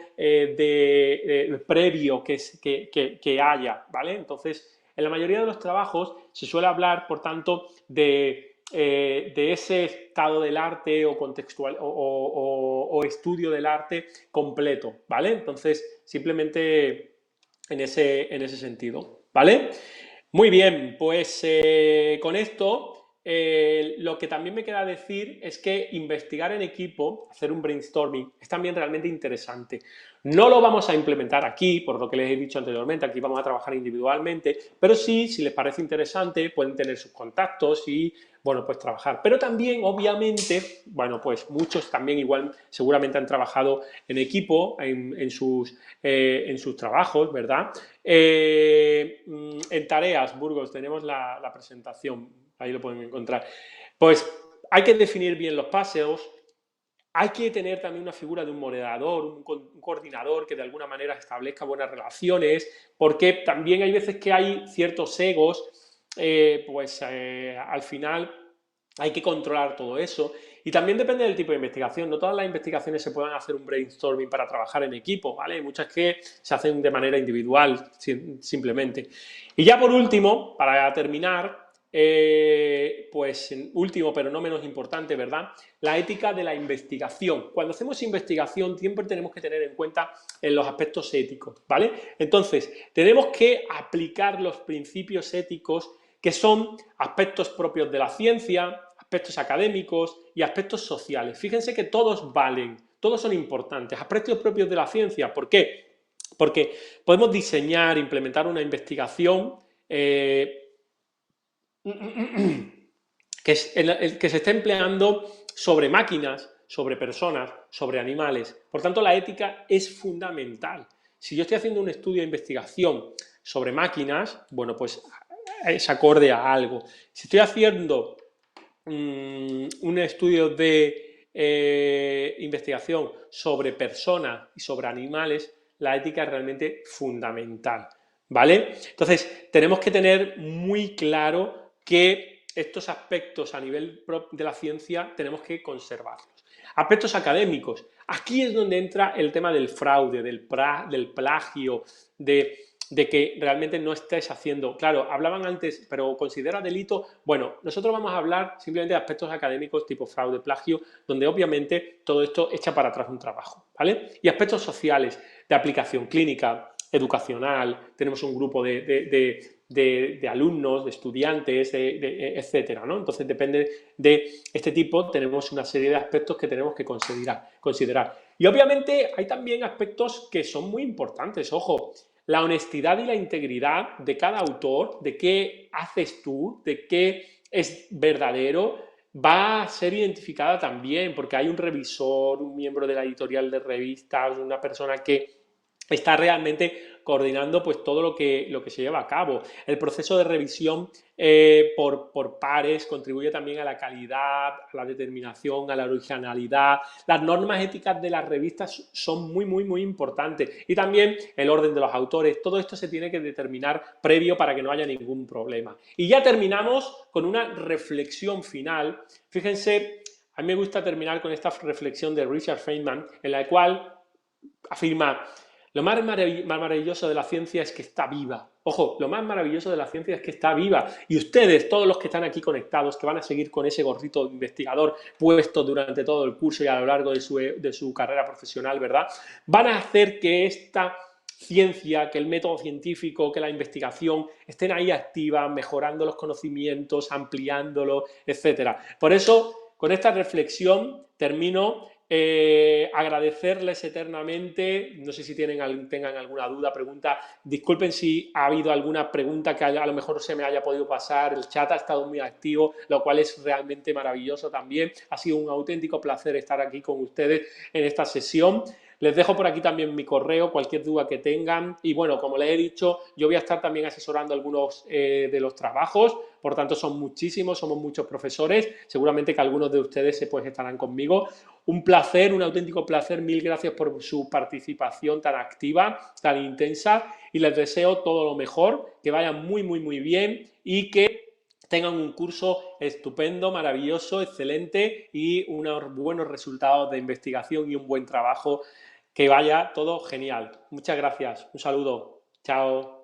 previo que haya, ¿vale? Entonces, en la mayoría de los trabajos se suele hablar, por tanto, de ese estado del arte o contextual o estudio del arte completo, ¿vale? Entonces, simplemente en ese sentido, ¿vale? Muy bien, pues con esto lo que también me queda decir es que investigar en equipo, hacer un brainstorming, es también realmente interesante. No lo vamos a implementar aquí, por lo que les he dicho anteriormente, aquí vamos a trabajar individualmente, pero sí, si les parece interesante, pueden tener sus contactos y, bueno, pues trabajar. Pero también, obviamente, bueno, pues muchos también igual seguramente han trabajado en equipo, en sus trabajos, ¿verdad? En tareas, Burgos, tenemos la presentación, ahí lo pueden encontrar. Pues hay que definir bien los paseos, hay que tener también una figura de un moderador, un coordinador que de alguna manera establezca buenas relaciones, porque también hay veces que hay ciertos egos, al final hay que controlar todo eso. Y también depende del tipo de investigación. No todas las investigaciones se pueden hacer un brainstorming para trabajar en equipo, ¿vale? Hay muchas que se hacen de manera individual, simplemente. Y ya por último, para terminar, pues último pero no menos importante, ¿verdad? La ética de la investigación. Cuando hacemos investigación siempre tenemos que tener en cuenta los aspectos éticos, ¿vale? Entonces, tenemos que aplicar los principios éticos que son aspectos propios de la ciencia, aspectos académicos y aspectos sociales. Fíjense que todos valen, todos son importantes. Aspectos propios de la ciencia, ¿por qué? Porque podemos diseñar, implementar una investigación que se está empleando sobre máquinas, sobre personas, sobre animales. Por tanto, la ética es fundamental. Si yo estoy haciendo un estudio de investigación sobre máquinas, bueno, pues es acorde a algo. Si estoy haciendo un estudio de investigación sobre personas y sobre animales, la ética es realmente fundamental, ¿vale? Entonces, tenemos que tener muy claro que estos aspectos a nivel de la ciencia tenemos que conservarlos. Aspectos académicos. Aquí es donde entra el tema del fraude, del plagio, de que realmente no estés haciendo. Claro, hablaban antes, pero considera delito. Bueno, nosotros vamos a hablar simplemente de aspectos académicos tipo fraude, plagio, donde obviamente todo esto echa para atrás un trabajo, ¿vale? Y aspectos sociales, de aplicación clínica, educacional, tenemos un grupo de alumnos, de estudiantes, etcétera, ¿no? Entonces, depende de este tipo, tenemos una serie de aspectos que tenemos que considerar. Y obviamente hay también aspectos que son muy importantes, ojo, la honestidad y la integridad de cada autor, de qué haces tú, de qué es verdadero, va a ser identificada también, porque hay un revisor, un miembro de la editorial de revistas, una persona que está realmente coordinando pues todo lo que se lleva a cabo. El proceso de revisión por pares contribuye también a la calidad, a la determinación, a la originalidad. Las normas éticas de las revistas son muy, muy, muy importantes. Y también el orden de los autores. Todo esto se tiene que determinar previo para que no haya ningún problema. Y ya terminamos con una reflexión final. Fíjense, a mí me gusta terminar con esta reflexión de Richard Feynman, en la cual afirma: lo más maravilloso de la ciencia es que está viva. Ojo, lo más maravilloso de la ciencia es que está viva. Y ustedes, todos los que están aquí conectados, que van a seguir con ese gorrito de investigador puesto durante todo el curso y a lo largo de su carrera profesional, ¿verdad? Van a hacer que esta ciencia, que el método científico, que la investigación estén ahí activas, mejorando los conocimientos, ampliándolo, etcétera. Por eso, con esta reflexión termino. Agradecerles eternamente, no sé si tengan alguna duda, pregunta, disculpen si ha habido alguna pregunta que a lo mejor se me haya podido pasar, el chat ha estado muy activo, lo cual es realmente maravilloso también, ha sido un auténtico placer estar aquí con ustedes en esta sesión. Les dejo por aquí también mi correo, cualquier duda que tengan. Y bueno, como les he dicho, yo voy a estar también asesorando algunos de los trabajos. Por tanto, son muchísimos, somos muchos profesores. Seguramente que algunos de ustedes pues, estarán conmigo. Un placer, un auténtico placer. Mil gracias por su participación tan activa, tan intensa. Y les deseo todo lo mejor, que vayan muy, muy, muy bien y que tengan un curso estupendo, maravilloso, excelente y unos buenos resultados de investigación y un buen trabajo. Que vaya todo genial. Muchas gracias. Un saludo. Chao.